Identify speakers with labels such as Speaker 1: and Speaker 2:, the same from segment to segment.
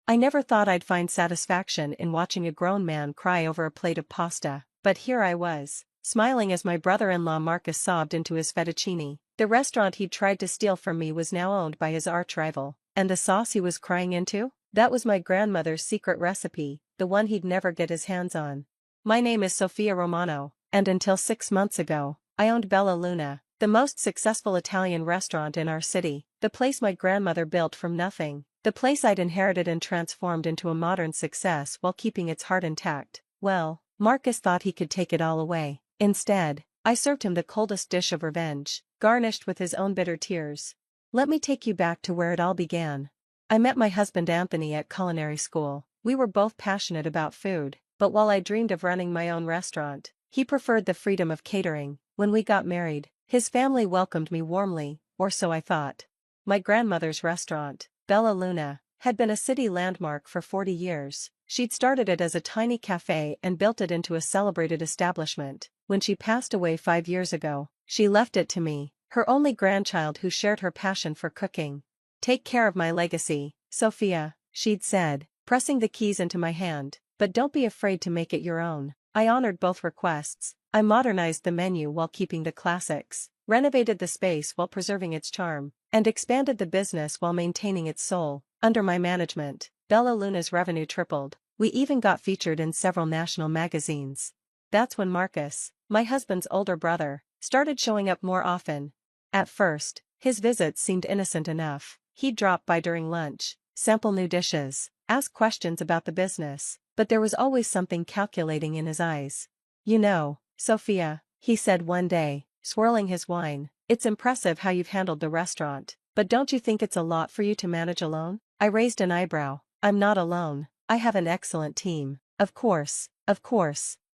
Speaker 1: I never thought I'd find satisfaction in watching a grown man cry over a plate of pasta, but here I was, smiling as my brother-in-law Marcus sobbed into his fettuccine. The restaurant he'd tried to steal from me was now owned by his arch-rival, and the sauce he was crying into? That was my grandmother's secret recipe, the one he'd never get his hands on. My name is Sofia Romano, and until 6 months ago, I owned Bella Luna, the most successful Italian restaurant in our city, the place my grandmother built from nothing, the place I'd inherited and transformed into a modern success while keeping its heart intact. Well, Marcus thought he could take it all away. Instead, I served him the coldest dish of revenge, garnished with his own bitter tears. Let me take you back to where it all began. I met my husband Anthony at culinary school. We were both passionate about food, but while I dreamed of running my own restaurant, he preferred the freedom of catering. When we got married, his family welcomed me warmly, or so I thought. My grandmother's restaurant, Bella Luna, had been a city landmark for 40 years. She'd started it as a tiny cafe and built it into a celebrated establishment. When she passed away 5 years ago, she left it to me, her only grandchild who shared her passion for cooking. Take care of my legacy, Sophia, she'd said, pressing the keys into my hand, but don't be afraid to make it your own. I honored both requests. I modernized the menu while keeping the classics, renovated the space while preserving its charm, and expanded the business while maintaining its soul. Under my management, Bella Luna's revenue tripled. We even got featured in several national magazines. That's when Marcus, my husband's older brother, started showing up more often. At first, his visits seemed innocent enough. He'd drop by during lunch, sample new dishes, ask questions about the business, but there was always something calculating in his eyes. You know, Sophia, he said one day, swirling his wine, it's impressive how you've handled the restaurant, but don't you think it's a lot for you to manage alone? I raised an eyebrow. I'm not alone. I have an excellent team. Of course,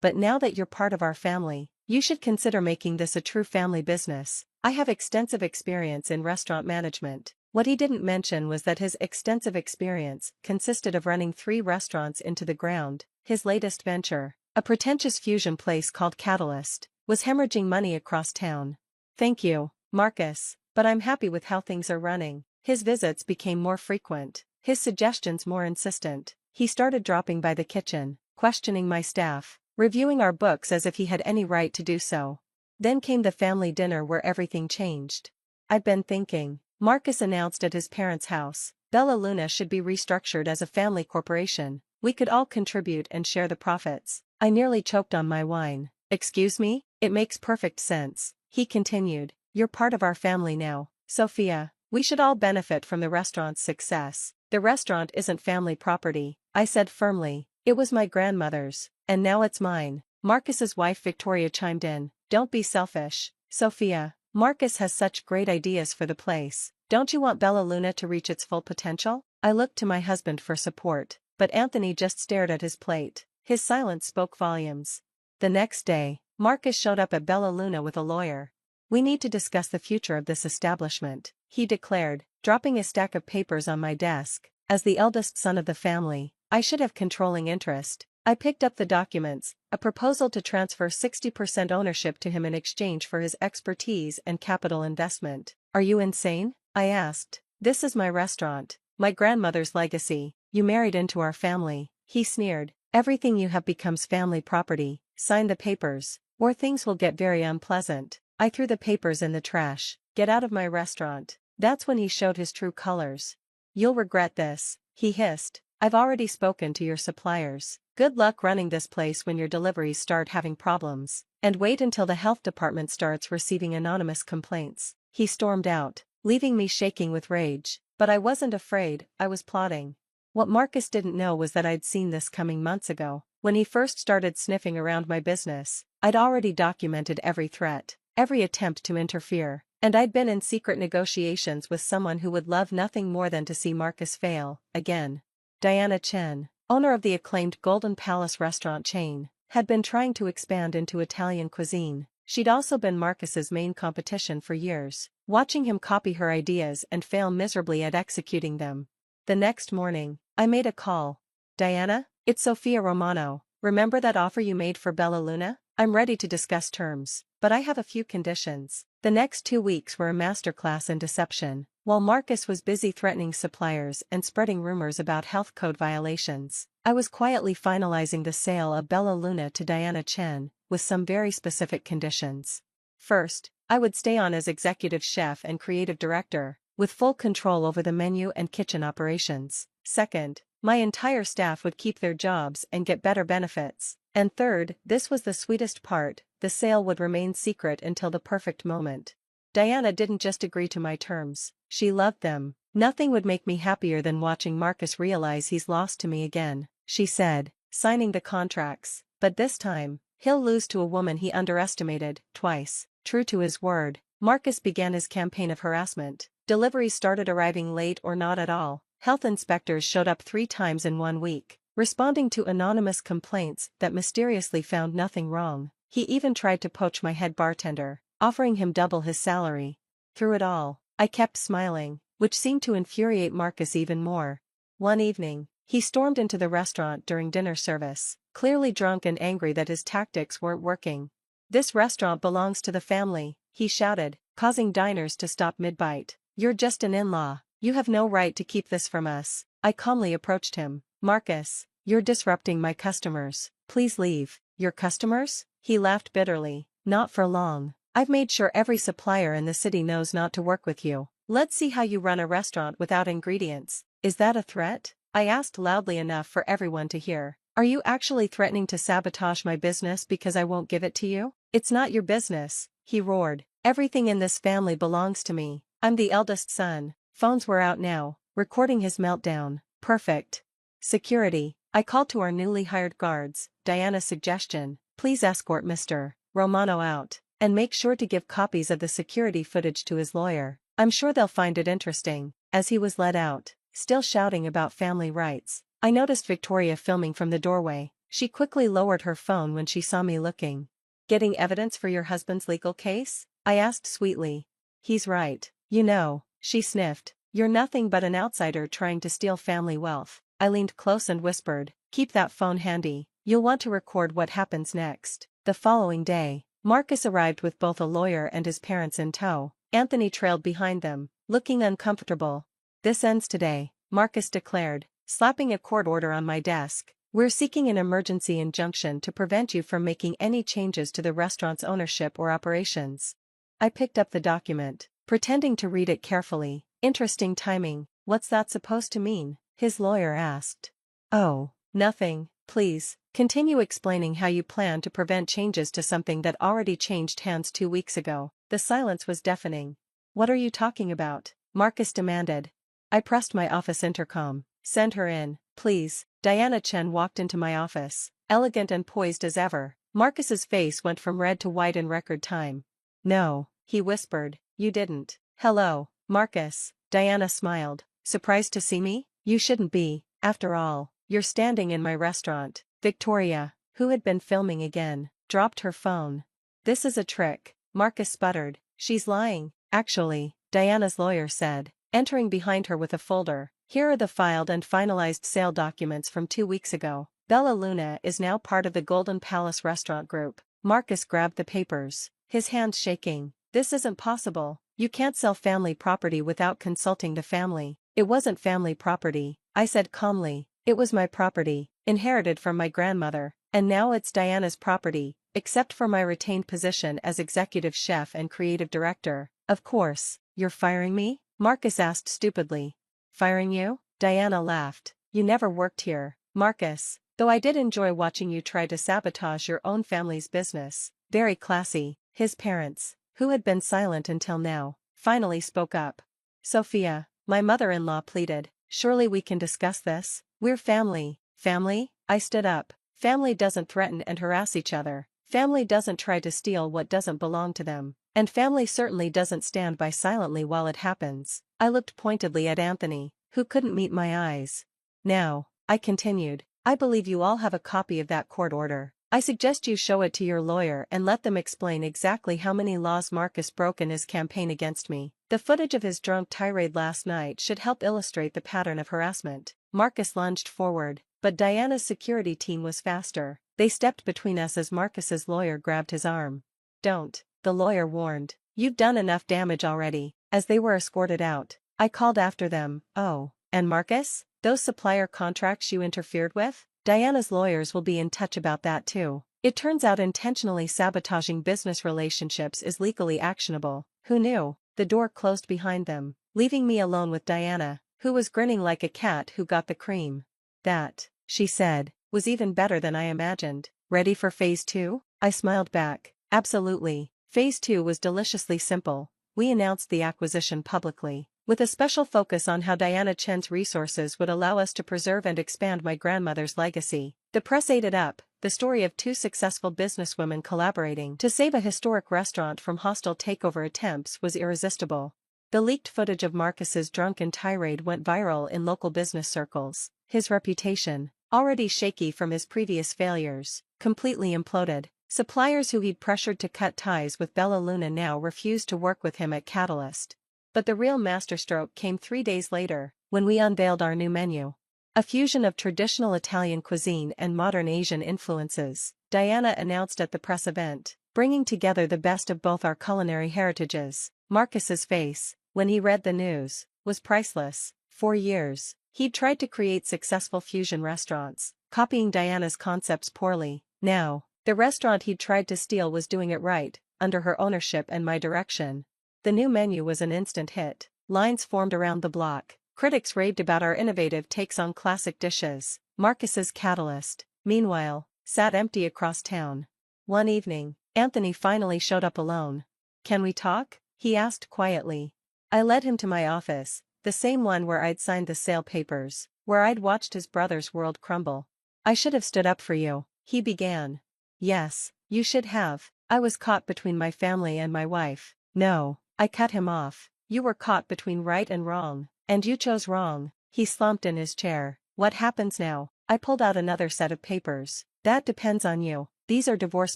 Speaker 1: but now that you're part of our family, you should consider making this a true family business. I have extensive experience in restaurant management. What he didn't mention was that his extensive experience consisted of running 3 restaurants into the ground. His latest venture, a pretentious fusion place called Catalyst, was hemorrhaging money across town. Thank you, Marcus, but I'm happy with how things are running. His visits became more frequent, his suggestions more insistent. He started dropping by the kitchen, questioning my staff, reviewing our books as if he had any right to do so. Then came the family dinner where everything changed. I'd been thinking, Marcus announced at his parents' house, Bella Luna should be restructured as a family corporation. We could all contribute and share the profits. I nearly choked on my wine. Excuse me? It makes perfect sense, he continued. You're part of our family now, Sophia. We should all benefit from the restaurant's success. The restaurant isn't family property, I said firmly. It was my grandmother's, and now it's mine. Marcus's wife Victoria chimed in. Don't be selfish, Sophia. Marcus has such great ideas for the place. Don't you want Bella Luna to reach its full potential? I looked to my husband for support, but Anthony just stared at his plate. His silence spoke volumes. The next day, Marcus showed up at Bella Luna with a lawyer. We need to discuss the future of this establishment, he declared, dropping a stack of papers on my desk. As the eldest son of the family, I should have controlling interest. I picked up the documents, a proposal to transfer 60% ownership to him in exchange for his expertise and capital investment. Are you insane? I asked. This is my restaurant, my grandmother's legacy. You married into our family, he sneered. Everything you have becomes family property. Sign the papers, or things will get very unpleasant. I threw the papers in the trash. Get out of my restaurant. That's when he showed his true colors. You'll regret this, he hissed. I've already spoken to your suppliers. Good luck running this place when your deliveries start having problems. And wait until the health department starts receiving anonymous complaints. He stormed out, leaving me shaking with rage. But I wasn't afraid, I was plotting. What Marcus didn't know was that I'd seen this coming months ago. When he first started sniffing around my business, I'd already documented every threat, every attempt to interfere, and I'd been in secret negotiations with someone who would love nothing more than to see Marcus fail, again. Diana Chen, owner of the acclaimed Golden Palace restaurant chain, had been trying to expand into Italian cuisine. She'd also been Marcus's main competition for years, watching him copy her ideas and fail miserably at executing them. The next morning, I made a call. Diana, it's Sofia Romano. Remember that offer you made for Bella Luna? I'm ready to discuss terms, but I have a few conditions. The next 2 weeks were a masterclass in deception. while Marcus was busy threatening suppliers and spreading rumors about health code violations. I was quietly finalizing the sale of Bella Luna to Diana Chen, with some very specific conditions. First, I would stay on as executive chef and creative director, with full control over the menu and kitchen operations. Second, my entire staff would keep their jobs and get better benefits. And third, this was the sweetest part, the sale would remain secret until the perfect moment. Diana didn't just agree to my terms, she loved them. Nothing would make me happier than watching Marcus realize he's lost to me again, she said, signing the contracts. But this time, he'll lose to a woman he underestimated, twice. True to his word, Marcus began his campaign of harassment. Deliveries started arriving late or not at all. Health inspectors showed up 3 times in 1 week, responding to anonymous complaints that mysteriously found nothing wrong. He even tried to poach my head bartender, offering him double his salary. Through it all, I kept smiling, which seemed to infuriate Marcus even more. One evening, he stormed into the restaurant during dinner service, clearly drunk and angry that his tactics weren't working. "This restaurant belongs to the family," he shouted, causing diners to stop mid-bite. "You're just an in-law. You have no right to keep this from us." I calmly approached him. "Marcus, you're disrupting my customers. Please leave." "Your customers?" He laughed bitterly. "Not for long. I've made sure every supplier in the city knows not to work with you. Let's see how you run a restaurant without ingredients." "Is that a threat?" I asked loudly enough for everyone to hear. "Are you actually threatening to sabotage my business because I won't give it to you?" "It's not your business," he roared. "Everything in this family belongs to me. I'm the eldest son." Phones were out now, recording his meltdown. Perfect. "Security," I called to our newly hired guards. Diana's suggestion, "Please escort Mr. Romano out, and make sure to give copies of the security footage to his lawyer. I'm sure they'll find it interesting." As he was led out, still shouting about family rights, I noticed Victoria filming from the doorway. She quickly lowered her phone when she saw me looking. "Getting evidence for your husband's legal case?" I asked sweetly. "He's right. You know," she sniffed. "You're nothing but an outsider trying to steal family wealth." I leaned close and whispered, "Keep that phone handy. You'll want to record what happens next." The following day, Marcus arrived with both a lawyer and his parents in tow. Anthony trailed behind them, looking uncomfortable. "This ends today," Marcus declared, slapping a court order on my desk. "We're seeking an emergency injunction to prevent you from making any changes to the restaurant's ownership or operations." I picked up the document, pretending to read it carefully. "Interesting timing. What's that supposed to mean?" his lawyer asked. "Oh, nothing. Please, continue explaining how you plan to prevent changes to something that already changed hands 2 weeks ago." The silence was deafening. "What are you talking about?" Marcus demanded. I pressed my office intercom. "Send her in, please." Diana Chen walked into my office, elegant and poised as ever. Marcus's face went from red to white in record time. "No," he whispered, "you didn't." "Hello, Marcus." Diana smiled. "Surprised to see me? You shouldn't be, after all. You're standing in my restaurant." Victoria, who had been filming again, dropped her phone. "This is a trick," Marcus sputtered. "She's lying." "Actually," Diana's lawyer said, entering behind her with a folder, "here are the filed and finalized sale documents from 2 weeks ago. Bella Luna is now part of the Golden Palace Restaurant Group." Marcus grabbed the papers, his hands shaking. "This isn't possible. You can't sell family property without consulting the family." "It wasn't family property," I said calmly. "It was my property, inherited from my grandmother, and now it's Diana's property, except for my retained position as executive chef and creative director." "Of course, you're firing me?" Marcus asked stupidly. "Firing you?" Diana laughed. "You never worked here, Marcus, though I did enjoy watching you try to sabotage your own family's business." Very classy. His parents, who had been silent until now, finally spoke up. "Sophia," my mother-in-law pleaded, "surely we can discuss this. We're family." "Family?" I stood up. "Family doesn't threaten and harass each other. Family doesn't try to steal what doesn't belong to them. And family certainly doesn't stand by silently while it happens." I looked pointedly at Anthony, who couldn't meet my eyes. "Now," I continued, "I believe you all have a copy of that court order. I suggest you show it to your lawyer and let them explain exactly how many laws Marcus broke in his campaign against me. The footage of his drunk tirade last night should help illustrate the pattern of harassment." Marcus lunged forward, but Diana's security team was faster. They stepped between us as Marcus's lawyer grabbed his arm. "Don't," the lawyer warned. "You've done enough damage already." As they were escorted out, I called after them. Oh, and Marcus? Those supplier contracts you interfered with? Diana's lawyers will be in touch about that too. It turns out intentionally sabotaging business relationships is legally actionable. Who knew? The door closed behind them, leaving me alone with Diana, who was grinning like a cat who got the cream. That, she said, was even better than I imagined. Ready for phase 2? I smiled back. Absolutely. Phase 2 was deliciously simple. We announced the acquisition publicly, with a special focus on how Diana Chen's resources would allow us to preserve and expand my grandmother's legacy. The press ate it up, the story of two successful businesswomen collaborating to save a historic restaurant from hostile takeover attempts was irresistible. The leaked footage of Marcus's drunken tirade went viral in local business circles. His reputation, already shaky from his previous failures, completely imploded. Suppliers who he'd pressured to cut ties with Bella Luna now refused to work with him at Catalyst. But the real masterstroke came 3 days later, when we unveiled our new menu. A fusion of traditional Italian cuisine and modern Asian influences, Diana announced at the press event, bringing together the best of both our culinary heritages. Marcus's face, when he read the news, was priceless. For years, he'd tried to create successful fusion restaurants, copying Diana's concepts poorly. Now, the restaurant he'd tried to steal was doing it right, under her ownership and my direction. The new menu was an instant hit. Lines formed around the block. Critics raved about our innovative takes on classic dishes. Marcus's Catalyst, meanwhile, sat empty across town. One evening, Anthony finally showed up alone. "Can we talk?" he asked quietly. I led him to my office, the same one where I'd signed the sale papers, where I'd watched his brother's world crumble. "I should have stood up for you," he began. "Yes, you should have. I was caught between my family and my wife." "No," I cut him off. "You were caught between right and wrong, and you chose wrong." He slumped in his chair. "What happens now?" I pulled out another set of papers. "That depends on you. These are divorce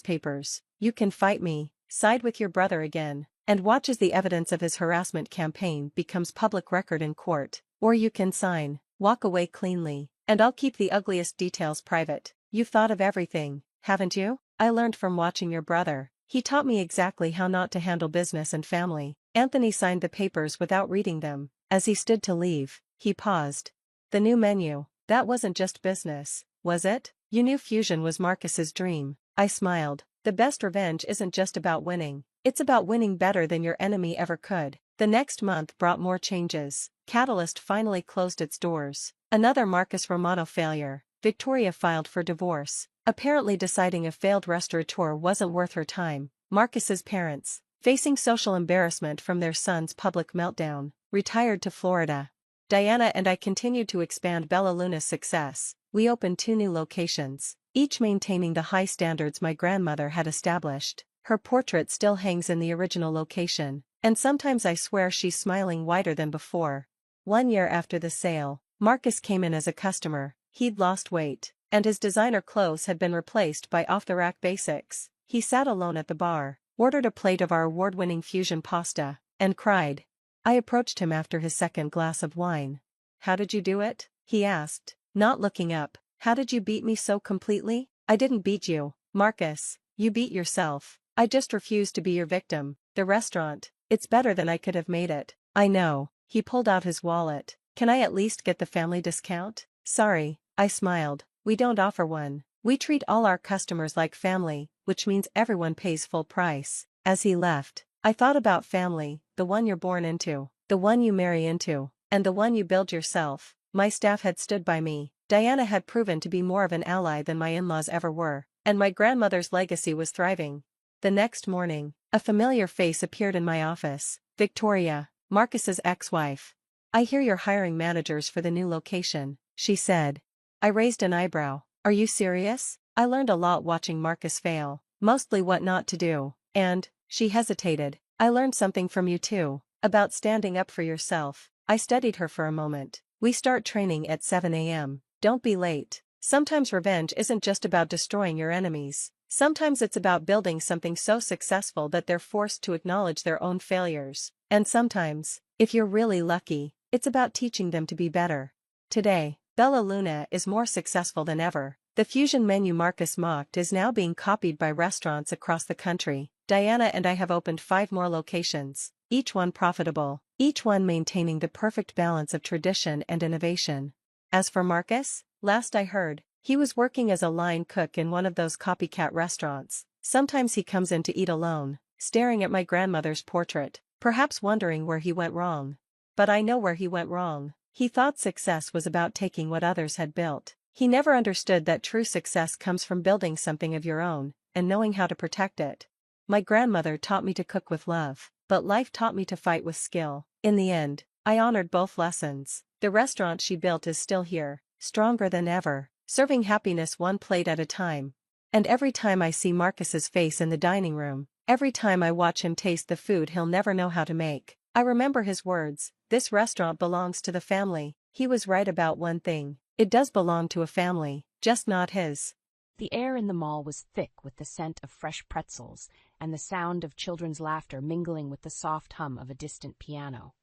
Speaker 1: papers. You can fight me, side with your brother again, and watch as the evidence of his harassment campaign becomes public record in court. Or you can sign, walk away cleanly, and I'll keep the ugliest details private. You've thought of everything, haven't you? I learned from watching your brother. He taught me exactly how not to handle business and family." Anthony signed the papers without reading them. As he stood to leave, he paused. "The new menu, that wasn't just business, was it? You knew fusion was Marcus's dream." I smiled. "The best revenge isn't just about winning. It's about winning better than your enemy ever could." The next month brought more changes. Catalyst finally closed its doors. Another Marcus Romano failure. Victoria filed for divorce, apparently deciding a failed restaurateur wasn't worth her time. Marcus's parents, facing social embarrassment from their son's public meltdown, retired to Florida. Diana and I continued to expand Bella Luna's success. We opened 2 new locations, each maintaining the high standards my grandmother had established. Her portrait still hangs in the original location, and sometimes I swear she's smiling wider than before. 1 year after the sale, Marcus came in as a customer. He'd lost weight, and his designer clothes had been replaced by off-the-rack basics. He sat alone at the bar, ordered a plate of our award-winning fusion pasta, and cried. I approached him after his second glass of wine. "How did you do it?" he asked, not looking up. "How did you beat me so completely?" "I didn't beat you, Marcus. You beat yourself. I just refused to be your victim. The restaurant, it's better than I could have made it." "I know." He pulled out his wallet. "Can I at least get the family discount?" "Sorry," I smiled. "We don't offer one. We treat all our customers like family, which means everyone pays full price." As he left, I thought about family, the one you're born into, the one you marry into, and the one you build yourself. My staff had stood by me. Diana had proven to be more of an ally than my in-laws ever were, and my grandmother's legacy was thriving. The next morning, a familiar face appeared in my office. "Victoria, Marcus's ex-wife. I hear you're hiring managers for the new location," she said. I raised an eyebrow. "Are you serious?" I learned a lot watching Marcus fail, mostly what not to do, and, she hesitated, "I learned something from you too, about standing up for yourself." I studied her for a moment. "We start training at 7 a.m. Don't be late." Sometimes revenge isn't just about destroying your enemies. Sometimes it's about building something so successful that they're forced to acknowledge their own failures. And sometimes, if you're really lucky, it's about teaching them to be better. Today, Bella Luna is more successful than ever. The fusion menu Marcus mocked is now being copied by restaurants across the country. Diana and I have opened 5 more locations. each one profitable, each one maintaining the perfect balance of tradition and innovation. As for Marcus, last I heard, he was working as a line cook in one of those copycat restaurants. Sometimes he comes in to eat alone, staring at my grandmother's portrait, perhaps wondering where he went wrong. But I know where he went wrong. He thought success was about taking what others had built. He never understood that true success comes from building something of your own, and knowing how to protect it. My grandmother taught me to cook with love, but life taught me to fight with skill. In the end, I honored both lessons. The restaurant she built is still here, stronger than ever, serving happiness one plate at a time. And every time I see Marcus's face in the dining room, every time I watch him taste the food he'll never know how to make, I remember his words, "This restaurant belongs to the family." He was right about one thing, it does belong to a family, just not his.
Speaker 2: The air in the mall was thick with the scent of fresh pretzels and the sound of children's laughter mingling with the soft hum of a distant piano.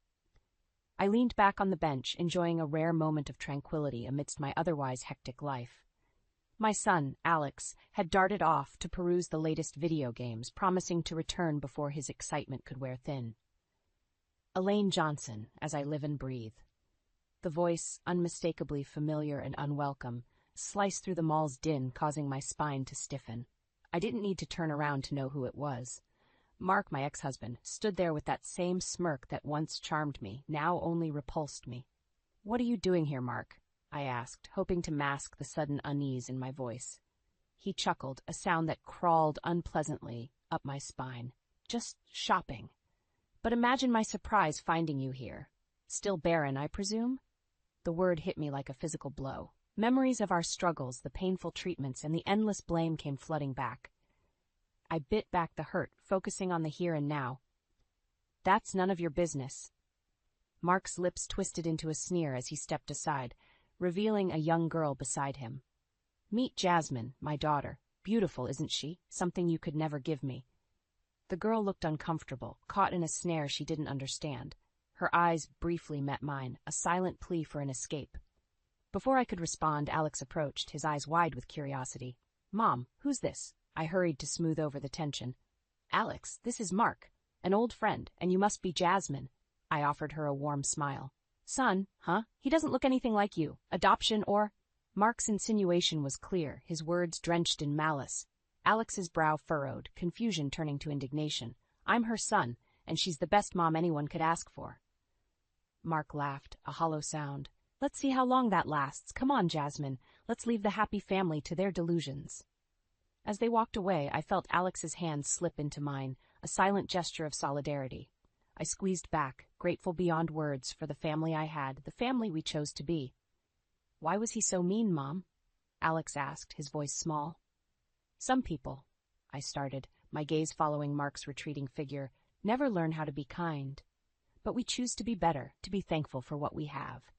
Speaker 2: I leaned back on the bench, enjoying a rare moment of tranquility amidst my otherwise hectic life. My son, Alex, had darted off to peruse the latest video games, promising to return before his excitement could wear thin. Elaine Johnson, as I live and breathe. The voice, unmistakably familiar and unwelcome, sliced through the mall's din, causing my spine to stiffen. I didn't need to turn around to know who it was. Mark, my ex-husband, stood there with that same smirk that once charmed me, now only repulsed me. "What are you doing here, Mark?" I asked, hoping to mask the sudden unease in my voice. He chuckled, a sound that crawled unpleasantly up my spine. "Just shopping. But imagine my surprise finding you here. Still barren, I presume?" The word hit me like a physical blow. Memories of our struggles, the painful treatments, and the endless blame came flooding back. I bit back the hurt, focusing on the here and now. "That's none of your business." Mark's lips twisted into a sneer as he stepped aside, revealing a young girl beside him. "Meet Jasmine, my daughter. Beautiful, isn't she? Something you could never give me." The girl looked uncomfortable, caught in a snare she didn't understand. Her eyes briefly met mine, a silent plea for an escape. Before I could respond, Alex approached, his eyes wide with curiosity. "Mom, who's this?" I hurried to smooth over the tension. "Alex, this is Mark, an old friend, and you must be Jasmine." I offered her a warm smile. "Son, huh? He doesn't look anything like you. Adoption or—" Mark's insinuation was clear, his words drenched in malice. Alex's brow furrowed, confusion turning to indignation. "I'm her son, and she's the best mom anyone could ask for." Mark laughed, a hollow sound. "Let's see how long that lasts. Come on, Jasmine. Let's leave the happy family to their delusions." As they walked away, I felt Alex's hand slip into mine, a silent gesture of solidarity. I squeezed back, grateful beyond words for the family I had, the family we chose to be. "Why was he so mean, Mom?" Alex asked, his voice small. "Some people," I started, my gaze following Mark's retreating figure, "never learn how to be kind. But we choose to be better, to be thankful for what we have."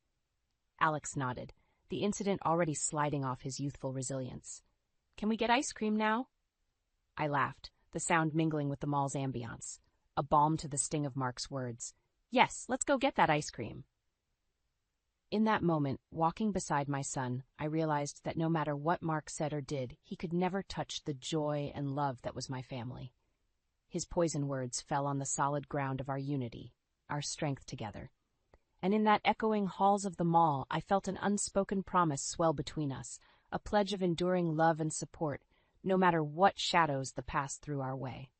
Speaker 2: Alex nodded, the incident already sliding off his youthful resilience. "Can we get ice cream now?" I laughed, the sound mingling with the mall's ambiance, a balm to the sting of Mark's words. "Yes, let's go get that ice cream." In that moment, walking beside my son, I realized that no matter what Mark said or did, he could never touch the joy and love that was my family. His poison words fell on the solid ground of our unity, our strength together. And in that echoing halls of the mall, I felt an unspoken promise swell between us, a pledge of enduring love and support, no matter what shadows the past threw our way.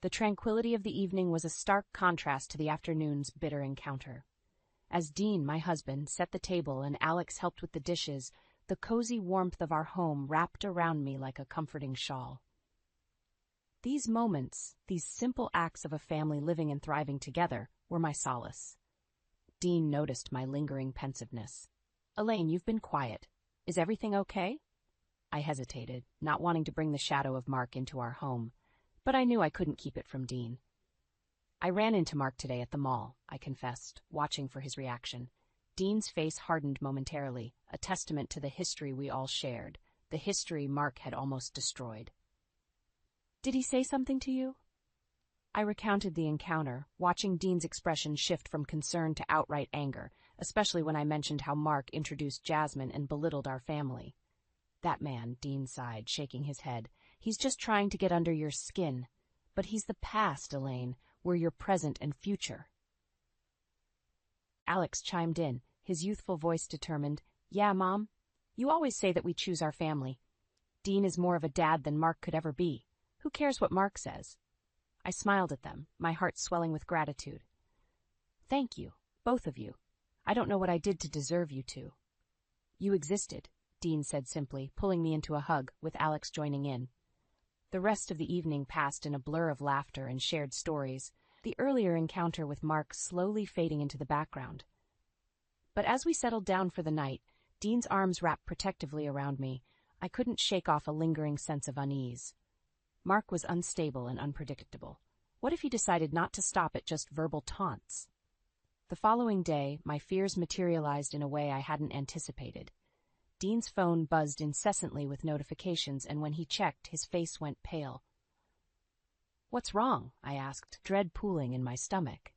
Speaker 2: The tranquility of the evening was a stark contrast to the afternoon's bitter encounter. As Dean, my husband, set the table and Alex helped with the dishes, the cozy warmth of our home wrapped around me like a comforting shawl. These moments, these simple acts of a family living and thriving together, were my solace. Dean noticed my lingering pensiveness. "Elaine, you've been quiet. Is everything okay?" I hesitated, not wanting to bring the shadow of Mark into our home, but I knew I couldn't keep it from Dean. "I ran into Mark today at the mall," I confessed, watching for his reaction. Dean's face hardened momentarily, a testament to the history we all shared, the history Mark had almost destroyed. "Did he say something to you?" I recounted the encounter, watching Dean's expression shift from concern to outright anger, especially when I mentioned how Mark introduced Jasmine and belittled our family. "That man," Dean sighed, shaking his head, "he's just trying to get under your skin. But he's the past, Elaine. We're your present and future. Alex chimed in, his youthful voice determined. Yeah, Mom. You always say that we choose our family. Dean is more of a dad than Mark could ever be. Who cares what Mark says? I smiled at them, my heart swelling with gratitude. Thank you, both of you. I don't know what I did to deserve you two. You existed, Dean said simply, pulling me into a hug, with Alex joining in. The rest of the evening passed in a blur of laughter and shared stories, the earlier encounter with Mark slowly fading into the background. But as we settled down for the night, Dean's arms wrapped protectively around me. I couldn't shake off a lingering sense of unease. Mark was unstable and unpredictable. What if he decided not to stop at just verbal taunts? The following day, my fears materialized in a way I hadn't anticipated. Dean's phone buzzed incessantly with notifications, and when he checked, his face went pale. What's wrong? I asked, dread pooling in my stomach.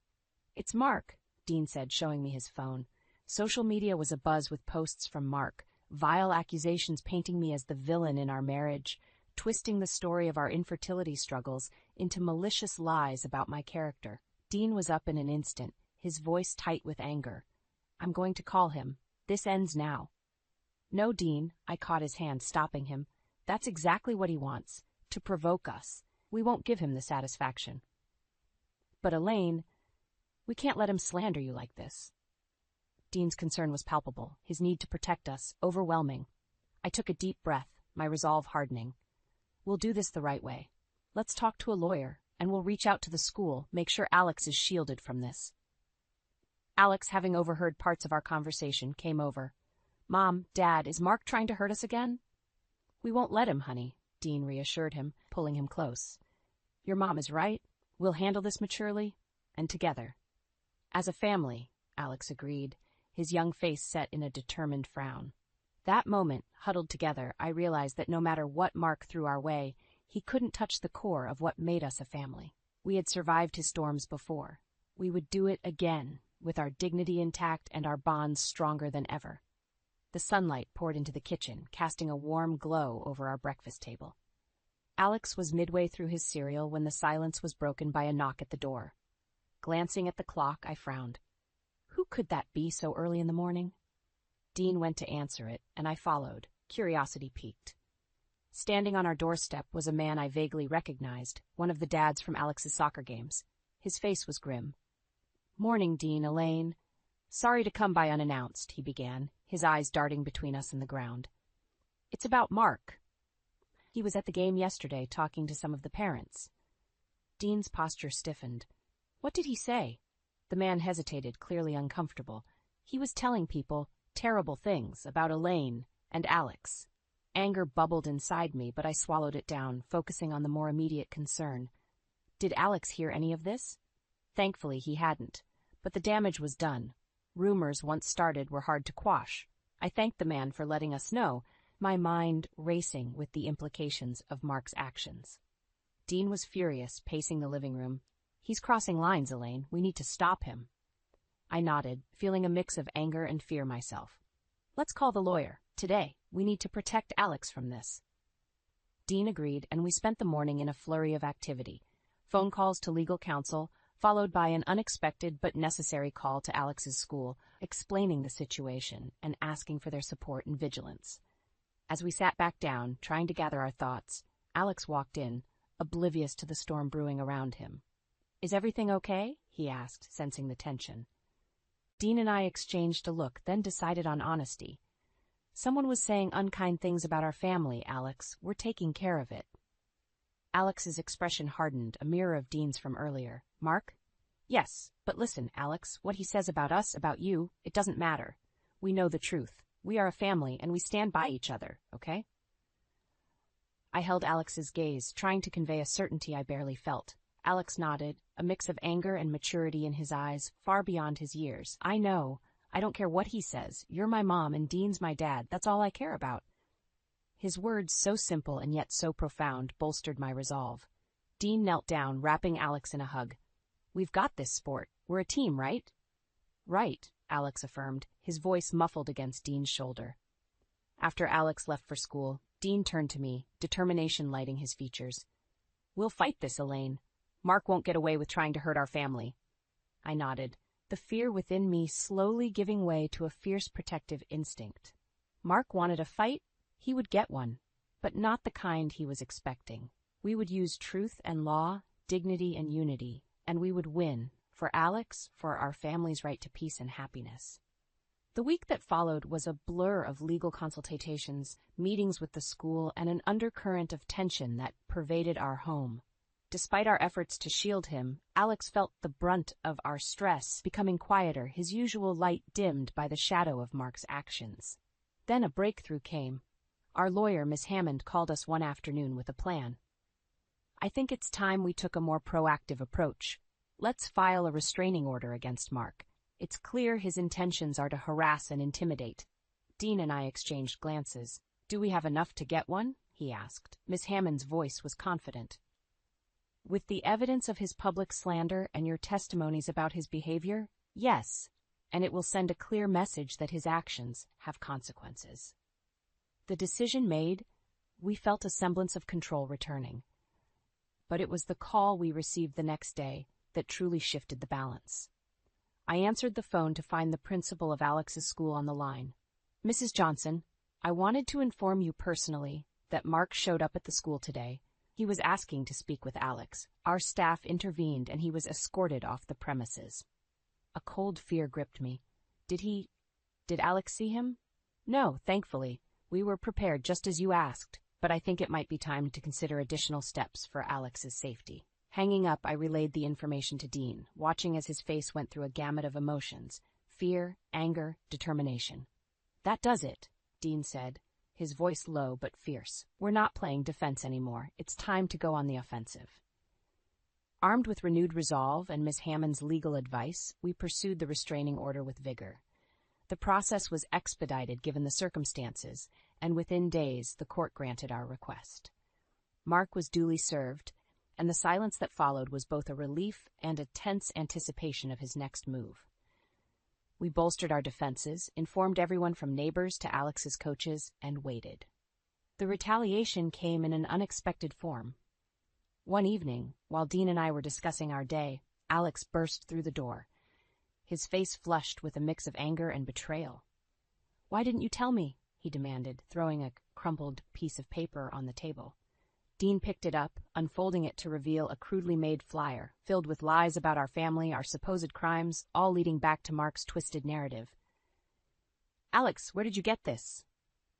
Speaker 2: It's Mark, Dean said, showing me his phone. Social media was abuzz with posts from Mark, vile accusations painting me as the villain in our marriage, twisting the story of our infertility struggles into malicious lies about my character. Dean was up in an instant, his voice tight with anger. I'm going to call him. This ends now. No, Dean, I caught his hand, stopping him. That's exactly what he wants, to provoke us. We won't give him the satisfaction. But Elaine, we can't let him slander you like this. Dean's concern was palpable, his need to protect us overwhelming. I took a deep breath, my resolve hardening. We'll do this the right way. Let's talk to a lawyer, and we'll reach out to the school, make sure Alex is shielded from this. Alex, having overheard parts of our conversation, came over. Mom, Dad, is Mark trying to hurt us again? We won't let him, honey, Dean reassured him, pulling him close. Your mom is right. We'll handle this maturely and together. As a family, Alex agreed, his young face set in a determined frown. That moment, huddled together, I realized that no matter what Mark threw our way, he couldn't touch the core of what made us a family. We had survived his storms before. We would do it again, with our dignity intact and our bonds stronger than ever. The sunlight poured into the kitchen, casting a warm glow over our breakfast table. Alex was midway through his cereal when the silence was broken by a knock at the door. Glancing at the clock, I frowned. Who could that be so early in the morning? Dean went to answer it, and I followed, curiosity piqued. Standing on our doorstep was a man I vaguely recognized, one of the dads from Alex's soccer games. His face was grim. Morning, Dean, Elaine. Sorry to come by unannounced, he began, his eyes darting between us and the ground. It's about Mark. He was at the game yesterday talking to some of the parents. Dean's posture stiffened. What did he say? The man hesitated, clearly uncomfortable. He was telling people terrible things about Elaine and Alex. Anger bubbled inside me, but I swallowed it down, focusing on the more immediate concern. Did Alex hear any of this? Thankfully, he hadn't. But the damage was done. Rumors, once started, were hard to quash. I thanked the man for letting us know, my mind racing with the implications of Mark's actions. Dean was furious, pacing the living room. He's crossing lines, Elaine. We need to stop him. I nodded, feeling a mix of anger and fear myself. Let's call the lawyer. Today, we need to protect Alex from this. Dean agreed, and we spent the morning in a flurry of activity. Phone calls to legal counsel, followed by an unexpected but necessary call to Alex's school, explaining the situation and asking for their support and vigilance. As we sat back down, trying to gather our thoughts, Alex walked in, oblivious to the storm brewing around him. Is everything okay? He asked, sensing the tension. Dean and I exchanged a look, then decided on honesty. Someone was saying unkind things about our family, Alex. We're taking care of it. Alex's expression hardened, a mirror of Dean's from earlier. Mark? Yes, but listen, Alex, what he says about us, about you, it doesn't matter. We know the truth. We are a family, and we stand by each other, okay? I held Alex's gaze, trying to convey a certainty I barely felt. Alex nodded, a mix of anger and maturity in his eyes, far beyond his years. I know. I don't care what he says. You're my mom, and Dean's my dad. That's all I care about. His words, so simple and yet so profound, bolstered my resolve. Dean knelt down, wrapping Alex in a hug. We've got this, sport. We're a team, right? Right, Alex affirmed, his voice muffled against Dean's shoulder. After Alex left for school, Dean turned to me, determination lighting his features. We'll fight this, Elaine. Mark won't get away with trying to hurt our family. I nodded, the fear within me slowly giving way to a fierce protective instinct. Mark wanted a fight, he would get one, but not the kind he was expecting. We would use truth and law, dignity and unity, and we would win, for Alex, for our family's right to peace and happiness. The week that followed was a blur of legal consultations, meetings with the school, and an undercurrent of tension that pervaded our home. Despite our efforts to shield him, Alex felt the brunt of our stress, becoming quieter, his usual light dimmed by the shadow of Mark's actions. Then a breakthrough came. Our lawyer, Miss Hammond, called us one afternoon with a plan. I think it's time we took a more proactive approach. Let's file a restraining order against Mark. It's clear his intentions are to harass and intimidate. Dean and I exchanged glances. Do we have enough to get one? He asked. Miss Hammond's voice was confident. With the evidence of his public slander and your testimonies about his behavior, yes, and it will send a clear message that his actions have consequences. The decision made, we felt a semblance of control returning. But it was the call we received the next day that truly shifted the balance. I answered the phone to find the principal of Alex's school on the line. Mrs. Johnson, I wanted to inform you personally that Mark showed up at the school today. He was asking to speak with Alex. Our staff intervened and he was escorted off the premises. A cold fear gripped me. Did Alex see him? No, thankfully. We were prepared just as you asked, but I think it might be time to consider additional steps for Alex's safety. Hanging up, I relayed the information to Dean, watching as his face went through a gamut of emotions: fear, anger, determination. That does it, Dean said, his voice low but fierce. We're not playing defense anymore. It's time to go on the offensive. Armed with renewed resolve and Miss Hammond's legal advice, we pursued the restraining order with vigor. The process was expedited given the circumstances, and within days the court granted our request. Mark was duly served, and the silence that followed was both a relief and a tense anticipation of his next move. We bolstered our defenses, informed everyone from neighbors to Alex's coaches, and waited. The retaliation came in an unexpected form. One evening, while Dean and I were discussing our day, Alex burst through the door, his face flushed with a mix of anger and betrayal. "Why didn't you tell me?" he demanded, throwing a crumpled piece of paper on the table. Dean picked it up, unfolding it to reveal a crudely made flyer, filled with lies about our family, our supposed crimes, all leading back to Mark's twisted narrative. "Alex, where did you get this?"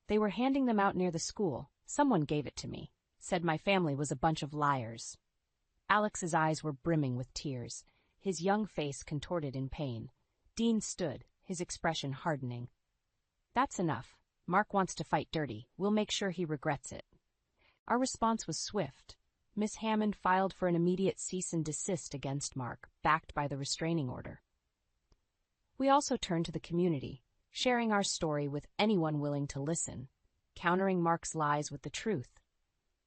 Speaker 2: "They were handing them out near the school. Someone gave it to me. Said my family was a bunch of liars." Alex's eyes were brimming with tears, his young face contorted in pain. Dean stood, his expression hardening. "That's enough. Mark wants to fight dirty. We'll make sure he regrets it." Our response was swift. Miss Hammond filed for an immediate cease and desist against Mark, backed by the restraining order. We also turned to the community, sharing our story with anyone willing to listen, countering Mark's lies with the truth.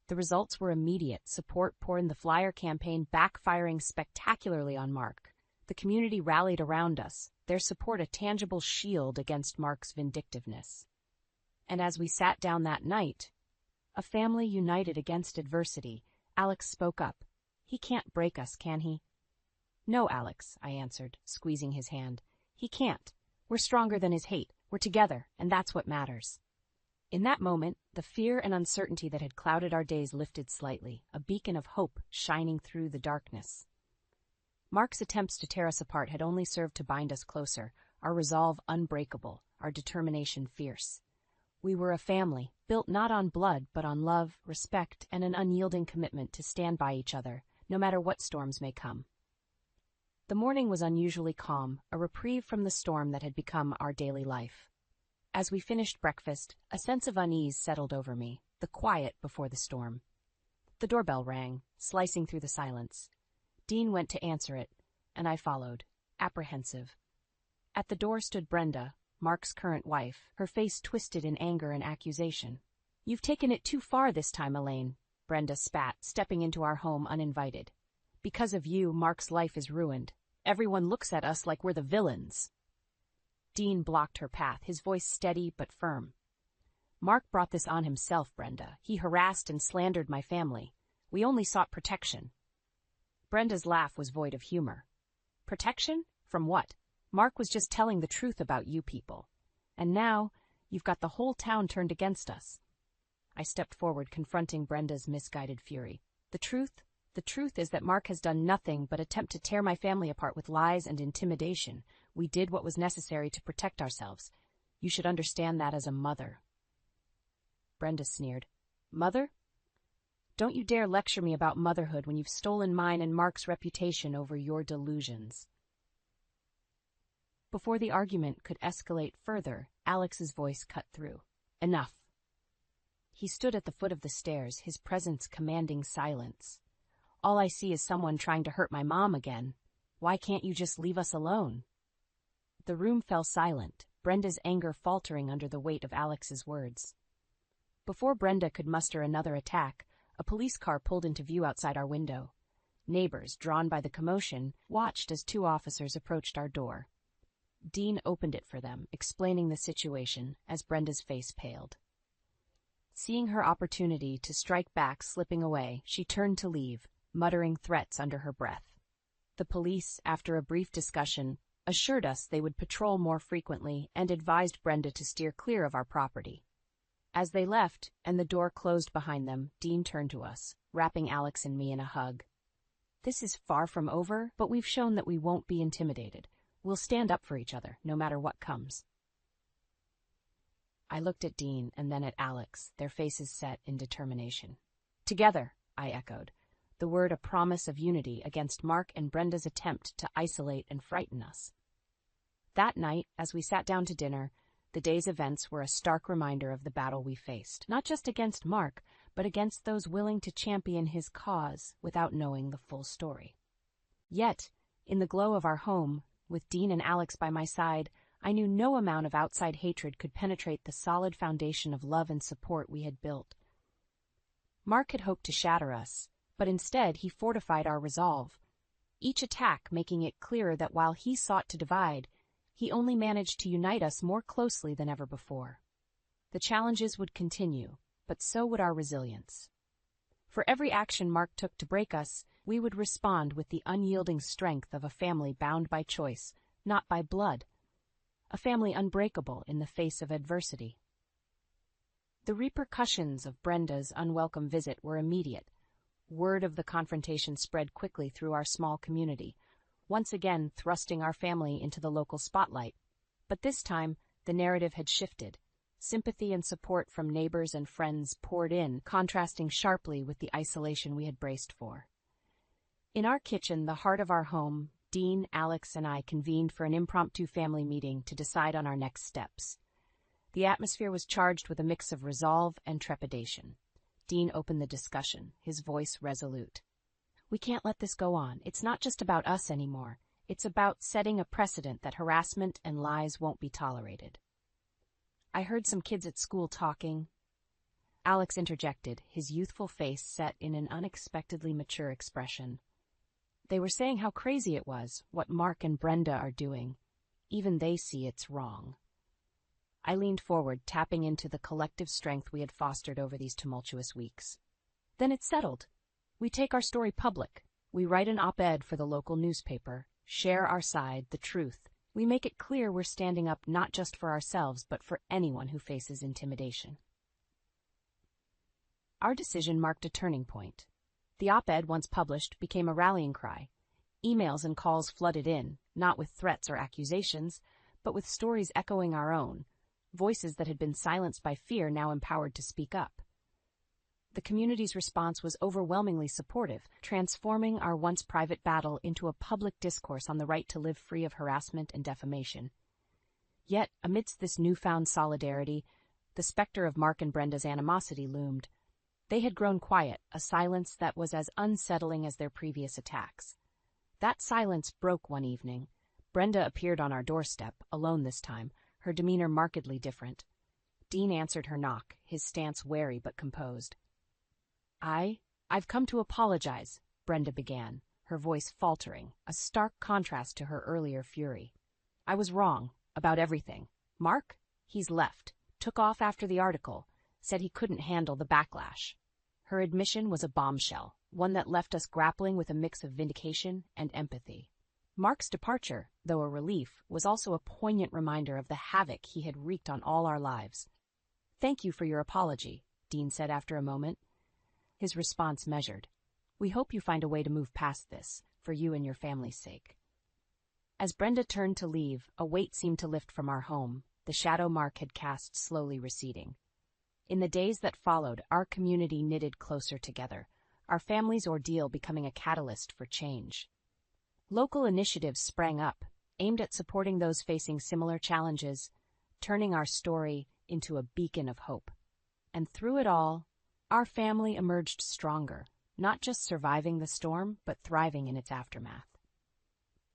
Speaker 2: The results were immediate, support poured in the flyer campaign backfiring spectacularly on Mark. The community rallied around us, their support a tangible shield against Mark's vindictiveness. And as we sat down that night, a family united against adversity, Alex spoke up. "He can't break us, can he?" "No, Alex," I answered, squeezing his hand. "He can't. We're stronger than his hate. We're together, and that's what matters." In that moment, the fear and uncertainty that had clouded our days lifted slightly, a beacon of hope shining through the darkness. Mark's attempts to tear us apart had only served to bind us closer, our resolve unbreakable, our determination fierce. We were a family, built not on blood but on love, respect, and an unyielding commitment to stand by each other, no matter what storms may come. The morning was unusually calm, a reprieve from the storm that had become our daily life. As we finished breakfast, a sense of unease settled over me, the quiet before the storm. The doorbell rang, slicing through the silence. Dean went to answer it, and I followed, apprehensive. At the door stood Brenda, Mark's current wife, her face twisted in anger and accusation. "You've taken it too far this time, Elaine," Brenda spat, stepping into our home uninvited. "Because of you, Mark's life is ruined. Everyone looks at us like we're the villains." Dean blocked her path, his voice steady but firm. "Mark brought this on himself, Brenda. He harassed and slandered my family. We only sought protection." Brenda's laugh was void of humor. Protection? From what? Mark was just telling the truth about you people. And now, you've got the whole town turned against us. I stepped forward, confronting Brenda's misguided fury. The truth is that Mark has done nothing but attempt to tear my family apart with lies and intimidation. We did what was necessary to protect ourselves. You should understand that as a mother. Brenda sneered. Mother? Don't you dare lecture me about motherhood when you've stolen mine and Mark's reputation over your delusions. Before the argument could escalate further, Alex's voice cut through. Enough. He stood at the foot of the stairs, his presence commanding silence. All I see is someone trying to hurt my mom again. Why can't you just leave us alone? The room fell silent, Brenda's anger faltering under the weight of Alex's words. Before Brenda could muster another attack, a police car pulled into view outside our window. Neighbors, drawn by the commotion, watched as 2 officers approached our door. Dean opened it for them, explaining the situation as Brenda's face paled. Seeing her opportunity to strike back slipping away, she turned to leave, muttering threats under her breath. The police, after a brief discussion, assured us they would patrol more frequently and advised Brenda to steer clear of our property. As they left and the door closed behind them, Dean turned to us, wrapping Alex and me in a hug. This is far from over, but we've shown that we won't be intimidated. We'll stand up for each other, no matter what comes. I looked at Dean and then at Alex, their faces set in determination. Together, I echoed, the word a promise of unity against Mark and Brenda's attempt to isolate and frighten us. That night, as we sat down to dinner, the day's events were a stark reminder of the battle we faced, not just against Mark, but against those willing to champion his cause without knowing the full story. Yet, in the glow of our home, with Dean and Alex by my side, I knew no amount of outside hatred could penetrate the solid foundation of love and support we had built. Mark had hoped to shatter us, but instead he fortified our resolve, each attack making it clearer that while he sought to divide, he only managed to unite us more closely than ever before. The challenges would continue, but so would our resilience. For every action Mark took to break us, we would respond with the unyielding strength of a family bound by choice, not by blood. A family unbreakable in the face of adversity. The repercussions of Brenda's unwelcome visit were immediate. Word of the confrontation spread quickly through our small community, once again thrusting our family into the local spotlight. But this time, the narrative had shifted. Sympathy and support from neighbors and friends poured in, contrasting sharply with the isolation we had braced for. In our kitchen, the heart of our home, Dean, Alex, and I convened for an impromptu family meeting to decide on our next steps. The atmosphere was charged with a mix of resolve and trepidation. Dean opened the discussion, his voice resolute. We can't let this go on. It's not just about us anymore. It's about setting a precedent that harassment and lies won't be tolerated. I heard some kids at school talking. Alex interjected, his youthful face set in an unexpectedly mature expression. They were saying how crazy it was, what Mark and Brenda are doing. Even they see it's wrong. I leaned forward, tapping into the collective strength we had fostered over these tumultuous weeks. Then it's settled. We take our story public. We write an op-ed for the local newspaper, share our side, the truth. We make it clear we're standing up not just for ourselves, but for anyone who faces intimidation. Our decision marked a turning point. The op-ed, once published, became a rallying cry. Emails and calls flooded in, not with threats or accusations, but with stories echoing our own, voices that had been silenced by fear now empowered to speak up. The community's response was overwhelmingly supportive, transforming our once private battle into a public discourse on the right to live free of harassment and defamation. Yet, amidst this newfound solidarity, the specter of Mark and Brenda's animosity loomed. They had grown quiet, a silence that was as unsettling as their previous attacks. That silence broke one evening. Brenda appeared on our doorstep, alone this time, her demeanor markedly different. Dean answered her knock, his stance wary but composed. I've come to apologize, Brenda began, her voice faltering, a stark contrast to her earlier fury. I was wrong, about everything. Mark? He's left, took off after the article, said he couldn't handle the backlash. Her admission was a bombshell, one that left us grappling with a mix of vindication and empathy. Mark's departure, though a relief, was also a poignant reminder of the havoc he had wreaked on all our lives. "Thank you for your apology," Dean said after a moment. His response measured. "We hope you find a way to move past this, for you and your family's sake." As Brenda turned to leave, a weight seemed to lift from our home, the shadow Mark had cast slowly receding. In the days that followed, our community knitted closer together, our family's ordeal becoming a catalyst for change. Local initiatives sprang up, aimed at supporting those facing similar challenges, turning our story into a beacon of hope. And through it all, our family emerged stronger, not just surviving the storm, but thriving in its aftermath.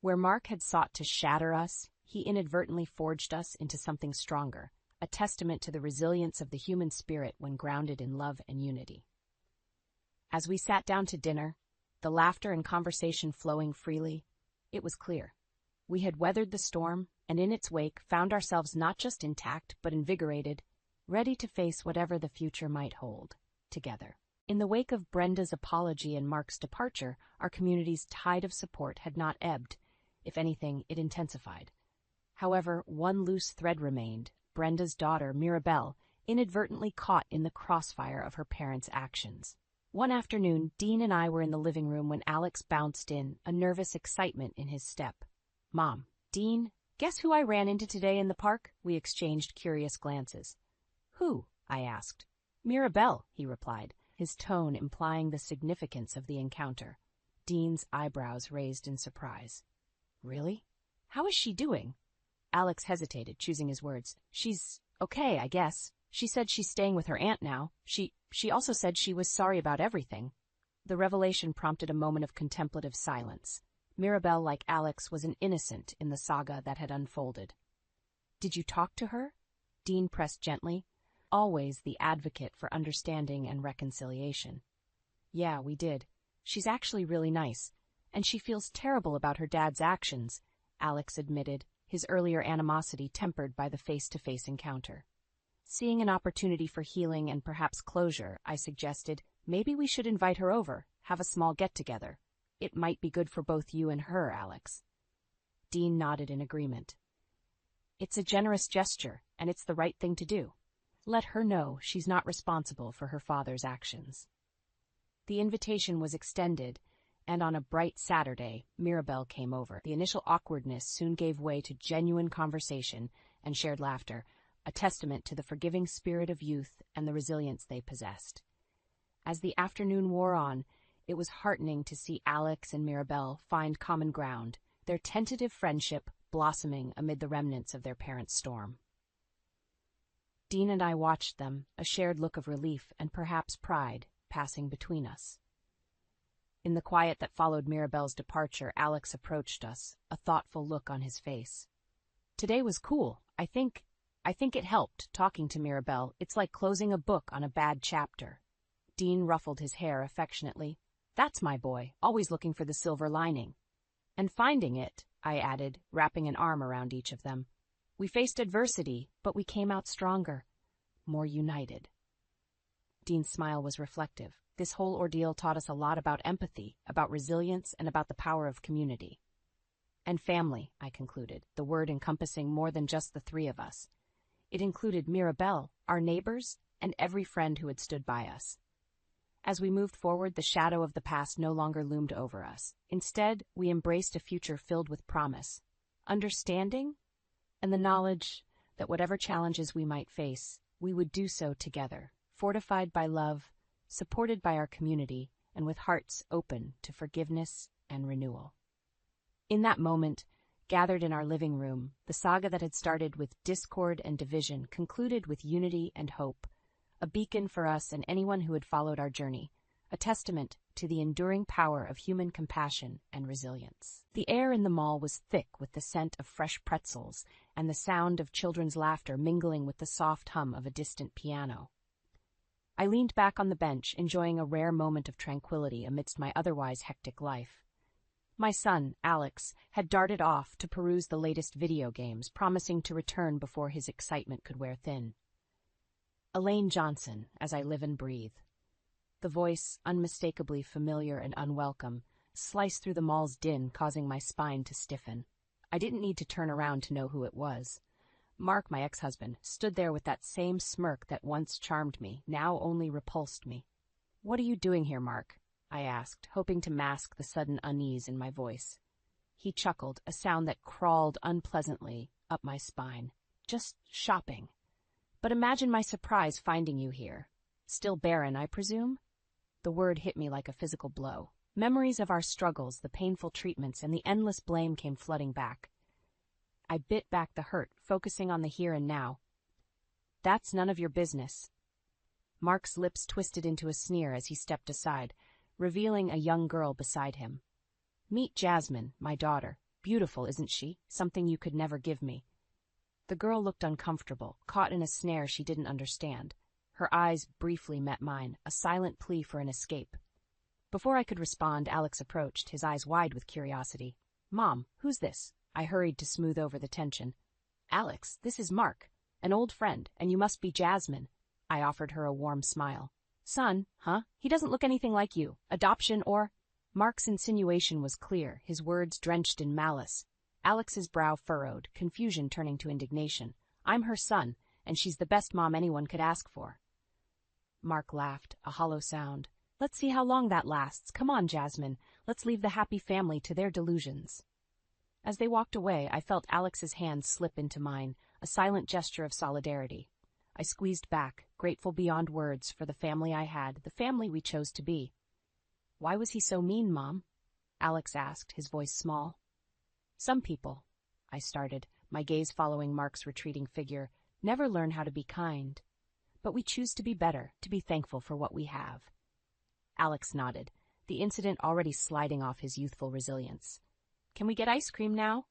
Speaker 2: Where Mark had sought to shatter us, he inadvertently forged us into something stronger, a testament to the resilience of the human spirit when grounded in love and unity. As we sat down to dinner, the laughter and conversation flowing freely, it was clear. We had weathered the storm, and in its wake found ourselves not just intact but invigorated, ready to face whatever the future might hold, together. In the wake of Brenda's apology and Mark's departure, our community's tide of support had not ebbed. If anything, it intensified. However, one loose thread remained: Brenda's daughter, Mirabelle, inadvertently caught in the crossfire of her parents' actions. One afternoon, Dean and I were in the living room when Alex bounced in, a nervous excitement in his step. "Mom, Dean, guess who I ran into today in the park?" We exchanged curious glances. "Who?" I asked. "Mirabelle," he replied, his tone implying the significance of the encounter. Dean's eyebrows raised in surprise. "Really? How is she doing?" Alex hesitated, choosing his words. "She's okay, I guess. She said she's staying with her aunt now. She also said she was sorry about everything." The revelation prompted a moment of contemplative silence. Mirabelle, like Alex, was an innocent in the saga that had unfolded. "Did you talk to her?" Dean pressed gently, always the advocate for understanding and reconciliation. "Yeah, we did. She's actually really nice, and she feels terrible about her dad's actions," Alex admitted, his earlier animosity tempered by the face-to-face encounter. Seeing an opportunity for healing and perhaps closure, I suggested, "Maybe we should invite her over, have a small get-together. It might be good for both you and her, Alex." Dean nodded in agreement. "It's a generous gesture, and it's the right thing to do. Let her know she's not responsible for her father's actions." The invitation was extended, and on a bright Saturday, Mirabelle came over. The initial awkwardness soon gave way to genuine conversation and shared laughter, a testament to the forgiving spirit of youth and the resilience they possessed. As the afternoon wore on, it was heartening to see Alex and Mirabelle find common ground, their tentative friendship blossoming amid the remnants of their parents' storm. Dean and I watched them, a shared look of relief and perhaps pride passing between us. In the quiet that followed Mirabelle's departure, Alex approached us, a thoughtful look on his face. "Today was cool. I think it helped, talking to Mirabelle. It's like closing a book on a bad chapter." Dean ruffled his hair affectionately. "That's my boy, always looking for the silver lining." "And finding it," I added, wrapping an arm around each of them. "We faced adversity, but we came out stronger, more united." Dean's smile was reflective. This whole ordeal taught us a lot about empathy, about resilience, and about the power of community. "And family," I concluded, the word encompassing more than just the three of us. It included Mirabelle, our neighbors, and every friend who had stood by us. As we moved forward, the shadow of the past no longer loomed over us. Instead, we embraced a future filled with promise, understanding, and the knowledge that whatever challenges we might face, we would do so together, fortified by love, supported by our community, and with hearts open to forgiveness and renewal. In that moment, gathered in our living room, the saga that had started with discord and division concluded with unity and hope, a beacon for us and anyone who had followed our journey, a testament to the enduring power of human compassion and resilience. The air in the mall was thick with the scent of fresh pretzels and the sound of children's laughter mingling with the soft hum of a distant piano. I leaned back on the bench, enjoying a rare moment of tranquility amidst my otherwise hectic life. My son, Alex, had darted off to peruse the latest video games, promising to return before his excitement could wear thin. Elaine Johnson, as I live and breathe. The voice, unmistakably familiar and unwelcome, sliced through the mall's din, causing my spine to stiffen. I didn't need to turn around to know who it was. Mark, my ex-husband, stood there with that same smirk that once charmed me, now only repulsed me. "What are you doing here, Mark?" I asked, hoping to mask the sudden unease in my voice. He chuckled, a sound that crawled unpleasantly up my spine. "Just shopping. But imagine my surprise finding you here. Still barren, I presume?" The word hit me like a physical blow. Memories of our struggles, the painful treatments, and the endless blame came flooding back. I bit back the hurt, focusing on the here and now. "That's none of your business." Mark's lips twisted into a sneer as he stepped aside, revealing a young girl beside him. "Meet Jasmine, my daughter. Beautiful, isn't she? Something you could never give me." The girl looked uncomfortable, caught in a snare she didn't understand. Her eyes briefly met mine, a silent plea for an escape. Before I could respond, Alex approached, his eyes wide with curiosity. "Mom, who's this?" I hurried to smooth over the tension. "Alex, this is Mark, an old friend, and you must be Jasmine." I offered her a warm smile. "Son, huh? He doesn't look anything like you. Adoption or—" Mark's insinuation was clear, his words drenched in malice. Alex's brow furrowed, confusion turning to indignation. "I'm her son, and she's the best mom anyone could ask for." Mark laughed, a hollow sound. "Let's see how long that lasts. Come on, Jasmine. Let's leave the happy family to their delusions." As they walked away, I felt Alex's hand slip into mine, a silent gesture of solidarity. I squeezed back, grateful beyond words for the family I had, the family we chose to be. "Why was he so mean, Mom?" Alex asked, his voice small. "Some people," I started, my gaze following Mark's retreating figure, "never learn how to be kind. But we choose to be better, to be thankful for what we have." Alex nodded, the incident already sliding off his youthful resilience. "Can we get ice cream now?"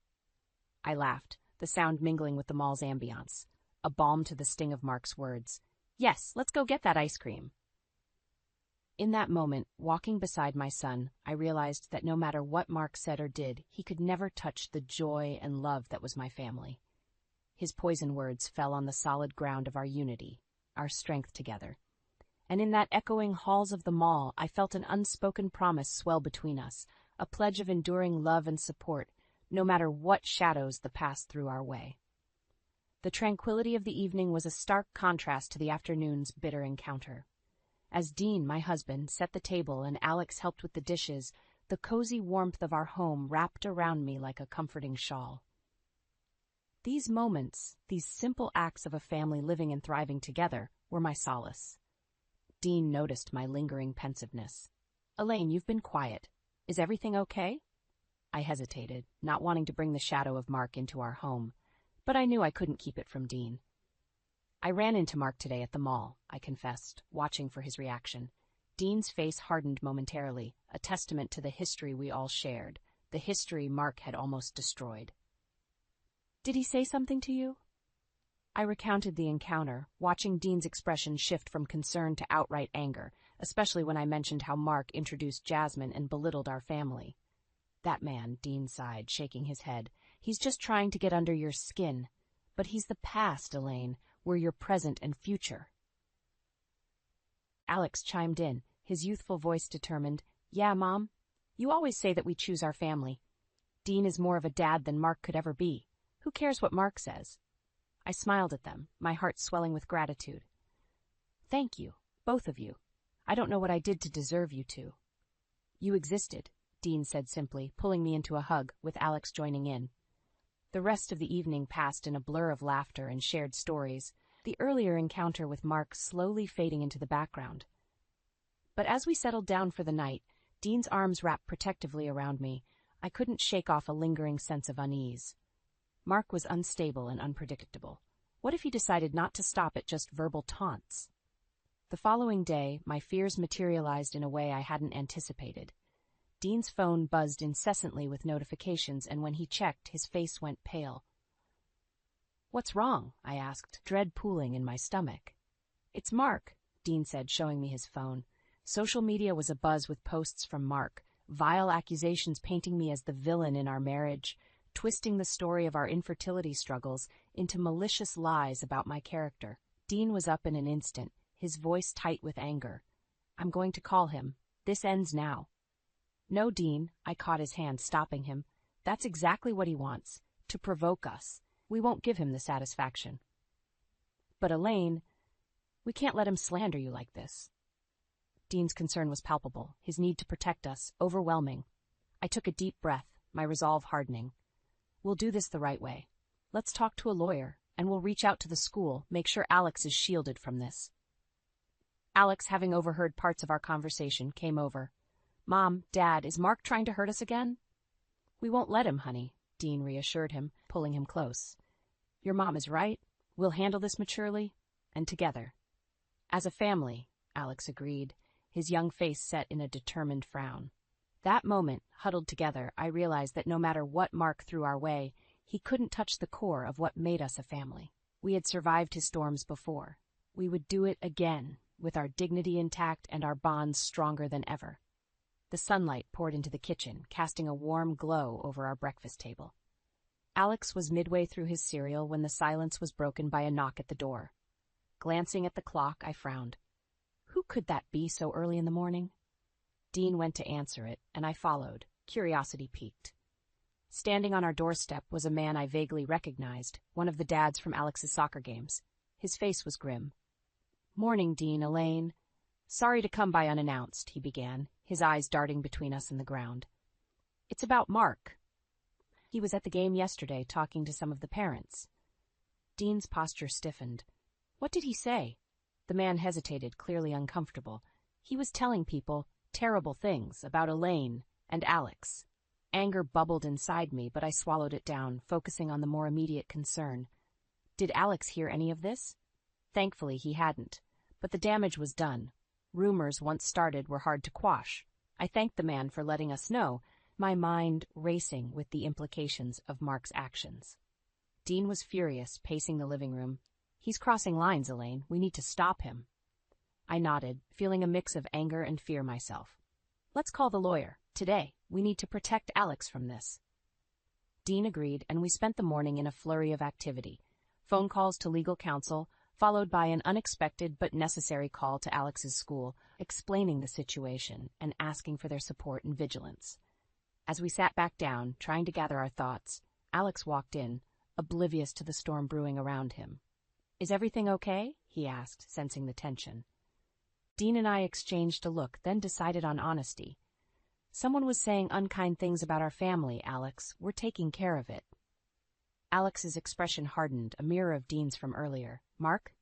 Speaker 2: I laughed, the sound mingling with the mall's ambiance, a balm to the sting of Mark's words. "Yes, let's go get that ice cream." In that moment, walking beside my son, I realized that no matter what Mark said or did, he could never touch the joy and love that was my family. His poison words fell on the solid ground of our unity, our strength together. And in that echoing halls of the mall, I felt an unspoken promise swell between us, a pledge of enduring love and support, no matter what shadows the past threw our way. The tranquility of the evening was a stark contrast to the afternoon's bitter encounter. As Dean, my husband, set the table and Alex helped with the dishes, the cozy warmth of our home wrapped around me like a comforting shawl. These moments, these simple acts of a family living and thriving together, were my solace. Dean noticed my lingering pensiveness. "Elaine, you've been quiet. Is everything okay?" I hesitated, not wanting to bring the shadow of Mark into our home, but I knew I couldn't keep it from Dean. "I ran into Mark today at the mall," I confessed, watching for his reaction. Dean's face hardened momentarily, a testament to the history we all shared, the history Mark had almost destroyed. "Did he say something to you?" I recounted the encounter, watching Dean's expression shift from concern to outright anger, especially when I mentioned how Mark introduced Jasmine and belittled our family. "That man," Dean sighed, shaking his head, "he's just trying to get under your skin. But he's the past, Elaine. We're your present and future." Alex chimed in, his youthful voice determined. "Yeah, Mom. You always say that we choose our family. Dean is more of a dad than Mark could ever be. Who cares what Mark says?" I smiled at them, my heart swelling with gratitude. "Thank you, both of you. I don't know what I did to deserve you to." "You existed," Dean said simply, pulling me into a hug, with Alex joining in. The rest of the evening passed in a blur of laughter and shared stories, the earlier encounter with Mark slowly fading into the background. But as we settled down for the night, Dean's arms wrapped protectively around me, I couldn't shake off a lingering sense of unease. Mark was unstable and unpredictable. What if he decided not to stop at just verbal taunts? The following day, my fears materialized in a way I hadn't anticipated. Dean's phone buzzed incessantly with notifications, and when he checked, his face went pale. "What's wrong?" I asked, dread pooling in my stomach. "It's Mark," Dean said, showing me his phone. Social media was abuzz with posts from Mark, vile accusations painting me as the villain in our marriage, twisting the story of our infertility struggles into malicious lies about my character. Dean was up in an instant, his voice tight with anger. I'm going to call him. This ends now. No, Dean, I caught his hand, stopping him. That's exactly what he wants, to provoke us. We won't give him the satisfaction. But Elaine, we can't let him slander you like this. Dean's concern was palpable, his need to protect us overwhelming. I took a deep breath, my resolve hardening. We'll do this the right way. Let's talk to a lawyer, and we'll reach out to the school, make sure Alex is shielded from this. Alex, having overheard parts of our conversation, came over. Mom, Dad, is Mark trying to hurt us again? We won't let him, honey, Dean reassured him, pulling him close. Your mom is right. We'll handle this maturely, and together. As a family, Alex agreed, his young face set in a determined frown. That moment, huddled together, I realized that no matter what Mark threw our way, he couldn't touch the core of what made us a family. We had survived his storms before. We would do it again, with our dignity intact and our bonds stronger than ever. The sunlight poured into the kitchen, casting a warm glow over our breakfast table. Alex was midway through his cereal when the silence was broken by a knock at the door. Glancing at the clock, I frowned. Who could that be so early in the morning? Dean went to answer it, and I followed, curiosity piqued. Standing on our doorstep was a man I vaguely recognized, one of the dads from Alex's soccer games. His face was grim. Morning, Dean, Elaine. Sorry to come by unannounced, he began, his eyes darting between us and the ground. It's about Mark. He was at the game yesterday talking to some of the parents. Dean's posture stiffened. What did he say? The man hesitated, clearly uncomfortable. He was telling people terrible things about Elaine and Alex. Anger bubbled inside me, but I swallowed it down, focusing on the more immediate concern. Did Alex hear any of this? Thankfully, he hadn't. But the damage was done. Rumors, once started, were hard to quash. I thanked the man for letting us know, my mind racing with the implications of Mark's actions. Dean was furious, pacing the living room. He's crossing lines, Elaine. We need to stop him. I nodded, feeling a mix of anger and fear myself. Let's call the lawyer. Today, we need to protect Alex from this. Dean agreed, and we spent the morning in a flurry of activity. Phone calls to legal counsel, followed by an unexpected but necessary call to Alex's school, explaining the situation and asking for their support and vigilance. As we sat back down, trying to gather our thoughts, Alex walked in, oblivious to the storm brewing around him. Is everything okay? He asked, sensing the tension. Dean and I exchanged a look, then decided on honesty. Someone was saying unkind things about our family, Alex. We're taking care of it. Alex's expression hardened, a mirror of Dean's from earlier. Mark?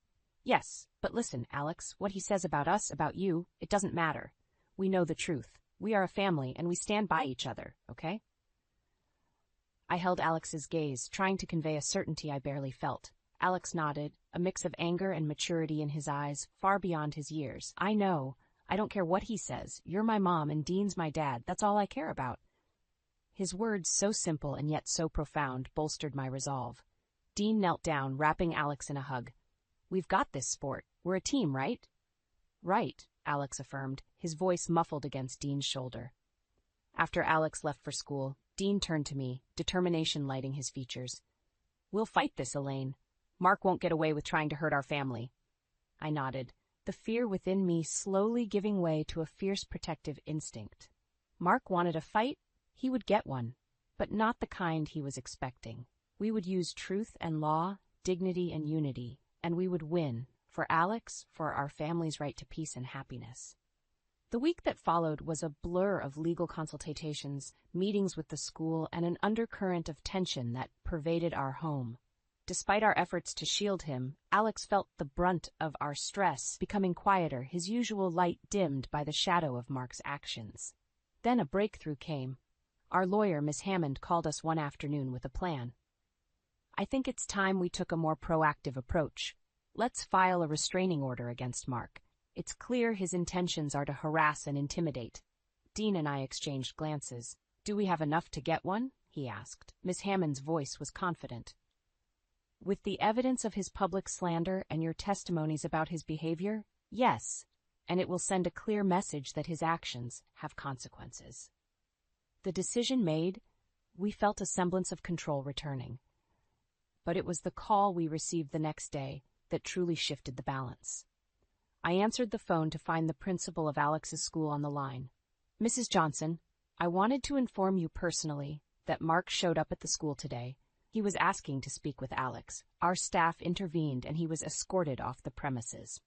Speaker 2: Yes, but listen, Alex, what he says about us, about you, it doesn't matter. We know the truth. We are a family, and we stand by each other, okay? I held Alex's gaze, trying to convey a certainty I barely felt. Alex nodded, a mix of anger and maturity in his eyes, far beyond his years. I know. I don't care what he says. You're my mom, and Dean's my dad. That's all I care about. His words, so simple and yet so profound, bolstered my resolve. Dean knelt down, wrapping Alex in a hug. We've got this, sport. We're a team, right? Right, Alex affirmed, his voice muffled against Dean's shoulder. After Alex left for school, Dean turned to me, determination lighting his features. We'll fight this, Elaine. Mark won't get away with trying to hurt our family. I nodded, the fear within me slowly giving way to a fierce protective instinct. Mark wanted a fight, he would get one, but not the kind he was expecting. We would use truth and law, dignity and unity, and we would win, for Alex, for our family's right to peace and happiness. The week that followed was a blur of legal consultations, meetings with the school, and an undercurrent of tension that pervaded our home. Despite our efforts to shield him, Alex felt the brunt of our stress, becoming quieter, his usual light dimmed by the shadow of Mark's actions. Then a breakthrough came. Our lawyer, Miss Hammond, called us one afternoon with a plan. I think it's time we took a more proactive approach. Let's file a restraining order against Mark. It's clear his intentions are to harass and intimidate. Dean and I exchanged glances. Do we have enough to get one? He asked. Miss Hammond's voice was confident. With the evidence of his public slander and your testimonies about his behavior, yes, and it will send a clear message that his actions have consequences. The decision made, we felt a semblance of control returning. But it was the call we received the next day that truly shifted the balance. I answered the phone to find the principal of Alex's school on the line. Mrs. Johnson, I wanted to inform you personally that Mark showed up at the school today. He was asking to speak with Alex. Our staff intervened and he was escorted off the premises.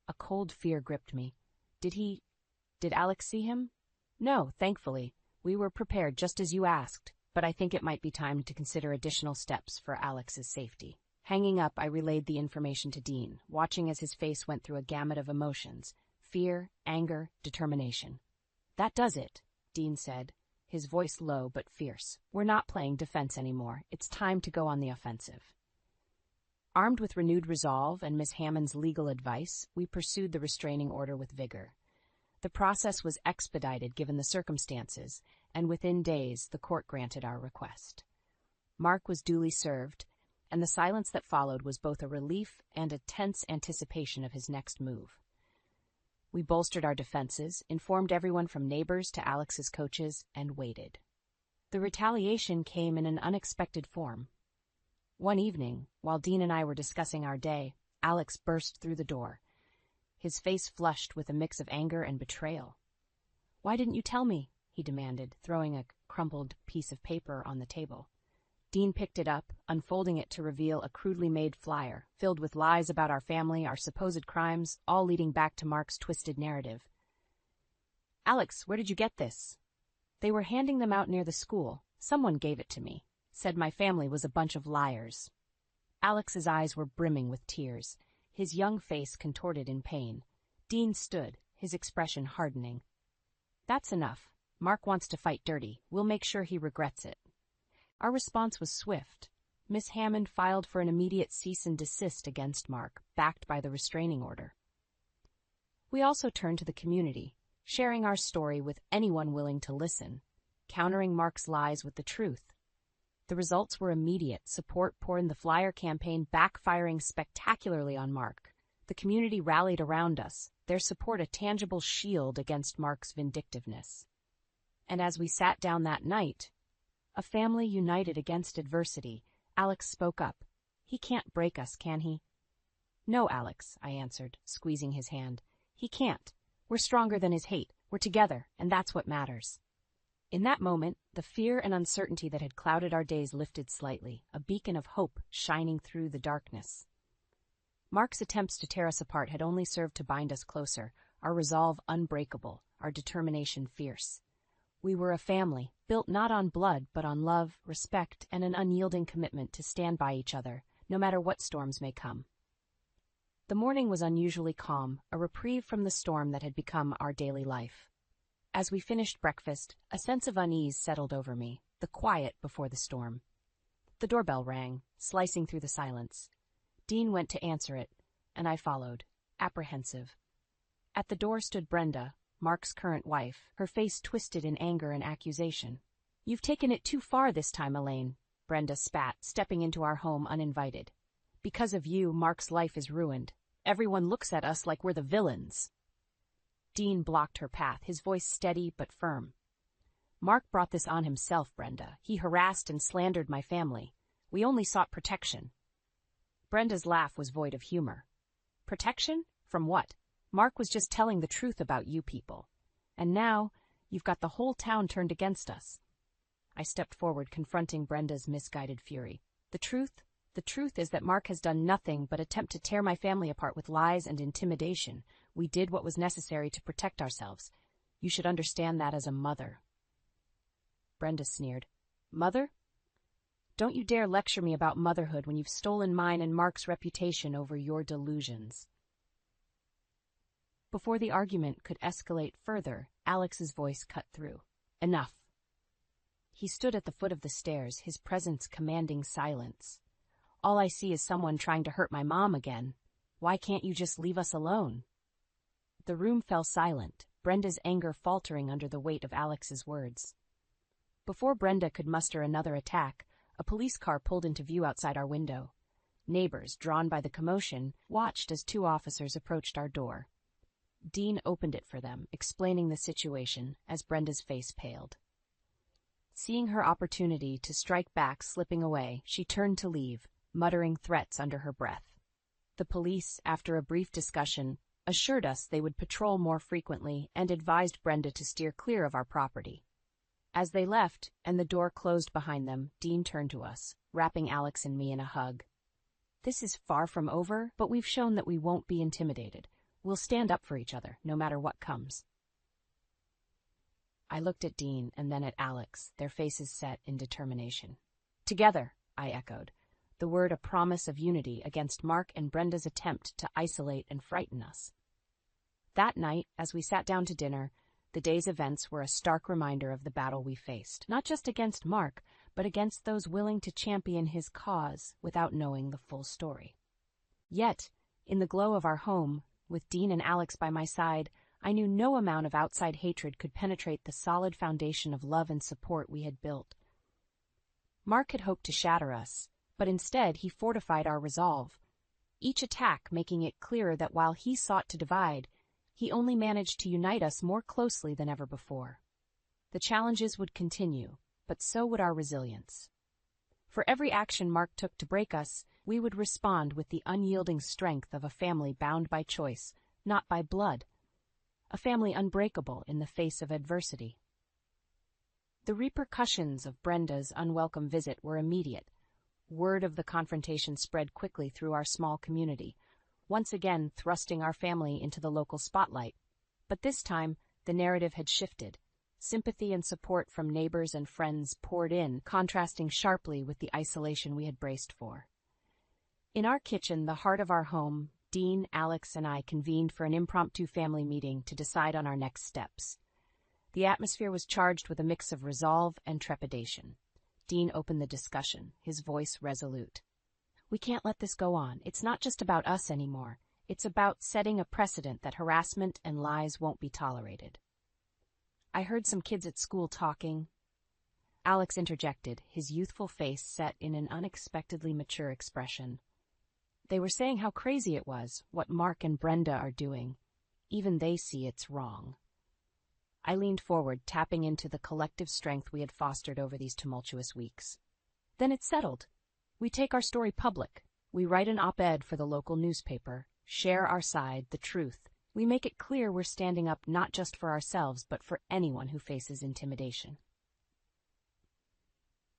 Speaker 2: A cold fear gripped me. Did Alex see him? No, thankfully. We were prepared just as you asked, but I think it might be time to consider additional steps for Alex's safety. Hanging up, I relayed the information to Dean, watching as his face went through a gamut of emotions: fear, anger, determination. That does it, Dean said, his voice low but fierce. We're not playing defense anymore. It's time to go on the offensive. Armed with renewed resolve and Miss Hammond's legal advice, we pursued the restraining order with vigor. The process was expedited given the circumstances, and within days the court granted our request. Mark was duly served, and the silence that followed was both a relief and a tense anticipation of his next move. We bolstered our defenses, informed everyone from neighbors to Alex's coaches, and waited. The retaliation came in an unexpected form. One evening, while Dean and I were discussing our day, Alex burst through the door, his face flushed with a mix of anger and betrayal. "Why didn't you tell me?" he demanded, throwing a crumpled piece of paper on the table. Dean picked it up, unfolding it to reveal a crudely made flyer, filled with lies about our family, our supposed crimes, all leading back to Mark's twisted narrative. "Alex, where did you get this?" "They were handing them out near the school. Someone gave it to me. Said my family was a bunch of liars." Alex's eyes were brimming with tears, his young face contorted in pain. Dean stood, his expression hardening. "That's enough. Mark wants to fight dirty. We'll make sure he regrets it." Our response was swift. Miss Hammond filed for an immediate cease and desist against Mark, backed by the restraining order. We also turned to the community, sharing our story with anyone willing to listen, countering Mark's lies with the truth. The results were immediate, support poured the flyer campaign backfiring spectacularly on Mark. The community rallied around us, their support a tangible shield against Mark's vindictiveness. And as we sat down that night, a family united against adversity, Alex spoke up. "He can't break us, can he?" "No, Alex," I answered, squeezing his hand. "He can't. We're stronger than his hate. We're together, and that's what matters." In that moment, the fear and uncertainty that had clouded our days lifted slightly, a beacon of hope shining through the darkness. Mark's attempts to tear us apart had only served to bind us closer, our resolve unbreakable, our determination fierce. We were a family, built not on blood but on love, respect, and an unyielding commitment to stand by each other, no matter what storms may come. The morning was unusually calm, a reprieve from the storm that had become our daily life. As we finished breakfast, a sense of unease settled over me, the quiet before the storm. The doorbell rang, slicing through the silence. Dean went to answer it, and I followed, apprehensive. At the door stood Brenda, Mark's current wife, her face twisted in anger and accusation. "You've taken it too far this time, Elaine," Brenda spat, stepping into our home uninvited. "Because of you, Mark's life is ruined. Everyone looks at us like we're the villains." Dean blocked her path, his voice steady but firm. "Mark brought this on himself, Brenda. He harassed and slandered my family. We only sought protection." Brenda's laugh was void of humor. "Protection? From what? Mark was just telling the truth about you people. And now, you've got the whole town turned against us." I stepped forward, confronting Brenda's misguided fury. The truth is that Mark has done nothing but attempt to tear my family apart with lies and intimidation. We did what was necessary to protect ourselves. You should understand that as a mother." Brenda sneered. "Mother? Don't you dare lecture me about motherhood when you've stolen mine and Mark's reputation over your delusions." Before the argument could escalate further, Alex's voice cut through. "Enough." He stood at the foot of the stairs, his presence commanding silence. "All I see is someone trying to hurt my mom again. Why can't you just leave us alone?" The room fell silent, Brenda's anger faltering under the weight of Alex's words. Before Brenda could muster another attack, a police car pulled into view outside our window. Neighbors, drawn by the commotion, watched as 2 officers approached our door. Dean opened it for them, explaining the situation as Brenda's face paled. Seeing her opportunity to strike back slipping away, she turned to leave, muttering threats under her breath. The police, after a brief discussion, assured us they would patrol more frequently, and advised Brenda to steer clear of our property. As they left, and the door closed behind them, Dean turned to us, wrapping Alex and me in a hug. "This is far from over, but we've shown that we won't be intimidated. We'll stand up for each other, no matter what comes." I looked at Dean and then at Alex, their faces set in determination. "Together," I echoed, the word a promise of unity against Mark and Brenda's attempt to isolate and frighten us. That night, as we sat down to dinner, the day's events were a stark reminder of the battle we faced, not just against Mark, but against those willing to champion his cause without knowing the full story. Yet, in the glow of our home, with Dean and Alex by my side, I knew no amount of outside hatred could penetrate the solid foundation of love and support we had built. Mark had hoped to shatter us, but instead he fortified our resolve, each attack making it clearer that while he sought to divide, he only managed to unite us more closely than ever before. The challenges would continue, but so would our resilience. For every action Mark took to break us, we would respond with the unyielding strength of a family bound by choice, not by blood. A family unbreakable in the face of adversity. The repercussions of Brenda's unwelcome visit were immediate. Word of the confrontation spread quickly through our small community, once again thrusting our family into the local spotlight. But this time, the narrative had shifted. Sympathy and support from neighbors and friends poured in, contrasting sharply with the isolation we had braced for. In our kitchen, the heart of our home, Dean, Alex, and I convened for an impromptu family meeting to decide on our next steps. The atmosphere was charged with a mix of resolve and trepidation. Dean opened the discussion, his voice resolute. "We can't let this go on. It's not just about us anymore. It's about setting a precedent that harassment and lies won't be tolerated." I heard some kids at school talking. Alex interjected, his youthful face set in an unexpectedly mature expression. "They were saying how crazy it was, what Mark and Brenda are doing. Even they see it's wrong." I leaned forward, tapping into the collective strength we had fostered over these tumultuous weeks. "Then it's settled. We take our story public. We write an op-ed for the local newspaper, share our side, the truth. We make it clear we're standing up not just for ourselves, but for anyone who faces intimidation."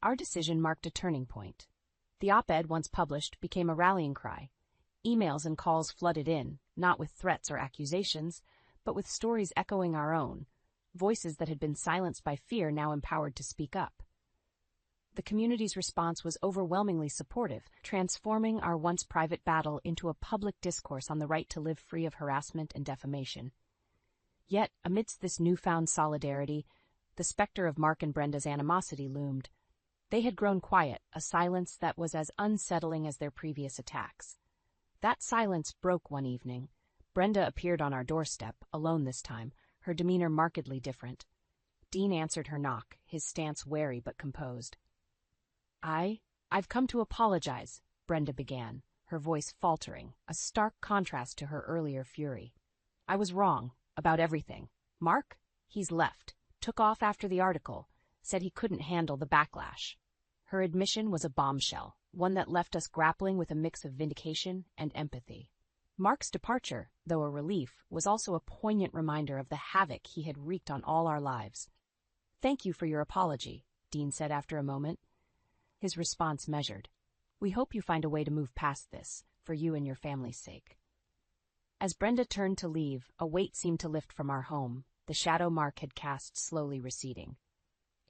Speaker 2: Our decision marked a turning point. The op-ed, once published, became a rallying cry. Emails and calls flooded in, not with threats or accusations, but with stories echoing our own, voices that had been silenced by fear now empowered to speak up. The community's response was overwhelmingly supportive, transforming our once private battle into a public discourse on the right to live free of harassment and defamation. Yet, amidst this newfound solidarity, the specter of Mark and Brenda's animosity loomed. They had grown quiet, a silence that was as unsettling as their previous attacks. That silence broke one evening. Brenda appeared on our doorstep, alone this time, her demeanor markedly different. Dean answered her knock, his stance wary but composed. I've come to apologize," Brenda began, her voice faltering, a stark contrast to her earlier fury. "I was wrong, about everything. Mark? He's left, took off after the article, said he couldn't handle the backlash." Her admission was a bombshell, one that left us grappling with a mix of vindication and empathy. Mark's departure, though a relief, was also a poignant reminder of the havoc he had wreaked on all our lives. "Thank you for your apology," Dean said after a moment. His response measured. "We hope you find a way to move past this, for you and your family's sake." As Brenda turned to leave, a weight seemed to lift from our home, the shadow Mark had cast slowly receding.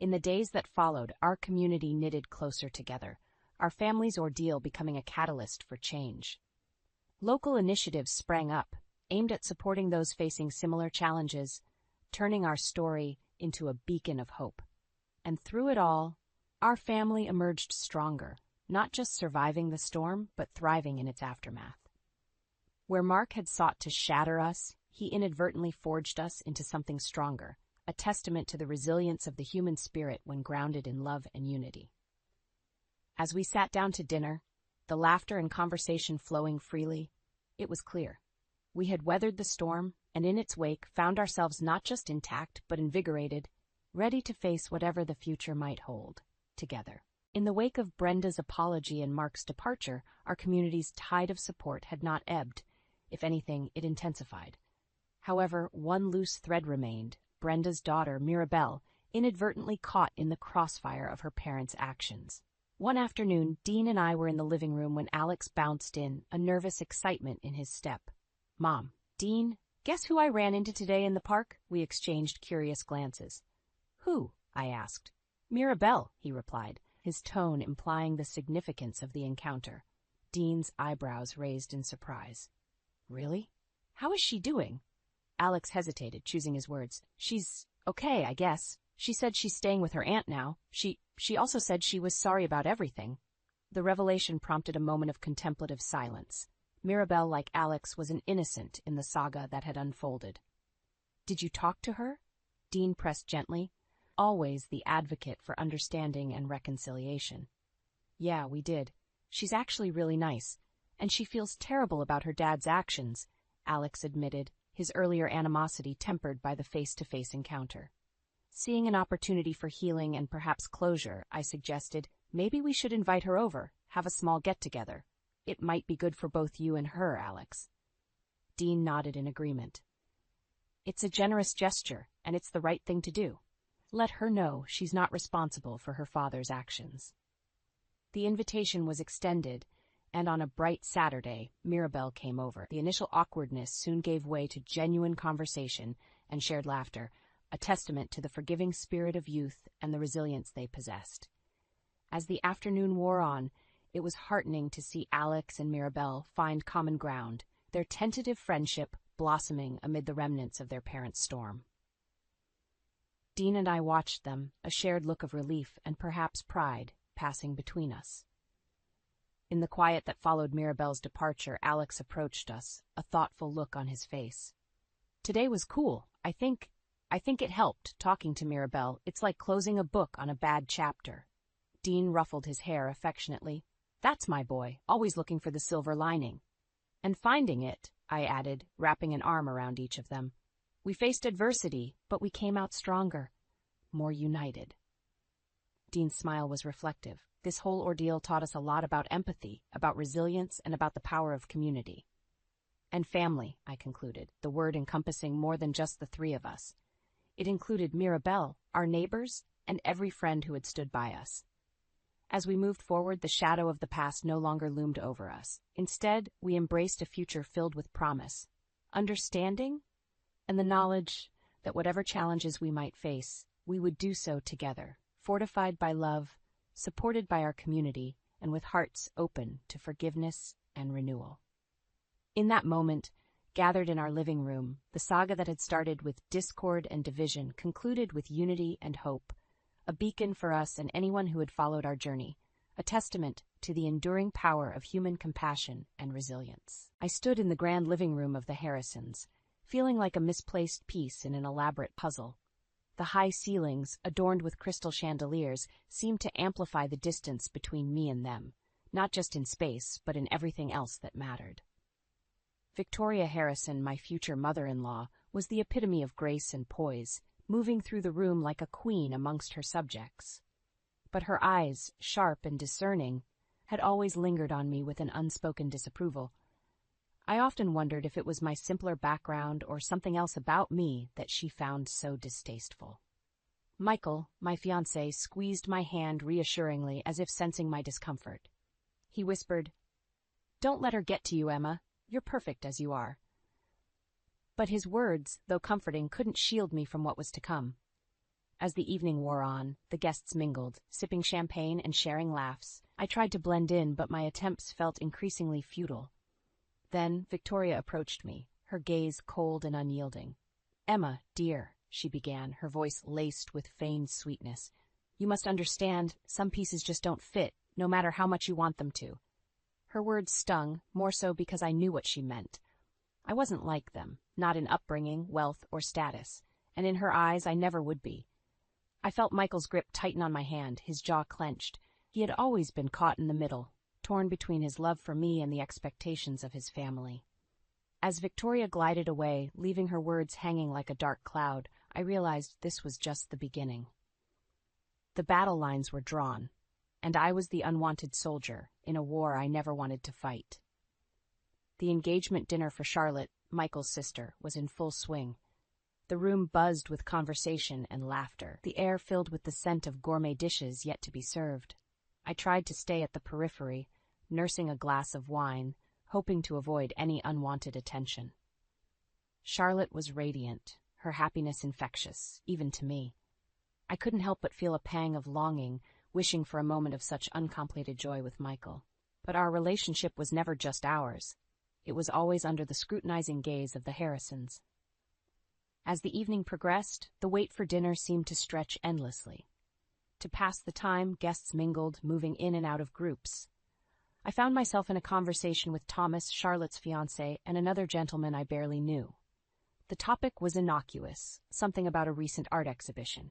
Speaker 2: In the days that followed, our community knitted closer together, our family's ordeal becoming a catalyst for change. Local initiatives sprang up, aimed at supporting those facing similar challenges, turning our story into a beacon of hope. And through it all, our family emerged stronger, not just surviving the storm, but thriving in its aftermath. Where Mark had sought to shatter us, he inadvertently forged us into something stronger, a testament to the resilience of the human spirit when grounded in love and unity. As we sat down to dinner, the laughter and conversation flowing freely, it was clear. We had weathered the storm, and in its wake found ourselves not just intact, but invigorated, ready to face whatever the future might hold, together. In the wake of Brenda's apology and Mark's departure, our community's tide of support had not ebbed. If anything, it intensified. However, one loose thread remained: Brenda's daughter, Mirabelle, inadvertently caught in the crossfire of her parents' actions. One afternoon, Dean and I were in the living room when Alex bounced in, a nervous excitement in his step. "Mom, Dean, guess who I ran into today in the park?" We exchanged curious glances. "Who?" I asked. "Mirabelle," he replied, his tone implying the significance of the encounter. Dean's eyebrows raised in surprise. "Really? How is she doing?" Alex hesitated, choosing his words. "She's okay, I guess. She said she's staying with her aunt now. She also said she was sorry about everything." The revelation prompted a moment of contemplative silence. Mirabelle, like Alex, was an innocent in the saga that had unfolded. "Did you talk to her?" Dean pressed gently, always the advocate for understanding and reconciliation. "Yeah, we did. She's actually really nice, and she feels terrible about her dad's actions," Alex admitted, his earlier animosity tempered by the face-to-face encounter. Seeing an opportunity for healing and perhaps closure, I suggested, "Maybe we should invite her over, have a small get-together. It might be good for both you and her, Alex." Dean nodded in agreement. "It's a generous gesture, and it's the right thing to do. Let her know she's not responsible for her father's actions." The invitation was extended, and on a bright Saturday, Mirabelle came over. The initial awkwardness soon gave way to genuine conversation and shared laughter, a testament to the forgiving spirit of youth and the resilience they possessed. As the afternoon wore on, it was heartening to see Alex and Mirabelle find common ground, their tentative friendship blossoming amid the remnants of their parents' storm. Dean and I watched them, a shared look of relief and perhaps pride passing between us. In the quiet that followed Mirabelle's departure, Alex approached us, a thoughtful look on his face. "Today was cool. I think it helped, talking to Mirabelle. It's like closing a book on a bad chapter." Dean ruffled his hair affectionately. "That's my boy, always looking for the silver lining." "And finding it," I added, wrapping an arm around each of them. "We faced adversity, but we came out stronger, more united." Dean's smile was reflective. This whole ordeal taught us a lot about empathy, about resilience, and about the power of community. "And family," I concluded, the word encompassing more than just the three of us. It included Mirabelle, our neighbors, and every friend who had stood by us. As we moved forward, the shadow of the past no longer loomed over us. Instead, we embraced a future filled with promise, understanding, and the knowledge that whatever challenges we might face, we would do so together, fortified by love, supported by our community, and with hearts open to forgiveness and renewal. In that moment, gathered in our living room, the saga that had started with discord and division concluded with unity and hope, a beacon for us and anyone who had followed our journey, a testament to the enduring power of human compassion and resilience. I stood in the grand living room of the Harrisons, feeling like a misplaced piece in an elaborate puzzle. The high ceilings, adorned with crystal chandeliers, seemed to amplify the distance between me and them, not just in space, but in everything else that mattered. Victoria Harrison, my future mother-in-law, was the epitome of grace and poise, moving through the room like a queen amongst her subjects. But her eyes, sharp and discerning, had always lingered on me with an unspoken disapproval. I often wondered if it was my simpler background or something else about me that she found so distasteful. Michael, my fiancé, squeezed my hand reassuringly as if sensing my discomfort. He whispered, "Don't let her get to you, Emma. You're perfect as you are." But his words, though comforting, couldn't shield me from what was to come. As the evening wore on, the guests mingled, sipping champagne and sharing laughs. I tried to blend in, but my attempts felt increasingly futile. Then Victoria approached me, her gaze cold and unyielding. "Emma, dear," she began, her voice laced with feigned sweetness, "you must understand, some pieces just don't fit, no matter how much you want them to." Her words stung, more so because I knew what she meant. I wasn't like them, not in upbringing, wealth, or status, and in her eyes I never would be. I felt Michael's grip tighten on my hand, his jaw clenched. He had always been caught in the middle, torn between his love for me and the expectations of his family. As Victoria glided away, leaving her words hanging like a dark cloud, I realized this was just the beginning. The battle lines were drawn, and I was the unwanted soldier in a war I never wanted to fight. The engagement dinner for Charlotte, Michael's sister, was in full swing. The room buzzed with conversation and laughter, the air filled with the scent of gourmet dishes yet to be served. I tried to stay at the periphery, nursing a glass of wine, hoping to avoid any unwanted attention. Charlotte was radiant, her happiness infectious, even to me. I couldn't help but feel a pang of longing, wishing for a moment of such uncomplicated joy with Michael. But our relationship was never just ours. It was always under the scrutinizing gaze of the Harrisons. As the evening progressed, the wait for dinner seemed to stretch endlessly. To pass the time, guests mingled, moving in and out of groups. I found myself in a conversation with Thomas, Charlotte's fiancé, and another gentleman I barely knew. The topic was innocuous, something about a recent art exhibition.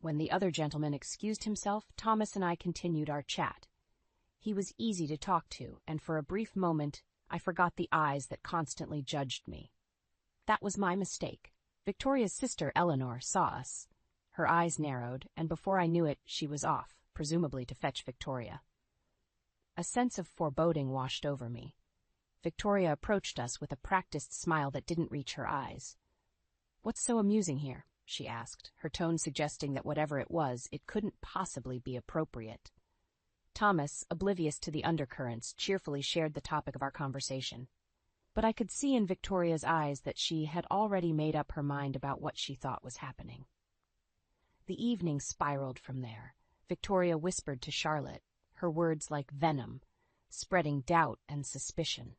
Speaker 2: When the other gentleman excused himself, Thomas and I continued our chat. He was easy to talk to, and for a brief moment, I forgot the eyes that constantly judged me. That was my mistake. Victoria's sister, Eleanor, saw us. Her eyes narrowed, and before I knew it, she was off, presumably to fetch Victoria. A sense of foreboding washed over me. Victoria approached us with a practiced smile that didn't reach her eyes. "What's so amusing here?" she asked, her tone suggesting that whatever it was, it couldn't possibly be appropriate. Thomas, oblivious to the undercurrents, cheerfully shared the topic of our conversation. But I could see in Victoria's eyes that she had already made up her mind about what she thought was happening. The evening spiraled from there. Victoria whispered to Charlotte, her words like venom, spreading doubt and suspicion.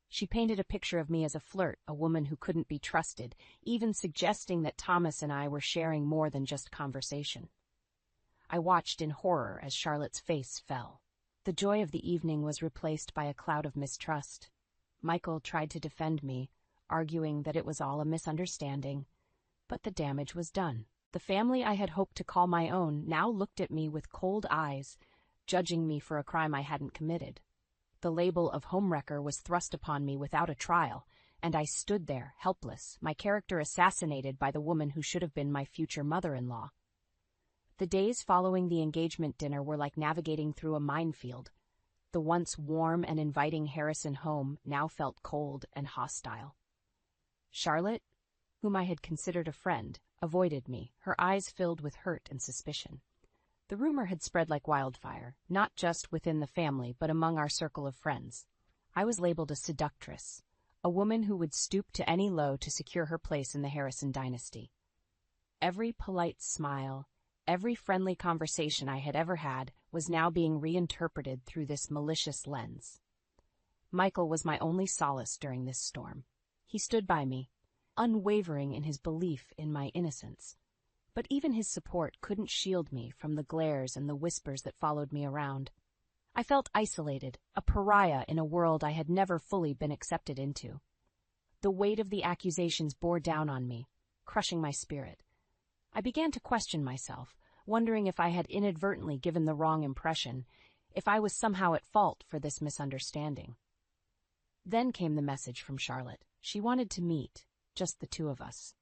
Speaker 2: She painted a picture of me as a flirt, a woman who couldn't be trusted, even suggesting that Thomas and I were sharing more than just conversation. I watched in horror as Charlotte's face fell. The joy of the evening was replaced by a cloud of mistrust. Michael tried to defend me, arguing that it was all a misunderstanding, but the damage was done. The family I had hoped to call my own now looked at me with cold eyes, judging me for a crime I hadn't committed. The label of homewrecker was thrust upon me without a trial, and I stood there, helpless, my character assassinated by the woman who should have been my future mother-in-law. The days following the engagement dinner were like navigating through a minefield. The once warm and inviting Harrison home now felt cold and hostile. Charlotte, whom I had considered a friend, avoided me, her eyes filled with hurt and suspicion. The rumor had spread like wildfire, not just within the family, but among our circle of friends. I was labeled a seductress, a woman who would stoop to any low to secure her place in the Harrison dynasty. Every polite smile, every friendly conversation I had ever had was now being reinterpreted through this malicious lens. Michael was my only solace during this storm. He stood by me, unwavering in his belief in my innocence. But even his support couldn't shield me from the glares and the whispers that followed me around. I felt isolated, a pariah in a world I had never fully been accepted into. The weight of the accusations bore down on me, crushing my spirit. I began to question myself, wondering if I had inadvertently given the wrong impression, if I was somehow at fault for this misunderstanding. Then came the message from Charlotte. She wanted to meet, just the two of us.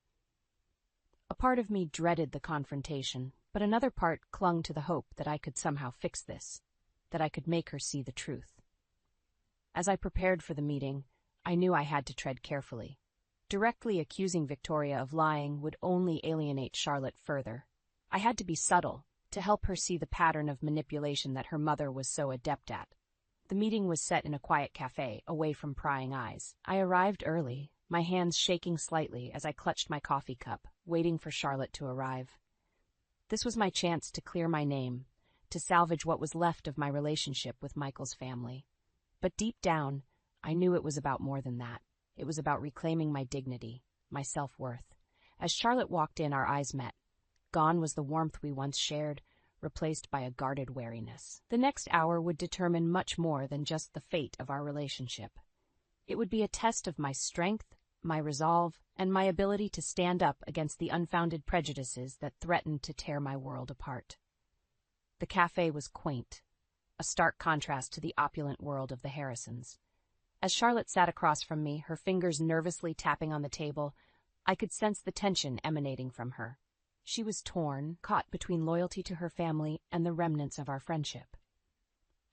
Speaker 2: A part of me dreaded the confrontation, but another part clung to the hope that I could somehow fix this, that I could make her see the truth. As I prepared for the meeting, I knew I had to tread carefully. Directly accusing Victoria of lying would only alienate Charlotte further. I had to be subtle, to help her see the pattern of manipulation that her mother was so adept at. The meeting was set in a quiet cafe, away from prying eyes. I arrived early, my hands shaking slightly as I clutched my coffee cup, waiting for Charlotte to arrive. This was my chance to clear my name, to salvage what was left of my relationship with Michael's family. But deep down, I knew it was about more than that. It was about reclaiming my dignity, my self-worth. As Charlotte walked in, our eyes met. Gone was the warmth we once shared, replaced by a guarded wariness. The next hour would determine much more than just the fate of our relationship. It would be a test of my strength, my resolve, and my ability to stand up against the unfounded prejudices that threatened to tear my world apart. The cafe was quaint, a stark contrast to the opulent world of the Harrisons. As Charlotte sat across from me, her fingers nervously tapping on the table, I could sense the tension emanating from her. She was torn, caught between loyalty to her family and the remnants of our friendship.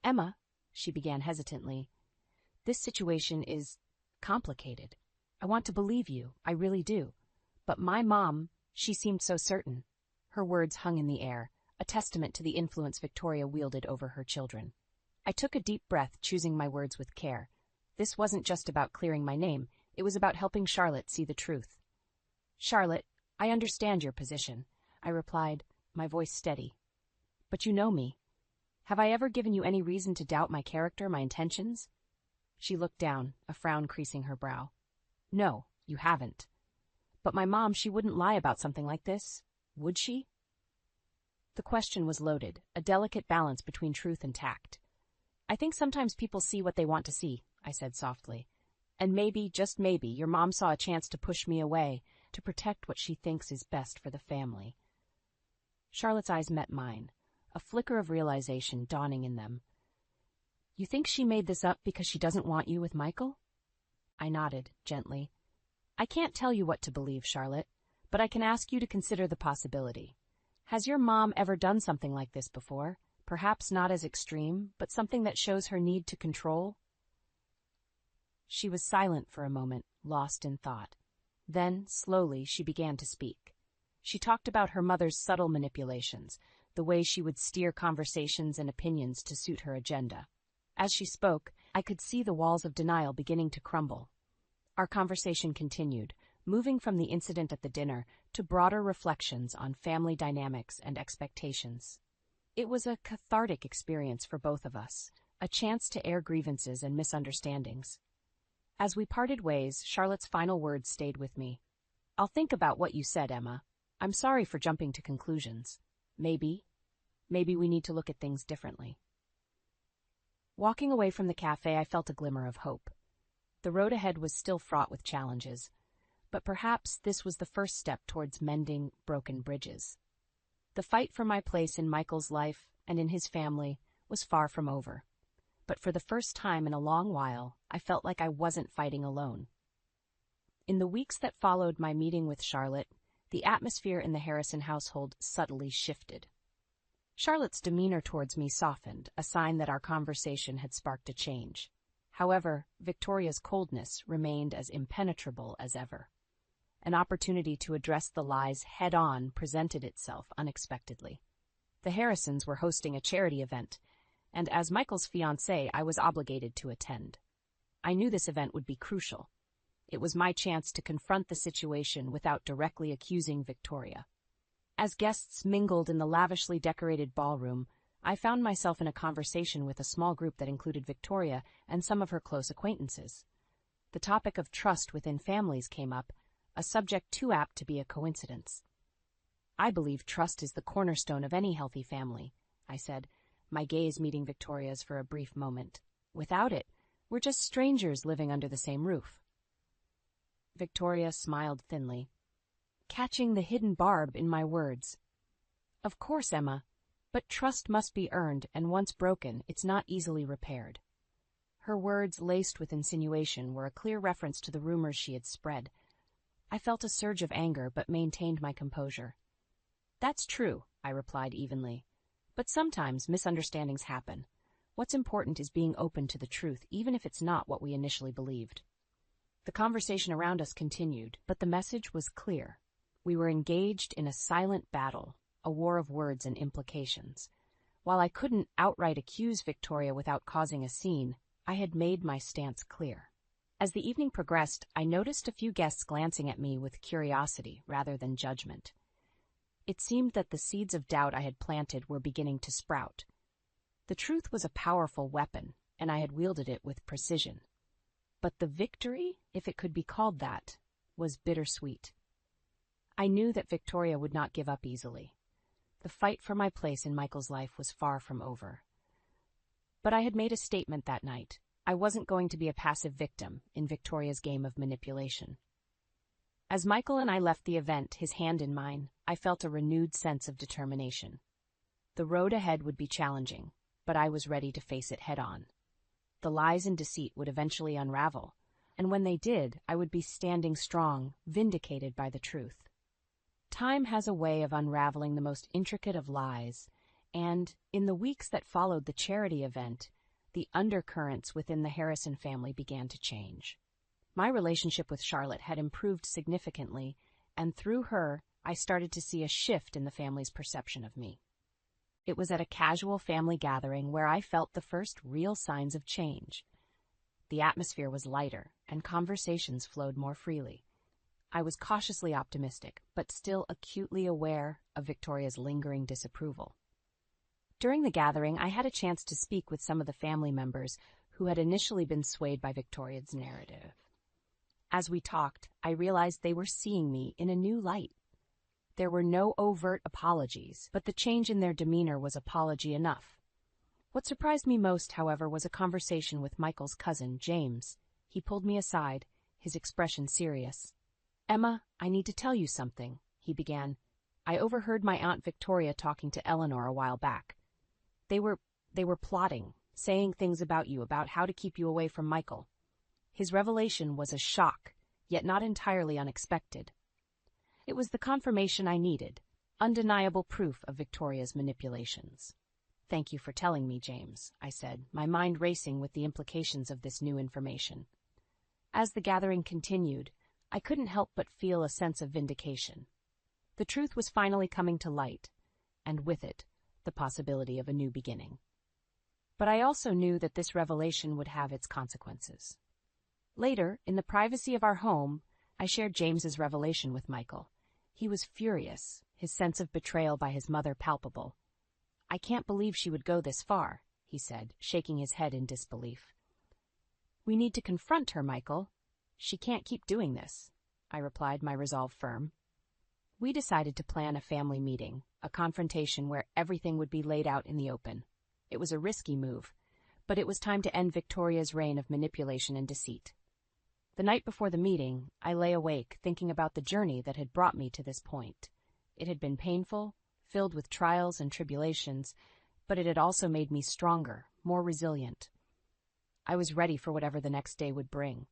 Speaker 2: "Emma," she began hesitantly, This situation is complicated. I want to believe you, I really do. But my mom, she seemed so certain. Her words hung in the air, a testament to the influence Victoria wielded over her children. I took a deep breath, choosing my words with care. This wasn't just about clearing my name, it was about helping Charlotte see the truth. Charlotte, I understand your position, I replied, my voice steady. But you know me. Have I ever given you any reason to doubt my character, my intentions? She looked down, a frown creasing her brow. No, you haven't. But my mom, she wouldn't lie about something like this, would she? The question was loaded, a delicate balance between truth and tact. I think sometimes people see what they want to see, I said softly. And maybe, just maybe, your mom saw a chance to push me away, to protect what she thinks is best for the family. Charlotte's eyes met mine, a flicker of realization dawning in them. You think she made this up because she doesn't want you with Michael? I nodded, gently. I can't tell you what to believe, Charlotte, but I can ask you to consider the possibility. Has your mom ever done something like this before? Perhaps not as extreme, but something that shows her need to control? She was silent for a moment, lost in thought. Then, slowly, she began to speak. She talked about her mother's subtle manipulations, the way she would steer conversations and opinions to suit her agenda. As she spoke, I could see the walls of denial beginning to crumble. Our conversation continued, moving from the incident at the dinner to broader reflections on family dynamics and expectations. It was a cathartic experience for both of us, a chance to air grievances and misunderstandings. As we parted ways, Charlotte's final words stayed with me. I'll think about what you said, Emma. I'm sorry for jumping to conclusions. Maybe we need to look at things differently. Walking away from the cafe, I felt a glimmer of hope. The road ahead was still fraught with challenges, but perhaps this was the first step towards mending broken bridges. The fight for my place in Michael's life and in his family was far from over. But for the first time in a long while, I felt like I wasn't fighting alone. In the weeks that followed my meeting with Charlotte, the atmosphere in the Harrison household subtly shifted. Charlotte's demeanor towards me softened, a sign that our conversation had sparked a change. However, Victoria's coldness remained as impenetrable as ever. An opportunity to address the lies head-on presented itself unexpectedly. The Harrisons were hosting a charity event, and as Michael's fiancée, I was obligated to attend. I knew this event would be crucial. It was my chance to confront the situation without directly accusing Victoria. As guests mingled in the lavishly decorated ballroom, I found myself in a conversation with a small group that included Victoria and some of her close acquaintances. The topic of trust within families came up, a subject too apt to be a coincidence. I believe trust is the cornerstone of any healthy family, I said, my gaze meeting Victoria's for a brief moment. Without it, we're just strangers living under the same roof. Victoria smiled thinly, catching the hidden barb in my words. Of course, Emma, but trust must be earned, and once broken, it's not easily repaired. Her words, laced with insinuation, were a clear reference to the rumors she had spread. I felt a surge of anger, but maintained my composure. That's true, I replied evenly. But sometimes misunderstandings happen. What's important is being open to the truth, even if it's not what we initially believed. The conversation around us continued, but the message was clear. We were engaged in a silent battle, a war of words and implications. While I couldn't outright accuse Victoria without causing a scene, I had made my stance clear. As the evening progressed, I noticed a few guests glancing at me with curiosity rather than judgment. It seemed that the seeds of doubt I had planted were beginning to sprout. The truth was a powerful weapon, and I had wielded it with precision. But the victory, if it could be called that, was bittersweet. I knew that Victoria would not give up easily. The fight for my place in Michael's life was far from over. But I had made a statement that night. I wasn't going to be a passive victim in Victoria's game of manipulation. As Michael and I left the event, his hand in mine, I felt a renewed sense of determination. The road ahead would be challenging, but I was ready to face it head-on. The lies and deceit would eventually unravel, and when they did, I would be standing strong, vindicated by the truth. Time has a way of unraveling the most intricate of lies, and, in the weeks that followed the charity event, the undercurrents within the Harrison family began to change. My relationship with Charlotte had improved significantly, and through her, I started to see a shift in the family's perception of me. It was at a casual family gathering where I felt the first real signs of change. The atmosphere was lighter, and conversations flowed more freely. I was cautiously optimistic, but still acutely aware of Victoria's lingering disapproval. During the gathering, I had a chance to speak with some of the family members who had initially been swayed by Victoria's narrative. As we talked, I realized they were seeing me in a new light. There were no overt apologies, but the change in their demeanor was apology enough. What surprised me most, however, was a conversation with Michael's cousin, James. He pulled me aside, his expression serious. "Emma, I need to tell you something," he began. "I overheard my Aunt Victoria talking to Eleanor a while back. They were plotting, saying things about you, about how to keep you away from Michael." His revelation was a shock, yet not entirely unexpected. It was the confirmation I needed, undeniable proof of Victoria's manipulations. "Thank you for telling me, James," I said, my mind racing with the implications of this new information. As the gathering continued, I couldn't help but feel a sense of vindication. The truth was finally coming to light, and with it, the possibility of a new beginning. But I also knew that this revelation would have its consequences. Later, in the privacy of our home, I shared James's revelation with Michael. He was furious, his sense of betrayal by his mother palpable. "I can't believe she would go this far," he said, shaking his head in disbelief. "We need to confront her, Michael. She can't keep doing this," I replied, my resolve firm. We decided to plan a family meeting, a confrontation where everything would be laid out in the open. It was a risky move, but it was time to end Victoria's reign of manipulation and deceit. The night before the meeting, I lay awake thinking about the journey that had brought me to this point. It had been painful, filled with trials and tribulations, but it had also made me stronger, more resilient. I was ready for whatever the next day would bring.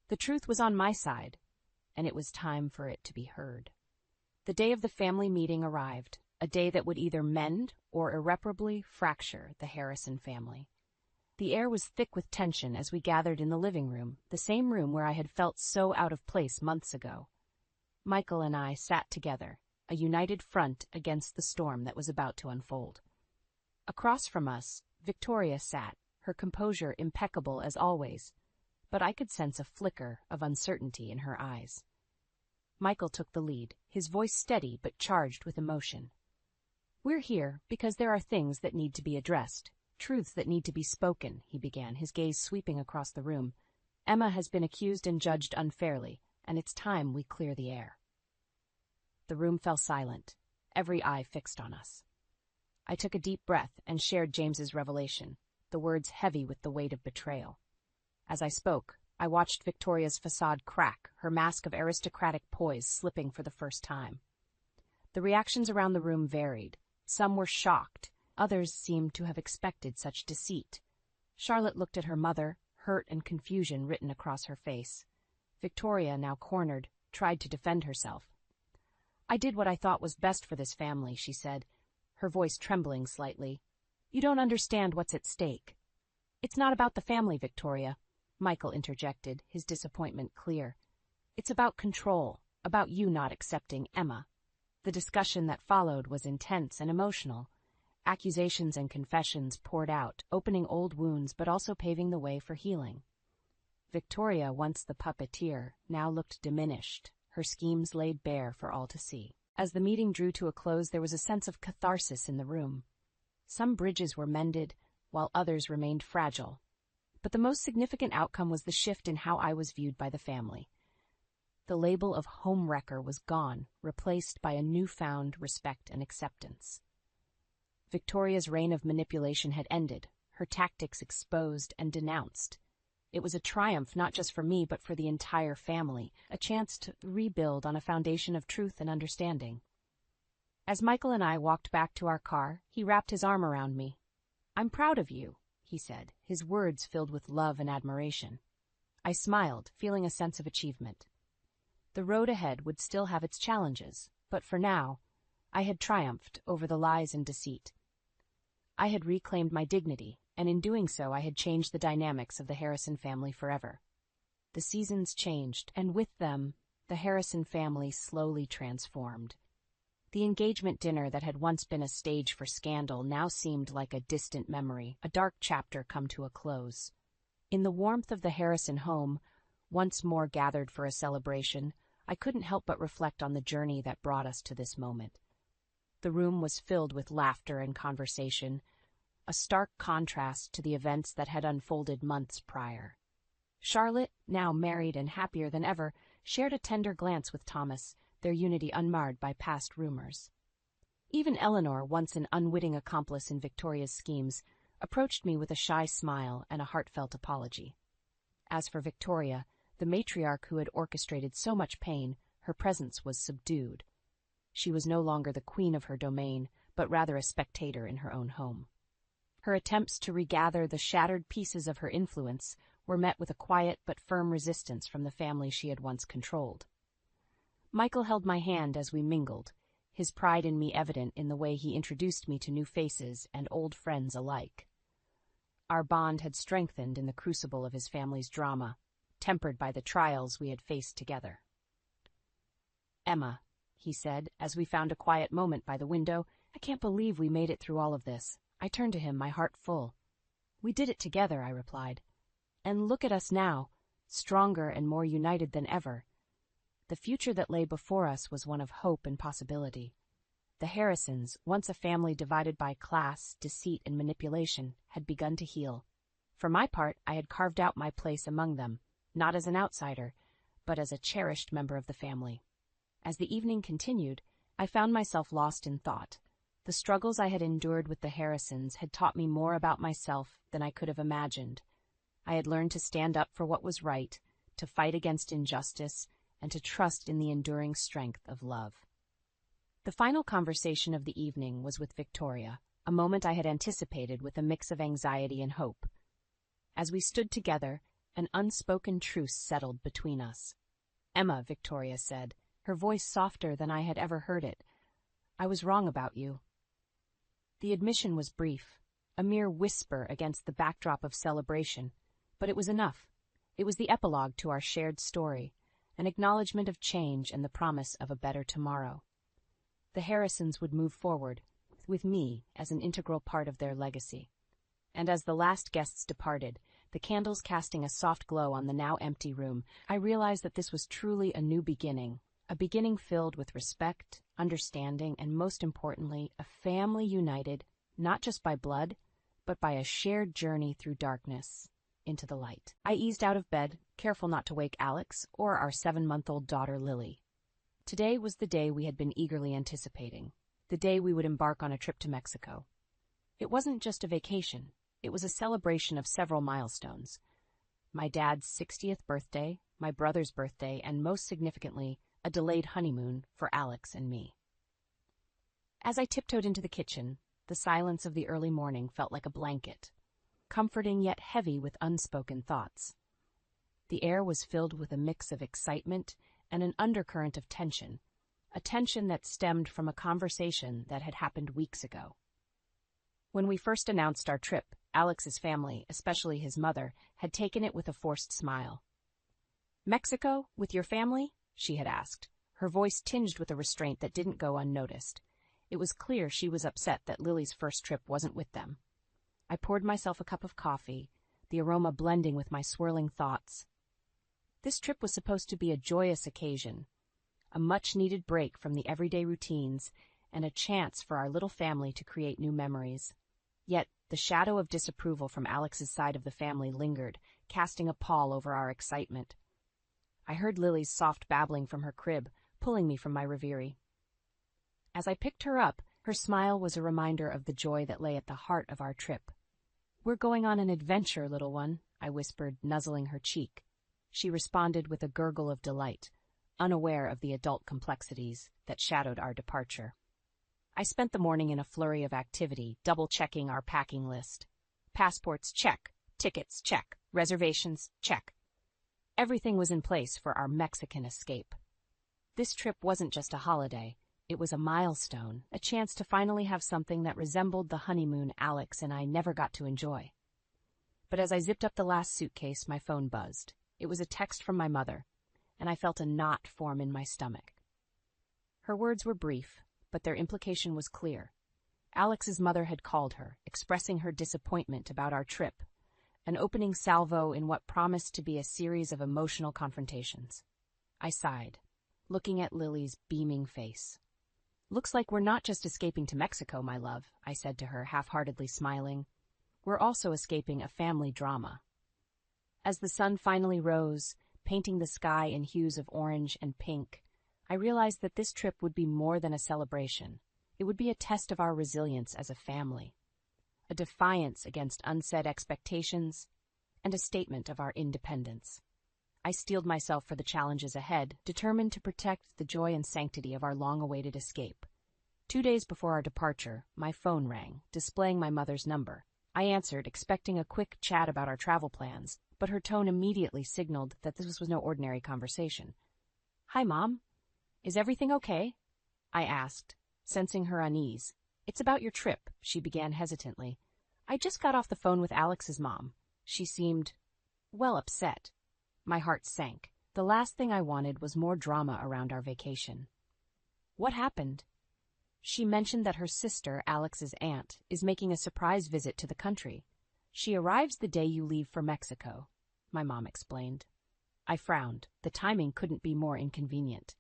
Speaker 2: The truth was on my side, and it was time for it to be heard. The day of the family meeting arrived, a day that would either mend or irreparably fracture the Harrison family. The air was thick with tension as we gathered in the living room, the same room where I had felt so out of place months ago. Michael and I sat together, a united front against the storm that was about to unfold. Across from us, Victoria sat, her composure impeccable as always, but I could sense a flicker of uncertainty in her eyes. Michael took the lead, his voice steady but charged with emotion. "We're here because there are things that need to be addressed, truths that need to be spoken," he began, his gaze sweeping across the room. "Emma has been accused and judged unfairly, and it's time we clear the air." The room fell silent, every eye fixed on us. I took a deep breath and shared James's revelation, the words heavy with the weight of betrayal. As I spoke, I watched Victoria's facade crack, her mask of aristocratic poise slipping for the first time. The reactions around the room varied. Some were shocked, others seemed to have expected such deceit. Charlotte looked at her mother, hurt and confusion written across her face. Victoria, now cornered, tried to defend herself. "I did what I thought was best for this family," she said, her voice trembling slightly. "You don't understand what's at stake." "It's not about the family, Victoria," Michael interjected, his disappointment clear. "It's about control, about you not accepting Emma." The discussion that followed was intense and emotional. Accusations and confessions poured out, opening old wounds but also paving the way for healing. Victoria, once the puppeteer, now looked diminished, her schemes laid bare for all to see. As the meeting drew to a close, there was a sense of catharsis in the room. Some bridges were mended, while others remained fragile. But the most significant outcome was the shift in how I was viewed by the family. The label of homewrecker was gone, replaced by a newfound respect and acceptance. Victoria's reign of manipulation had ended, her tactics exposed and denounced. It was a triumph not just for me but for the entire family, a chance to rebuild on a foundation of truth and understanding. As Michael and I walked back to our car, he wrapped his arm around me. "I'm proud of you," he said, his words filled with love and admiration. I smiled, feeling a sense of achievement. The road ahead would still have its challenges, but for now, I had triumphed over the lies and deceit. I had reclaimed my dignity, and in doing so I had changed the dynamics of the Harrison family forever. The seasons changed, and with them, the Harrison family slowly transformed. The engagement dinner that had once been a stage for scandal now seemed like a distant memory, a dark chapter come to a close. In the warmth of the Harrison home, once more gathered for a celebration, I couldn't help but reflect on the journey that brought us to this moment. The room was filled with laughter and conversation, a stark contrast to the events that had unfolded months prior. Charlotte, now married and happier than ever, shared a tender glance with Thomas, their unity unmarred by past rumors. Even Eleanor, once an unwitting accomplice in Victoria's schemes, approached me with a shy smile and a heartfelt apology. As for Victoria, the matriarch who had orchestrated so much pain, her presence was subdued. She was no longer the queen of her domain, but rather a spectator in her own home. Her attempts to regather the shattered pieces of her influence were met with a quiet but firm resistance from the family she had once controlled. Michael held my hand as we mingled, his pride in me evident in the way he introduced me to new faces and old friends alike. Our bond had strengthened in the crucible of his family's drama, tempered by the trials we had faced together. "Emma," he said, as we found a quiet moment by the window, "I can't believe we made it through all of this." I turned to him, my heart full. "We did it together," I replied. "And look at us now, stronger and more united than ever." The future that lay before us was one of hope and possibility. The Harrisons, once a family divided by class, deceit, and manipulation, had begun to heal. For my part, I had carved out my place among them, not as an outsider, but as a cherished member of the family. As the evening continued, I found myself lost in thought. The struggles I had endured with the Harrisons had taught me more about myself than I could have imagined. I had learned to stand up for what was right, to fight against injustice, and to trust in the enduring strength of love. The final conversation of the evening was with Victoria, a moment I had anticipated with a mix of anxiety and hope. As we stood together, an unspoken truce settled between us. "Emma," Victoria said, her voice softer than I had ever heard it, "I was wrong about you." The admission was brief, a mere whisper against the backdrop of celebration, but it was enough. It was the epilogue to our shared story, an acknowledgement of change and the promise of a better tomorrow. The Harrisons would move forward, with me as an integral part of their legacy. And as the last guests departed, the candles casting a soft glow on the now empty room, I realized that this was truly a new beginning, a beginning filled with respect, understanding, and most importantly, a family united, not just by blood, but by a shared journey through darkness into the light. I eased out of bed, careful not to wake Alex or our 7-month-old daughter Lily. Today was the day we had been eagerly anticipating, the day we would embark on a trip to Mexico. It wasn't just a vacation, it was a celebration of several milestones. My dad's 60th birthday, my brother's birthday, and most significantly, a delayed honeymoon for Alex and me. As I tiptoed into the kitchen, the silence of the early morning felt like a blanket, comforting yet heavy with unspoken thoughts. The air was filled with a mix of excitement and an undercurrent of tension, a tension that stemmed from a conversation that had happened weeks ago. When we first announced our trip, Alex's family, especially his mother, had taken it with a forced smile. "Mexico, with your family?" she had asked, her voice tinged with a restraint that didn't go unnoticed. It was clear she was upset that Lily's first trip wasn't with them. I poured myself a cup of coffee, the aroma blending with my swirling thoughts. This trip was supposed to be a joyous occasion, a much-needed break from the everyday routines, and a chance for our little family to create new memories. Yet the shadow of disapproval from Alex's side of the family lingered, casting a pall over our excitement. I heard Lily's soft babbling from her crib, pulling me from my reverie. As I picked her up, her smile was a reminder of the joy that lay at the heart of our trip. "We're going on an adventure, little one," I whispered, nuzzling her cheek. She responded with a gurgle of delight, unaware of the adult complexities that shadowed our departure. I spent the morning in a flurry of activity, double-checking our packing list. Passports, check. Tickets, check. Reservations, check. Everything was in place for our Mexican escape. This trip wasn't just a holiday. It was a milestone, a chance to finally have something that resembled the honeymoon Alex and I never got to enjoy. But as I zipped up the last suitcase, my phone buzzed. It was a text from my mother, and I felt a knot form in my stomach. Her words were brief, but their implication was clear. Alex's mother had called her, expressing her disappointment about our trip, an opening salvo in what promised to be a series of emotional confrontations. I sighed, looking at Lily's beaming face. "Looks like we're not just escaping to Mexico, my love," I said to her, half-heartedly smiling. "We're also escaping a family drama." As the sun finally rose, painting the sky in hues of orange and pink, I realized that this trip would be more than a celebration. It would be a test of our resilience as a family, a defiance against unsaid expectations, and a statement of our independence. I steeled myself for the challenges ahead, determined to protect the joy and sanctity of our long-awaited escape. 2 days before our departure, my phone rang, displaying my mother's number. I answered, expecting a quick chat about our travel plans, but her tone immediately signaled that this was no ordinary conversation. "Hi, Mom. Is everything okay?" I asked, sensing her unease. "It's about your trip," she began hesitantly. "I just got off the phone with Alex's mom. She seemed, well, upset." My heart sank. The last thing I wanted was more drama around our vacation. "What happened?" "She mentioned that her sister, Alex's aunt, is making a surprise visit to the country. She arrives the day you leave for Mexico," my mom explained. I frowned. The timing couldn't be more inconvenient.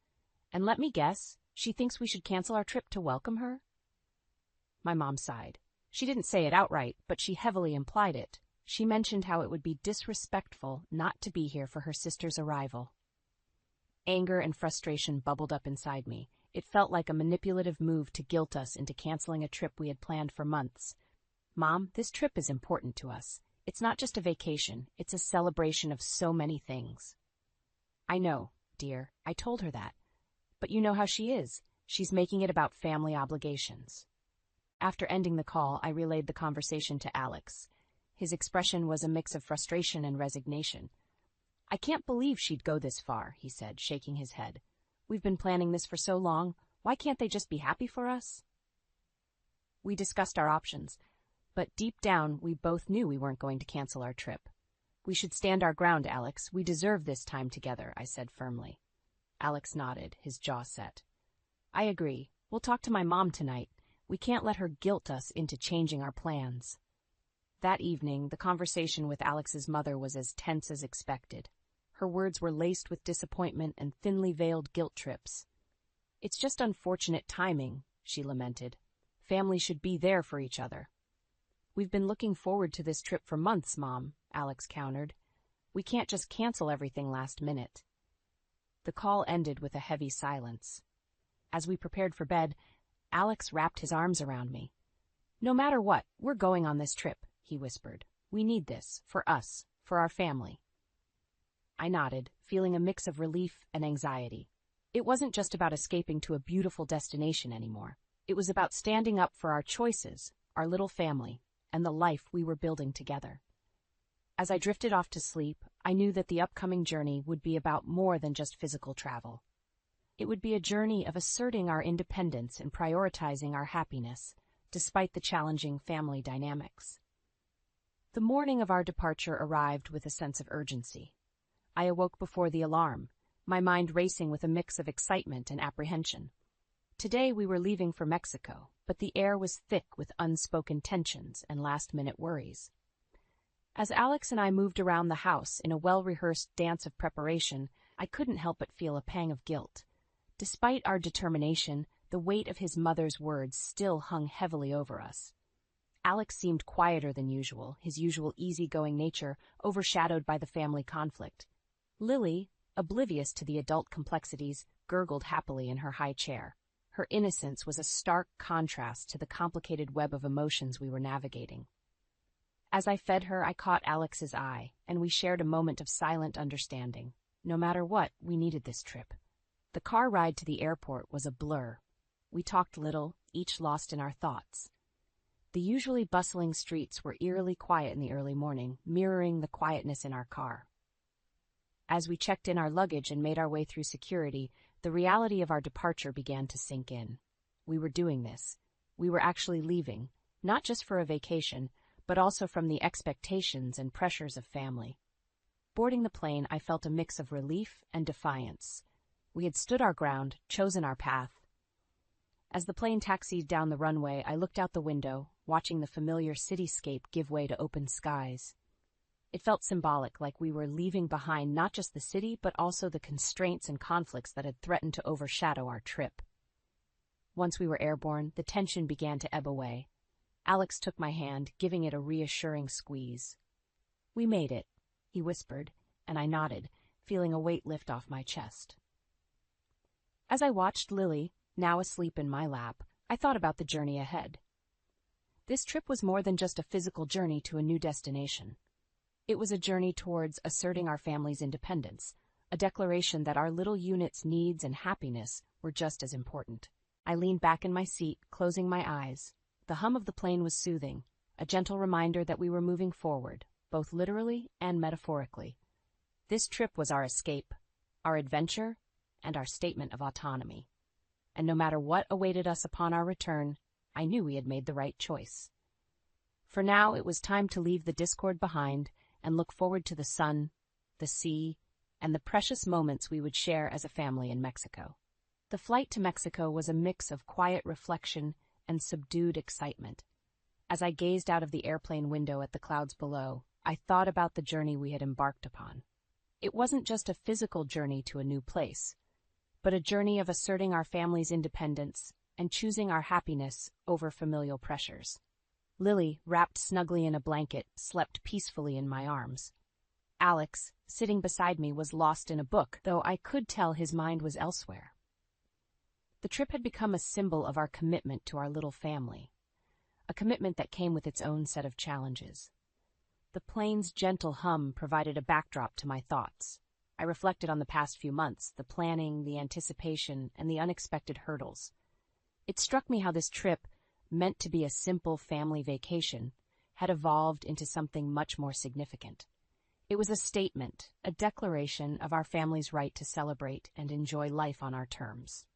Speaker 2: "And let me guess, she thinks we should cancel our trip to welcome her?" My mom sighed. She didn't say it outright, but she heavily implied it. She mentioned how it would be disrespectful not to be here for her sister's arrival. Anger and frustration bubbled up inside me. It felt like a manipulative move to guilt us into canceling a trip we had planned for months. "Mom, this trip is important to us. It's not just a vacation, it's a celebration of so many things." "I know, dear," I told her that. "But you know how she is. She's making it about family obligations." After ending the call, I relayed the conversation to Alex. His expression was a mix of frustration and resignation. "I can't believe she'd go this far," he said, shaking his head. "We've been planning this for so long. Why can't they just be happy for us?" We discussed our options, but deep down we both knew we weren't going to cancel our trip. "We should stand our ground, Alex. We deserve this time together," I said firmly. Alex nodded, his jaw set. "I agree. We'll talk to my mom tonight. We can't let her guilt us into changing our plans." That evening, the conversation with Alex's mother was as tense as expected. Her words were laced with disappointment and thinly veiled guilt trips. "It's just unfortunate timing," she lamented. "Family should be there for each other." "We've been looking forward to this trip for months, Mom," Alex countered. "We can't just cancel everything last minute." The call ended with a heavy silence. As we prepared for bed, Alex wrapped his arms around me. "No matter what, we're going on this trip," he whispered. "We need this, for us, for our family." I nodded, feeling a mix of relief and anxiety. It wasn't just about escaping to a beautiful destination anymore. It was about standing up for our choices, our little family, and the life we were building together. As I drifted off to sleep, I knew that the upcoming journey would be about more than just physical travel. It would be a journey of asserting our independence and prioritizing our happiness, despite the challenging family dynamics. The morning of our departure arrived with a sense of urgency. I awoke before the alarm, my mind racing with a mix of excitement and apprehension. Today we were leaving for Mexico, but the air was thick with unspoken tensions and last-minute worries. As Alex and I moved around the house in a well-rehearsed dance of preparation, I couldn't help but feel a pang of guilt. Despite our determination, the weight of his mother's words still hung heavily over us. Alex seemed quieter than usual, his usual easygoing nature overshadowed by the family conflict. Lily, oblivious to the adult complexities, gurgled happily in her high chair. Her innocence was a stark contrast to the complicated web of emotions we were navigating. As I fed her, I caught Alex's eye, and we shared a moment of silent understanding. No matter what, we needed this trip. The car ride to the airport was a blur. We talked little, each lost in our thoughts. The usually bustling streets were eerily quiet in the early morning, mirroring the quietness in our car. As we checked in our luggage and made our way through security, the reality of our departure began to sink in. We were doing this. We were actually leaving, not just for a vacation, but also from the expectations and pressures of family. Boarding the plane, I felt a mix of relief and defiance. We had stood our ground, chosen our path. As the plane taxied down the runway, I looked out the window, watching the familiar cityscape give way to open skies. It felt symbolic, like we were leaving behind not just the city, but also the constraints and conflicts that had threatened to overshadow our trip. Once we were airborne, the tension began to ebb away. Alex took my hand, giving it a reassuring squeeze. "We made it," he whispered, and I nodded, feeling a weight lift off my chest. As I watched Lily, now asleep in my lap, I thought about the journey ahead. This trip was more than just a physical journey to a new destination. It was a journey towards asserting our family's independence, a declaration that our little unit's needs and happiness were just as important. I leaned back in my seat, closing my eyes. The hum of the plane was soothing, a gentle reminder that we were moving forward, both literally and metaphorically. This trip was our escape, our adventure, and our statement of autonomy. And no matter what awaited us upon our return, I knew we had made the right choice. For now, it was time to leave the discord behind and look forward to the sun, the sea, and the precious moments we would share as a family in Mexico. The flight to Mexico was a mix of quiet reflection and subdued excitement. As I gazed out of the airplane window at the clouds below, I thought about the journey we had embarked upon. It wasn't just a physical journey to a new place, but a journey of asserting our family's independence and choosing our happiness over familial pressures. Lily, wrapped snugly in a blanket, slept peacefully in my arms. Alex, sitting beside me, was lost in a book, though I could tell his mind was elsewhere. The trip had become a symbol of our commitment to our little family, a commitment that came with its own set of challenges. The plane's gentle hum provided a backdrop to my thoughts. I reflected on the past few months, the planning, the anticipation, and the unexpected hurdles. It struck me how this trip, meant to be a simple family vacation, had evolved into something much more significant. It was a statement, a declaration of our family's right to celebrate and enjoy life on our terms.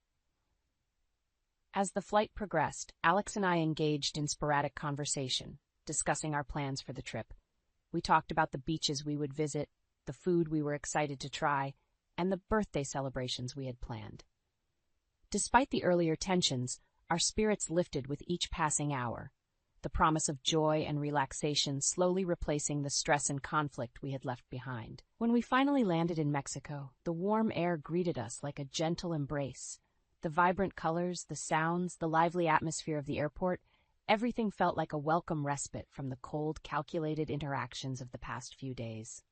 Speaker 2: As the flight progressed, Alex and I engaged in sporadic conversation, discussing our plans for the trip. We talked about the beaches we would visit, the food we were excited to try, and the birthday celebrations we had planned. Despite the earlier tensions, our spirits lifted with each passing hour, the promise of joy and relaxation slowly replacing the stress and conflict we had left behind. When we finally landed in Mexico, the warm air greeted us like a gentle embrace. The vibrant colors, the sounds, the lively atmosphere of the airport, everything felt like a welcome respite from the cold, calculated interactions of the past few days.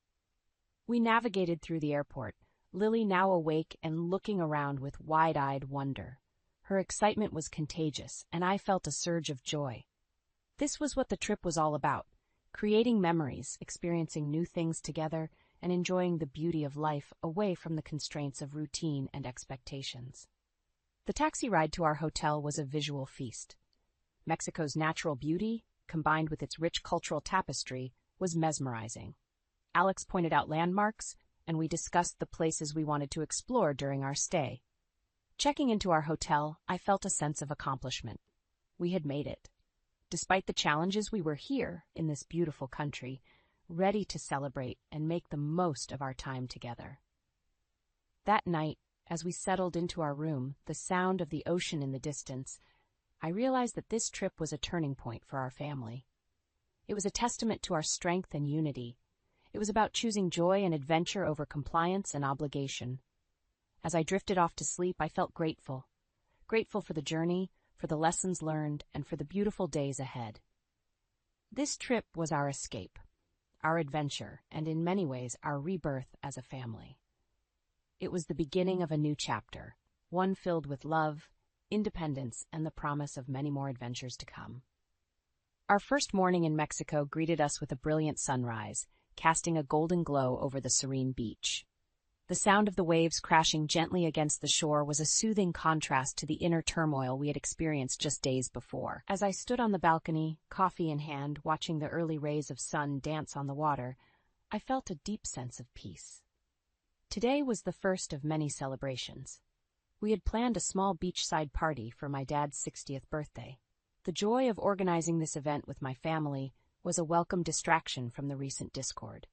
Speaker 2: We navigated through the airport, Lily now awake and looking around with wide-eyed wonder. Her excitement was contagious, and I felt a surge of joy. This was what the trip was all about, creating memories, experiencing new things together, and enjoying the beauty of life away from the constraints of routine and expectations. The taxi ride to our hotel was a visual feast. Mexico's natural beauty, combined with its rich cultural tapestry, was mesmerizing. Alex pointed out landmarks, and we discussed the places we wanted to explore during our stay. Checking into our hotel, I felt a sense of accomplishment. We had made it. Despite the challenges, we were here, in this beautiful country, ready to celebrate and make the most of our time together. That night, as we settled into our room, the sound of the ocean in the distance, I realized that this trip was a turning point for our family. It was a testament to our strength and unity. It was about choosing joy and adventure over compliance and obligation. As I drifted off to sleep, I felt grateful. Grateful for the journey, for the lessons learned, and for the beautiful days ahead. This trip was our escape, our adventure, and in many ways, our rebirth as a family. It was the beginning of a new chapter, one filled with love, independence, and the promise of many more adventures to come. Our first morning in Mexico greeted us with a brilliant sunrise, casting a golden glow over the serene beach. The sound of the waves crashing gently against the shore was a soothing contrast to the inner turmoil we had experienced just days before. As I stood on the balcony, coffee in hand, watching the early rays of sun dance on the water, I felt a deep sense of peace. Today was the first of many celebrations. We had planned a small beachside party for my dad's 60th birthday. The joy of organizing this event with my family was a welcome distraction from the recent discord.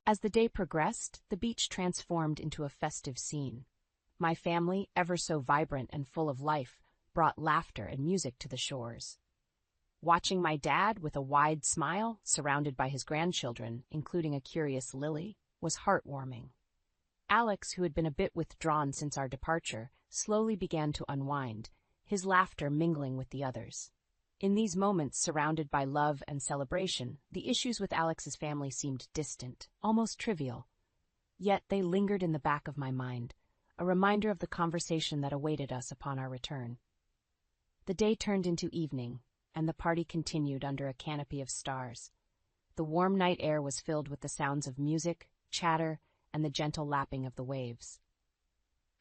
Speaker 2: As the day progressed, the beach transformed into a festive scene. My family, ever so vibrant and full of life, brought laughter and music to the shores. Watching my dad with a wide smile, surrounded by his grandchildren, including a curious Lily, was heartwarming. Alex, who had been a bit withdrawn since our departure, slowly began to unwind, his laughter mingling with the others. In these moments, surrounded by love and celebration, the issues with Alex's family seemed distant, almost trivial. Yet they lingered in the back of my mind, a reminder of the conversation that awaited us upon our return. The day turned into evening, and the party continued under a canopy of stars. The warm night air was filled with the sounds of music, chatter, and the gentle lapping of the waves.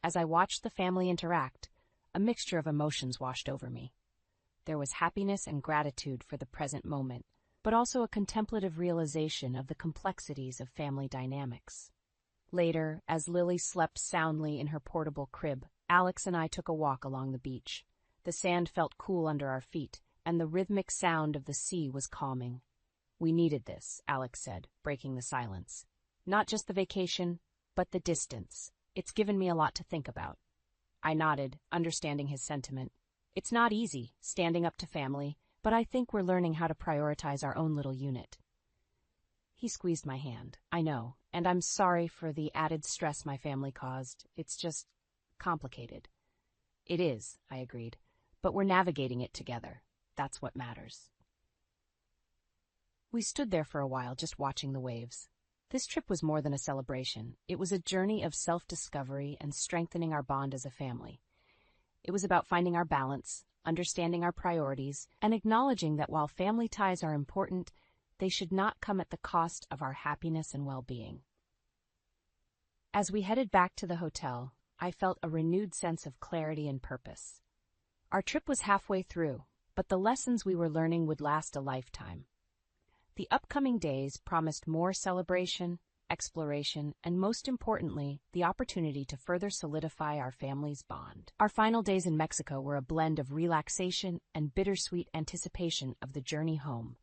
Speaker 2: As I watched the family interact, a mixture of emotions washed over me. There was happiness and gratitude for the present moment, but also a contemplative realization of the complexities of family dynamics. Later, as Lily slept soundly in her portable crib, Alex and I took a walk along the beach. The sand felt cool under our feet, and the rhythmic sound of the sea was calming. "We needed this," Alex said, breaking the silence. "Not just the vacation, but the distance. It's given me a lot to think about." I nodded, understanding his sentiment. It's not easy, standing up to family, but I think we're learning how to prioritize our own little unit. He squeezed my hand. "I know, and I'm sorry for the added stress my family caused. It's just complicated." "It is," I agreed, "but we're navigating it together. That's what matters." We stood there for a while, just watching the waves. This trip was more than a celebration. It was a journey of self-discovery and strengthening our bond as a family. It was about finding our balance, understanding our priorities, and acknowledging that while family ties are important, they should not come at the cost of our happiness and well-being. As we headed back to the hotel, I felt a renewed sense of clarity and purpose. Our trip was halfway through, but the lessons we were learning would last a lifetime. The upcoming days promised more celebration, exploration, and most importantly, the opportunity to further solidify our family's bond. Our final days in Mexico were a blend of relaxation and bittersweet anticipation of the journey home.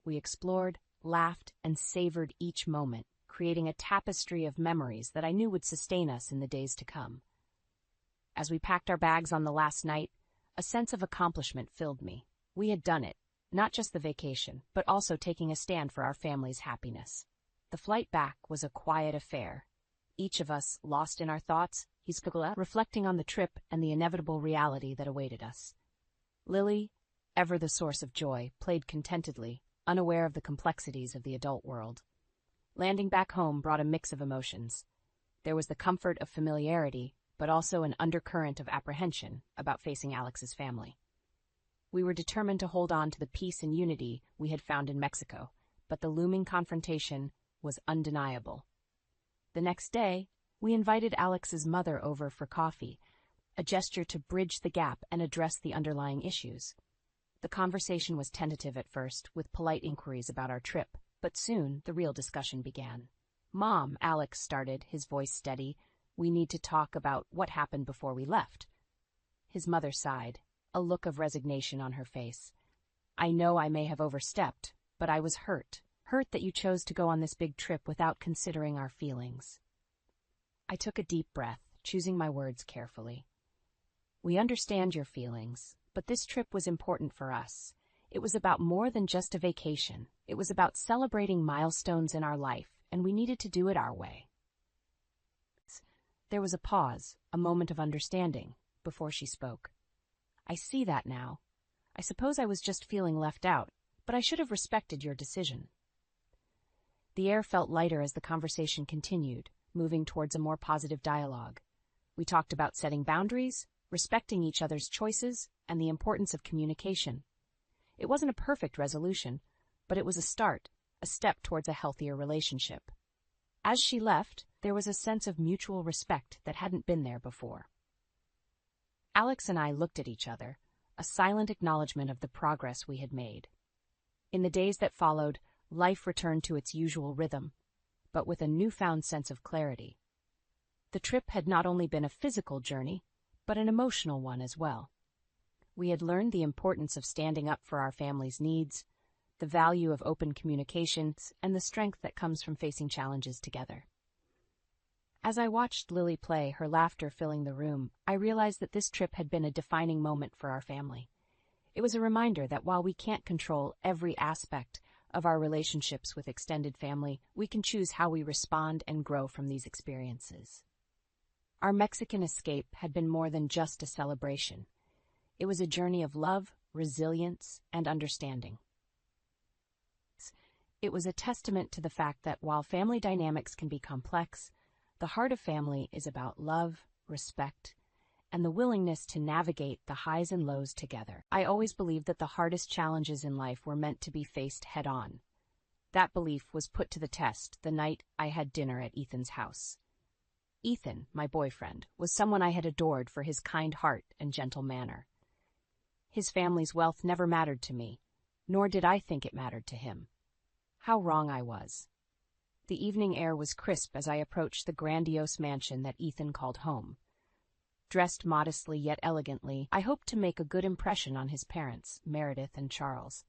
Speaker 2: We explored, laughed, and savored each moment, creating a tapestry of memories that I knew would sustain us in the days to come. As we packed our bags on the last night, a sense of accomplishment filled me. We had done it, not just the vacation, but also taking a stand for our family's happiness. The flight back was a quiet affair. Each of us lost in our thoughts, reflecting on the trip and the inevitable reality that awaited us. Lily, ever the source of joy, played contentedly, unaware of the complexities of the adult world. Landing back home brought a mix of emotions. There was the comfort of familiarity, but also an undercurrent of apprehension about facing Alex's family. We were determined to hold on to the peace and unity we had found in Mexico, but the looming confrontation was undeniable. The next day, we invited Alex's mother over for coffee, a gesture to bridge the gap and address the underlying issues. The conversation was tentative at first, with polite inquiries about our trip, but soon the real discussion began. "Mom," Alex started, his voice steady, "we need to talk about what happened before we left." His mother sighed, a look of resignation on her face. "I know I may have overstepped, but I was hurt that you chose to go on this big trip without considering our feelings." I took a deep breath, choosing my words carefully. "We understand your feelings, but this trip was important for us. It was about more than just a vacation. It was about celebrating milestones in our life, and we needed to do it our way." There was a pause, a moment of understanding, before she spoke. "I see that now. I suppose I was just feeling left out, but I should have respected your decision." The air felt lighter as the conversation continued, moving towards a more positive dialogue. We talked about setting boundaries, respecting each other's choices, and the importance of communication. It wasn't a perfect resolution, but it was a start, a step towards a healthier relationship. As she left, there was a sense of mutual respect that hadn't been there before. Alex and I looked at each other, a silent acknowledgement of the progress we had made. In the days that followed, life returned to its usual rhythm, but with a newfound sense of clarity. The trip had not only been a physical journey, but an emotional one as well. We had learned the importance of standing up for our family's needs, the value of open communications, and the strength that comes from facing challenges together. As I watched Lily play, her laughter filling the room, I realized that this trip had been a defining moment for our family. It was a reminder that while we can't control every aspect of our relationships with extended family, we can choose how we respond and grow from these experiences. Our Mexican escape had been more than just a celebration. It was a journey of love, resilience, and understanding. It was a testament to the fact that while family dynamics can be complex, the heart of family is about love, respect, and the willingness to navigate the highs and lows together. I always believed that the hardest challenges in life were meant to be faced head-on. That belief was put to the test the night I had dinner at Ethan's house. Ethan, my boyfriend, was someone I had adored for his kind heart and gentle manner. His family's wealth never mattered to me, nor did I think it mattered to him. How wrong I was. The evening air was crisp as I approached the grandiose mansion that Ethan called home. Dressed modestly yet elegantly, I hoped to make a good impression on his parents, Meredith and Charles.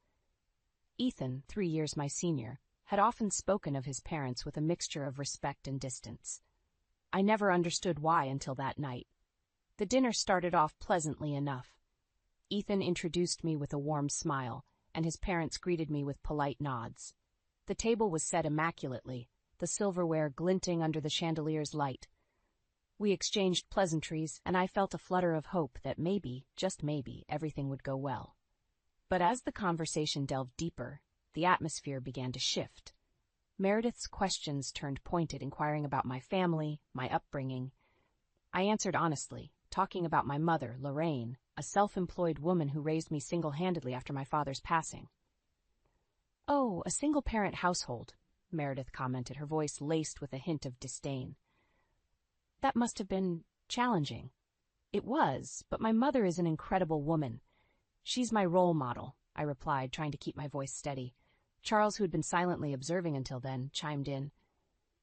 Speaker 2: Ethan, 3 years my senior, had often spoken of his parents with a mixture of respect and distance. I never understood why until that night. The dinner started off pleasantly enough. Ethan introduced me with a warm smile, and his parents greeted me with polite nods. The table was set immaculately, the silverware glinting under the chandelier's light. We exchanged pleasantries, and I felt a flutter of hope that maybe, just maybe, everything would go well. But as the conversation delved deeper, the atmosphere began to shift. Meredith's questions turned pointed, inquiring about my family, my upbringing. I answered honestly, talking about my mother, Lorraine, a self-employed woman who raised me single-handedly after my father's passing. "Oh, a single-parent household," Meredith commented, her voice laced with a hint of disdain. "That must have been challenging." "It was, but my mother is an incredible woman. She's my role model," I replied, trying to keep my voice steady. Charles, who had been silently observing until then, chimed in.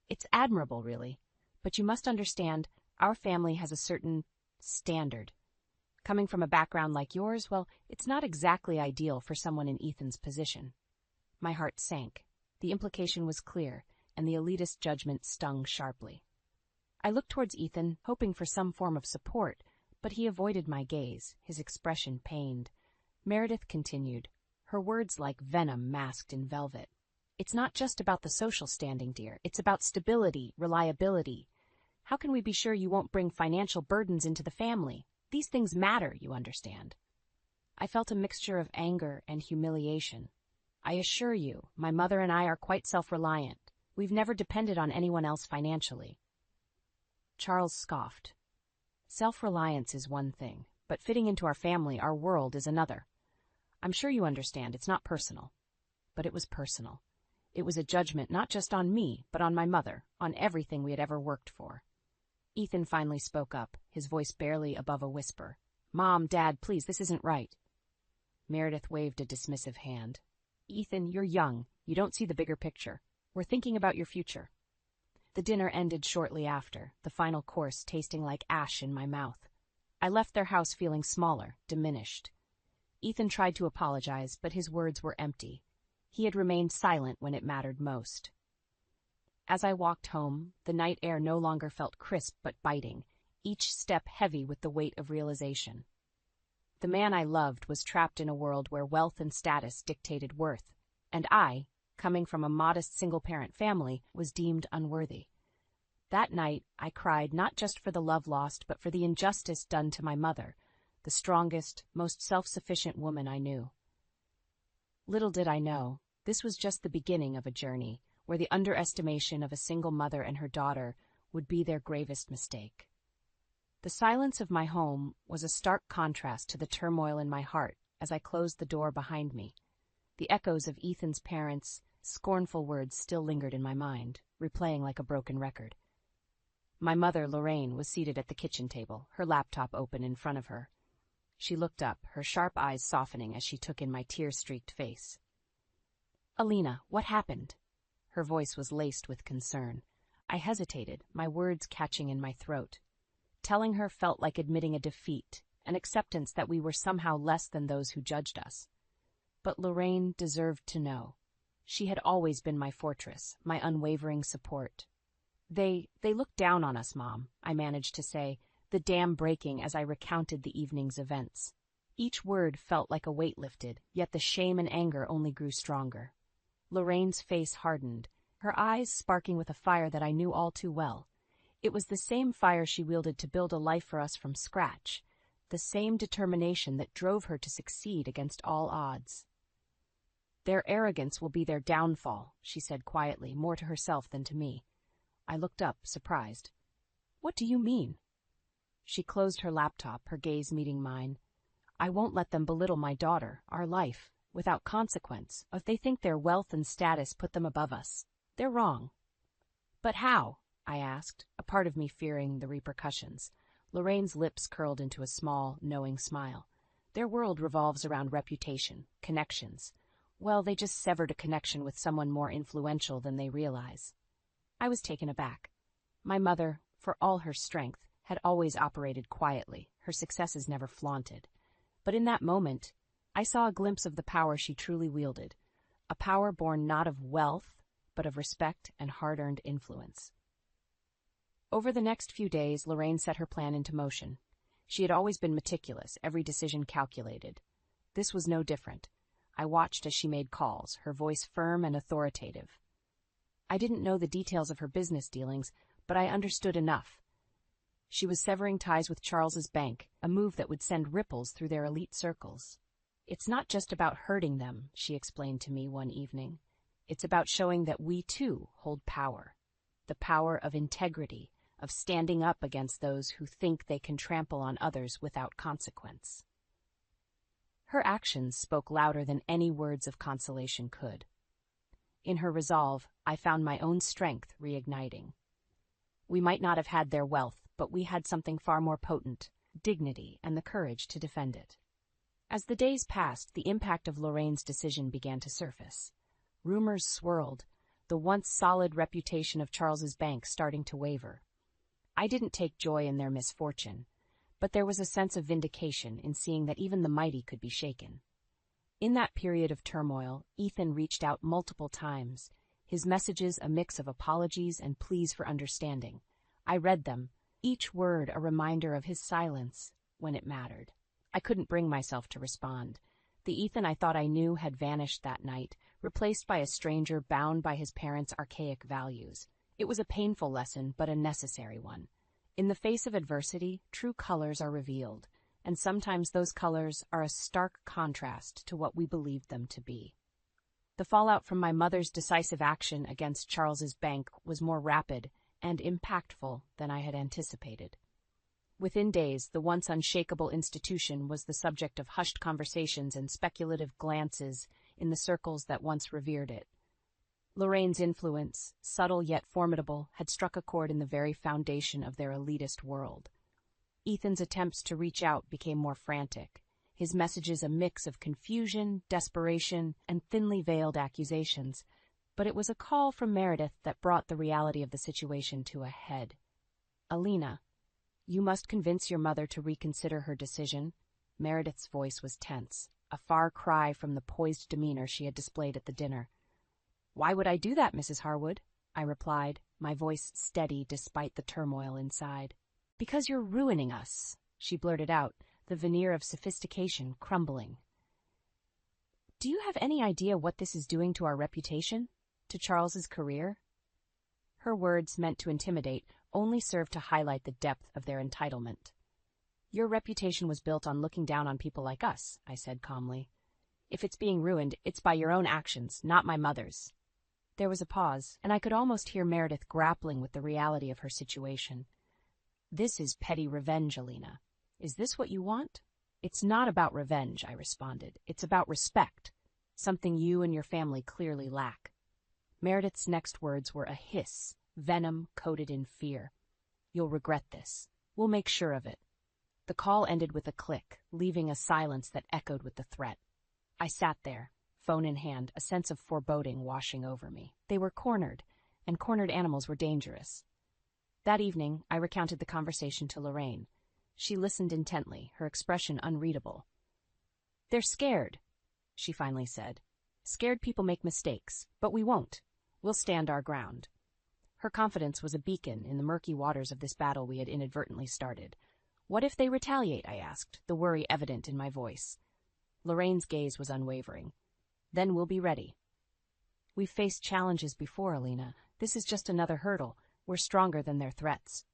Speaker 2: "It's admirable, really, but you must understand, our family has a certain standard. Coming from a background like yours, well, it's not exactly ideal for someone in Ethan's position." My heart sank. The implication was clear, and the elitist judgment stung sharply. I looked towards Ethan, hoping for some form of support, but he avoided my gaze, his expression pained. Meredith continued, her words like venom masked in velvet. "It's not just about the social standing, dear. It's about stability, reliability. How can we be sure you won't bring financial burdens into the family? These things matter, you understand." I felt a mixture of anger and humiliation. "I assure you, my mother and I are quite self-reliant. We've never depended on anyone else financially." Charles scoffed. "Self-reliance is one thing, but fitting into our family, our world, is another. I'm sure you understand, it's not personal." But it was personal. It was a judgment not just on me, but on my mother, on everything we had ever worked for. Ethan finally spoke up, his voice barely above a whisper. "Mom, Dad, please, this isn't right." Meredith waved a dismissive hand. "Ethan, you're young. You don't see the bigger picture. We're thinking about your future." The dinner ended shortly after, the final course tasting like ash in my mouth. I left their house feeling smaller, diminished. Ethan tried to apologize, but his words were empty. He had remained silent when it mattered most. As I walked home, the night air no longer felt crisp but biting, each step heavy with the weight of realization. The man I loved was trapped in a world where wealth and status dictated worth, and I, coming from a modest single-parent family, was deemed unworthy. That night, I cried not just for the love lost, but for the injustice done to my mother, the strongest, most self-sufficient woman I knew. Little did I know, this was just the beginning of a journey where the underestimation of a single mother and her daughter would be their gravest mistake. The silence of my home was a stark contrast to the turmoil in my heart as I closed the door behind me. The echoes of Ethan's parents' scornful words still lingered in my mind, replaying like a broken record. My mother, Lorraine, was seated at the kitchen table, her laptop open in front of her. She looked up, her sharp eyes softening as she took in my tear-streaked face. "Alina, what happened?" Her voice was laced with concern. I hesitated, my words catching in my throat. Telling her felt like admitting a defeat, an acceptance that we were somehow less than those who judged us. But Lorraine deserved to know. She had always been my fortress, my unwavering support. They looked down on us, Mom, I managed to say, the dam breaking as I recounted the evening's events. Each word felt like a weight lifted, yet the shame and anger only grew stronger. Lorraine's face hardened, her eyes sparking with a fire that I knew all too well. It was the same fire she wielded to build a life for us from scratch, the same determination that drove her to succeed against all odds. Their arrogance will be their downfall, she said quietly, more to herself than to me. I looked up, surprised. What do you mean? She closed her laptop, her gaze meeting mine. I won't let them belittle my daughter, our life, without consequence, if they think their wealth and status put them above us. They're wrong. But how? I asked, a part of me fearing the repercussions. Lorraine's lips curled into a small, knowing smile. Their world revolves around reputation, connections. Well, they just severed a connection with someone more influential than they realize. I was taken aback. My mother, for all her strength, had always operated quietly, her successes never flaunted. But in that moment, I saw a glimpse of the power she truly wielded, a power born not of wealth, but of respect and hard-earned influence. Over the next few days, Lorraine set her plan into motion. She had always been meticulous, every decision calculated. This was no different. I watched as she made calls, her voice firm and authoritative. I didn't know the details of her business dealings, but I understood enough. She was severing ties with Charles's bank, a move that would send ripples through their elite circles. It's not just about hurting them, she explained to me one evening. It's about showing that we, too, hold power. The power of integrity, of standing up against those who think they can trample on others without consequence. Her actions spoke louder than any words of consolation could. In her resolve, I found my own strength reigniting. We might not have had their wealth, but we had something far more potent, dignity and the courage to defend it. As the days passed, the impact of Lorraine's decision began to surface. Rumors swirled, the once solid reputation of Charles's bank starting to waver. I didn't take joy in their misfortune, but there was a sense of vindication in seeing that even the mighty could be shaken. In that period of turmoil, Ethan reached out multiple times, his messages a mix of apologies and pleas for understanding. I read them, each word a reminder of his silence when it mattered. I couldn't bring myself to respond. The Ethan I thought I knew had vanished that night, replaced by a stranger bound by his parents' archaic values. It was a painful lesson, but a necessary one. In the face of adversity, true colors are revealed, and sometimes those colors are a stark contrast to what we believed them to be. The fallout from my mother's decisive action against Charles's bank was more rapid and impactful than I had anticipated. Within days, the once unshakable institution was the subject of hushed conversations and speculative glances in the circles that once revered it. Lorraine's influence, subtle yet formidable, had struck a chord in the very foundation of their elitist world. Ethan's attempts to reach out became more frantic, his messages a mix of confusion, desperation, and thinly veiled accusations. But it was a call from Meredith that brought the reality of the situation to a head. "Alina, you must convince your mother to reconsider her decision." Meredith's voice was tense, a far cry from the poised demeanor she had displayed at the dinner. "Why would I do that, Mrs. Harwood?" I replied, my voice steady despite the turmoil inside. "Because you're ruining us," she blurted out, the veneer of sophistication crumbling. "Do you have any idea what this is doing to our reputation? To Charles's career?" Her words, meant to intimidate, only served to highlight the depth of their entitlement. "Your reputation was built on looking down on people like us," I said calmly. "If it's being ruined, it's by your own actions, not my mother's." There was a pause, and I could almost hear Meredith grappling with the reality of her situation. "This is petty revenge, Alina. Is this what you want?" "It's not about revenge," I responded. "It's about respect, something you and your family clearly lack." Meredith's next words were a hiss, venom coated in fear. "You'll regret this. We'll make sure of it." The call ended with a click, leaving a silence that echoed with the threat. I sat there, phone in hand, a sense of foreboding washing over me. They were cornered, and cornered animals were dangerous. That evening, I recounted the conversation to Lorraine. She listened intently, her expression unreadable. "They're scared," she finally said. Scared people make mistakes, but we won't. We'll stand our ground. Her confidence was a beacon in the murky waters of this battle we had inadvertently started. What if they retaliate, I asked, the worry evident in my voice. Lorraine's gaze was unwavering. Then we'll be ready. We've faced challenges before, Alina. This is just another hurdle. We're stronger than their threats.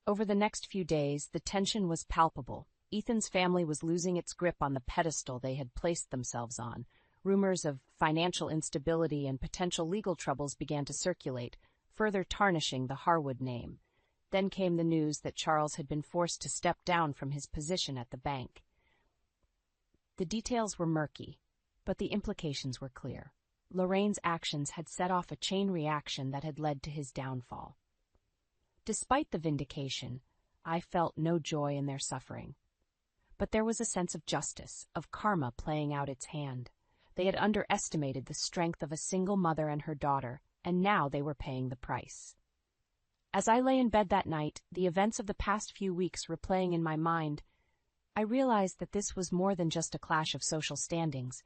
Speaker 2: Over the next few days, the tension was palpable. Ethan's family was losing its grip on the pedestal they had placed themselves on. Rumors of financial instability and potential legal troubles began to circulate, further tarnishing the Harwood name. Then came the news that Charles had been forced to step down from his position at the bank. The details were murky, but the implications were clear. Lorraine's actions had set off a chain reaction that had led to his downfall. Despite the vindication, I felt no joy in their suffering. But there was a sense of justice, of karma playing out its hand. They had underestimated the strength of a single mother and her daughter, and now they were paying the price. As I lay in bed that night, the events of the past few weeks replaying in my mind, I realized that this was more than just a clash of social standings.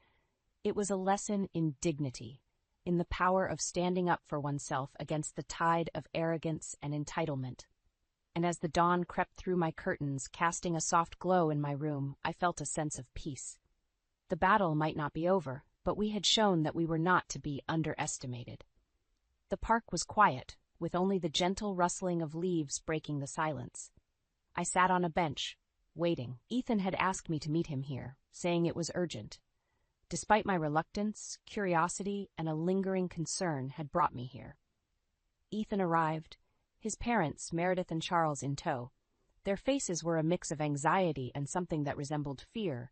Speaker 2: It was a lesson in dignity, in the power of standing up for oneself against the tide of arrogance and entitlement. And as the dawn crept through my curtains, casting a soft glow in my room, I felt a sense of peace. The battle might not be over, but we had shown that we were not to be underestimated. The park was quiet, with only the gentle rustling of leaves breaking the silence. I sat on a bench, waiting. Ethan had asked me to meet him here, saying it was urgent. Despite my reluctance, curiosity, and a lingering concern had brought me here. Ethan arrived, his parents, Meredith and Charles, in tow. Their faces were a mix of anxiety and something that resembled fear.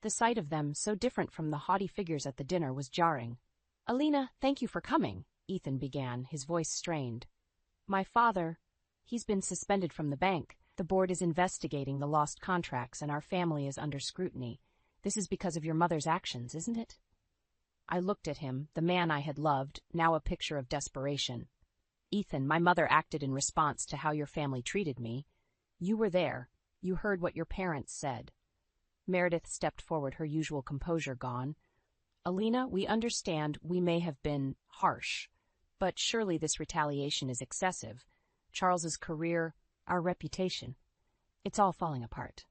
Speaker 2: The sight of them, so different from the haughty figures at the dinner, was jarring. "Alina, thank you for coming," Ethan began, his voice strained. "My father, he's been suspended from the bank. The board is investigating the lost contracts and our family is under scrutiny. This is because of your mother's actions, isn't it?" I looked at him, the man I had loved, now a picture of desperation. "Ethan, my mother acted in response to how your family treated me. You were there. You heard what your parents said." Meredith stepped forward, her usual composure gone. "Alina, we understand we may have been harsh, but surely this retaliation is excessive. Charles's career, our reputation. It's all falling apart."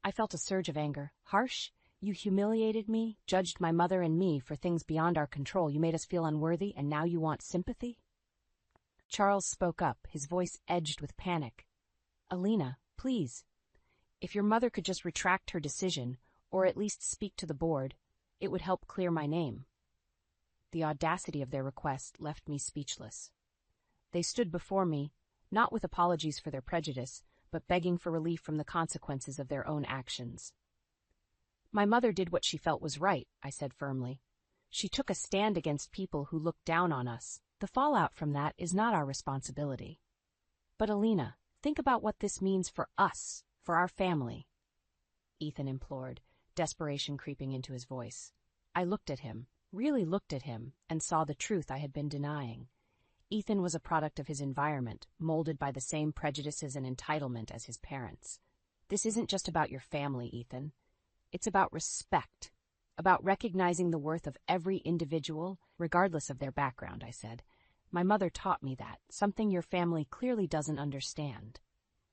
Speaker 2: I felt a surge of anger. "Harsh? You humiliated me, judged my mother and me for things beyond our control. You made us feel unworthy, and now you want sympathy?" Charles spoke up, his voice edged with panic. "Alina, please. If your mother could just retract her decision, or at least speak to the board, it would help clear my name." The audacity of their request left me speechless. They stood before me, not with apologies for their prejudice, but begging for relief from the consequences of their own actions. "My mother did what she felt was right," I said firmly. "She took a stand against people who looked down on us. The fallout from that is not our responsibility. But Alina, think about what this means for us, for our family," Ethan implored, desperation creeping into his voice. I looked at him, really looked at him, and saw the truth I had been denying. Ethan was a product of his environment, molded by the same prejudices and entitlement as his parents. "This isn't just about your family, Ethan. It's about respect, about recognizing the worth of every individual, regardless of their background," I said. "My mother taught me that, something your family clearly doesn't understand."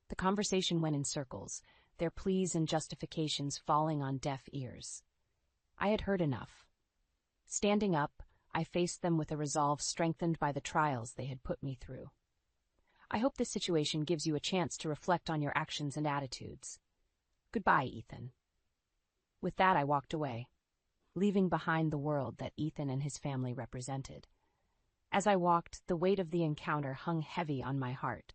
Speaker 2: The conversation went in circles, their pleas and justifications falling on deaf ears. I had heard enough. Standing up, I faced them with a resolve strengthened by the trials they had put me through. "I hope this situation gives you a chance to reflect on your actions and attitudes. Goodbye, Ethan." With that, I walked away, leaving behind the world that Ethan and his family represented. As I walked, the weight of the encounter hung heavy on my heart.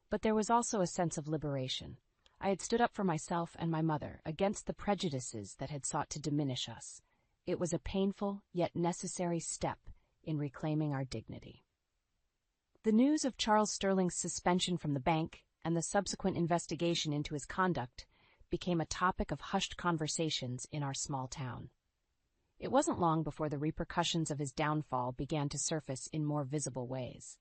Speaker 2: But there was also a sense of liberation. I had stood up for myself and my mother against the prejudices that had sought to diminish us. It was a painful yet necessary step in reclaiming our dignity. The news of Charles Sterling's suspension from the bank and the subsequent investigation into his conduct became a topic of hushed conversations in our small town. It wasn't long before the repercussions of his downfall began to surface in more visible ways.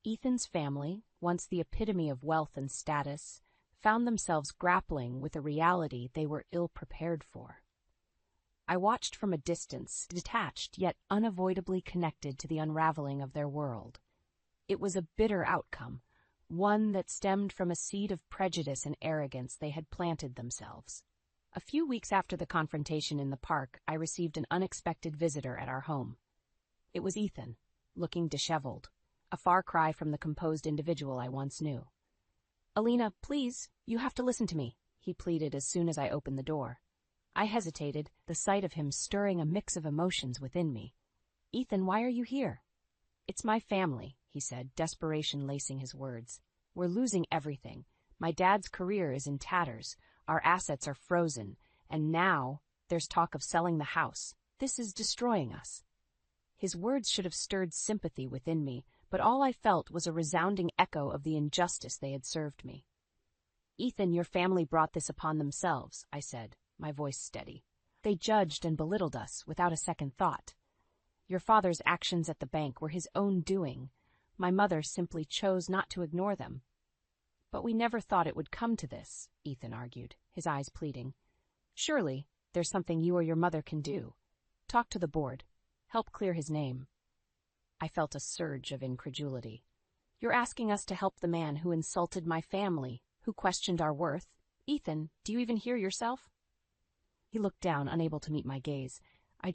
Speaker 2: Ethan's family, once the epitome of wealth and status, found themselves grappling with a reality they were ill-prepared for. I watched from a distance, detached yet unavoidably connected to the unraveling of their world. It was a bitter outcome, one that stemmed from a seed of prejudice and arrogance they had planted themselves. A few weeks after the confrontation in the park, I received an unexpected visitor at our home. It was Ethan, looking disheveled, a far cry from the composed individual I once knew. "Alina, please, you have to listen to me," he pleaded as soon as I opened the door. I hesitated, the sight of him stirring a mix of emotions within me. "Ethan, why are you here?" "It's my family," he said, desperation lacing his words. "We're losing everything. My dad's career is in tatters. Our assets are frozen. And now there's talk of selling the house. This is destroying us." His words should have stirred sympathy within me, but all I felt was a resounding echo of the injustice they had served me. "Ethan, your family brought this upon themselves," I said, my voice steady. "They judged and belittled us without a second thought. Your father's actions at the bank were his own doing. My mother simply chose not to ignore them." "But we never thought it would come to this," Ethan argued, his eyes pleading. "Surely there's something you or your mother can do. Talk to the board. Help clear his name." I felt a surge of incredulity. "You're asking us to help the man who insulted my family, who questioned our worth? Ethan, do you even hear yourself?" He looked down, unable to meet my gaze. I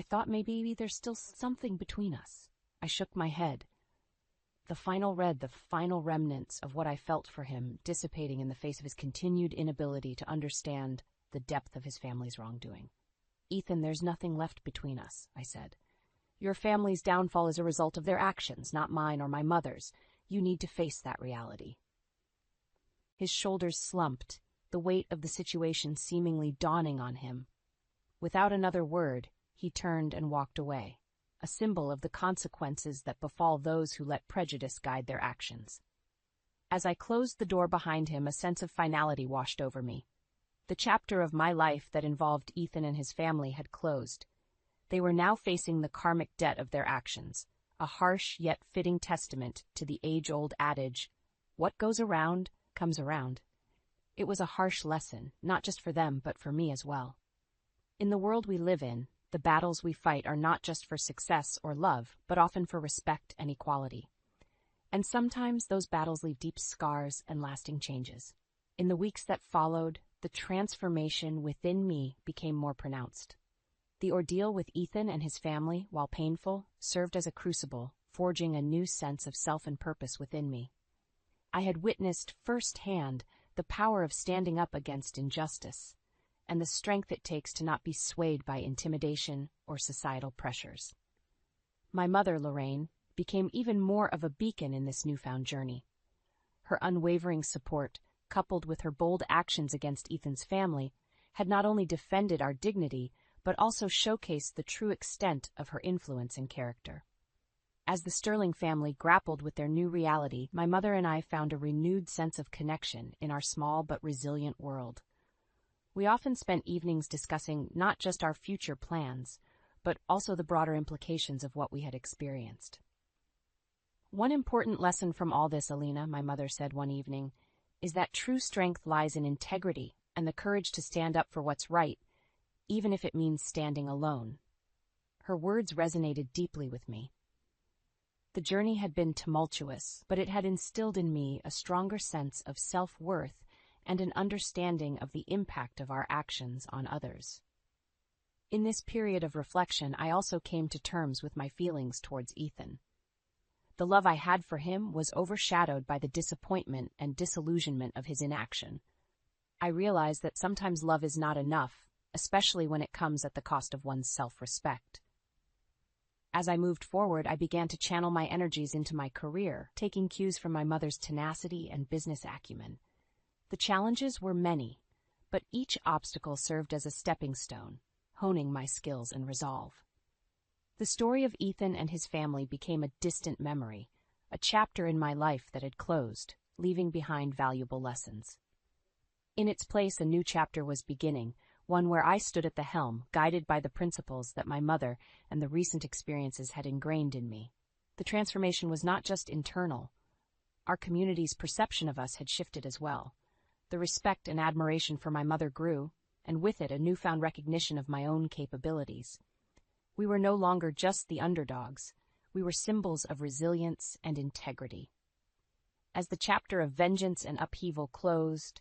Speaker 2: thought maybe there's still something between us." I shook my head. The final remnants of what I felt for him dissipating in the face of his continued inability to understand the depth of his family's wrongdoing. "Ethan, there's nothing left between us," I said. "Your family's downfall is a result of their actions, not mine or my mother's. You need to face that reality." His shoulders slumped, the weight of the situation seemingly dawning on him. Without another word, he turned and walked away, a symbol of the consequences that befall those who let prejudice guide their actions. As I closed the door behind him, a sense of finality washed over me. The chapter of my life that involved Ethan and his family had closed. They were now facing the karmic debt of their actions, a harsh yet fitting testament to the age-old adage, "What goes around, comes around." It was a harsh lesson, not just for them, but for me as well. In the world we live in, the battles we fight are not just for success or love, but often for respect and equality. And sometimes those battles leave deep scars and lasting changes. In the weeks that followed, the transformation within me became more pronounced. The ordeal with Ethan and his family, while painful, served as a crucible, forging a new sense of self and purpose within me. I had witnessed firsthand the power of standing up against injustice, and the strength it takes to not be swayed by intimidation or societal pressures. My mother, Lorraine, became even more of a beacon in this newfound journey. Her unwavering support, coupled with her bold actions against Ethan's family, had not only defended our dignity, but also showcased the true extent of her influence and character. As the Sterling family grappled with their new reality, my mother and I found a renewed sense of connection in our small but resilient world. We often spent evenings discussing not just our future plans, but also the broader implications of what we had experienced. "One important lesson from all this, Alina," my mother said one evening, "is that true strength lies in integrity and the courage to stand up for what's right, even if it means standing alone." Her words resonated deeply with me. The journey had been tumultuous, but it had instilled in me a stronger sense of self-worth and an understanding of the impact of our actions on others. In this period of reflection, I also came to terms with my feelings towards Ethan. The love I had for him was overshadowed by the disappointment and disillusionment of his inaction. I realized that sometimes love is not enough, especially when it comes at the cost of one's self-respect. As I moved forward, I began to channel my energies into my career, taking cues from my mother's tenacity and business acumen. The challenges were many, but each obstacle served as a stepping stone, honing my skills and resolve. The story of Ethan and his family became a distant memory, a chapter in my life that had closed, leaving behind valuable lessons. In its place, a new chapter was beginning, one where I stood at the helm, guided by the principles that my mother and the recent experiences had ingrained in me. The transformation was not just internal, Our community's perception of us had shifted as well. The respect and admiration for my mother grew, and with it a newfound recognition of my own capabilities. We were no longer just the underdogs. We were symbols of resilience and integrity. As the chapter of vengeance and upheaval closed,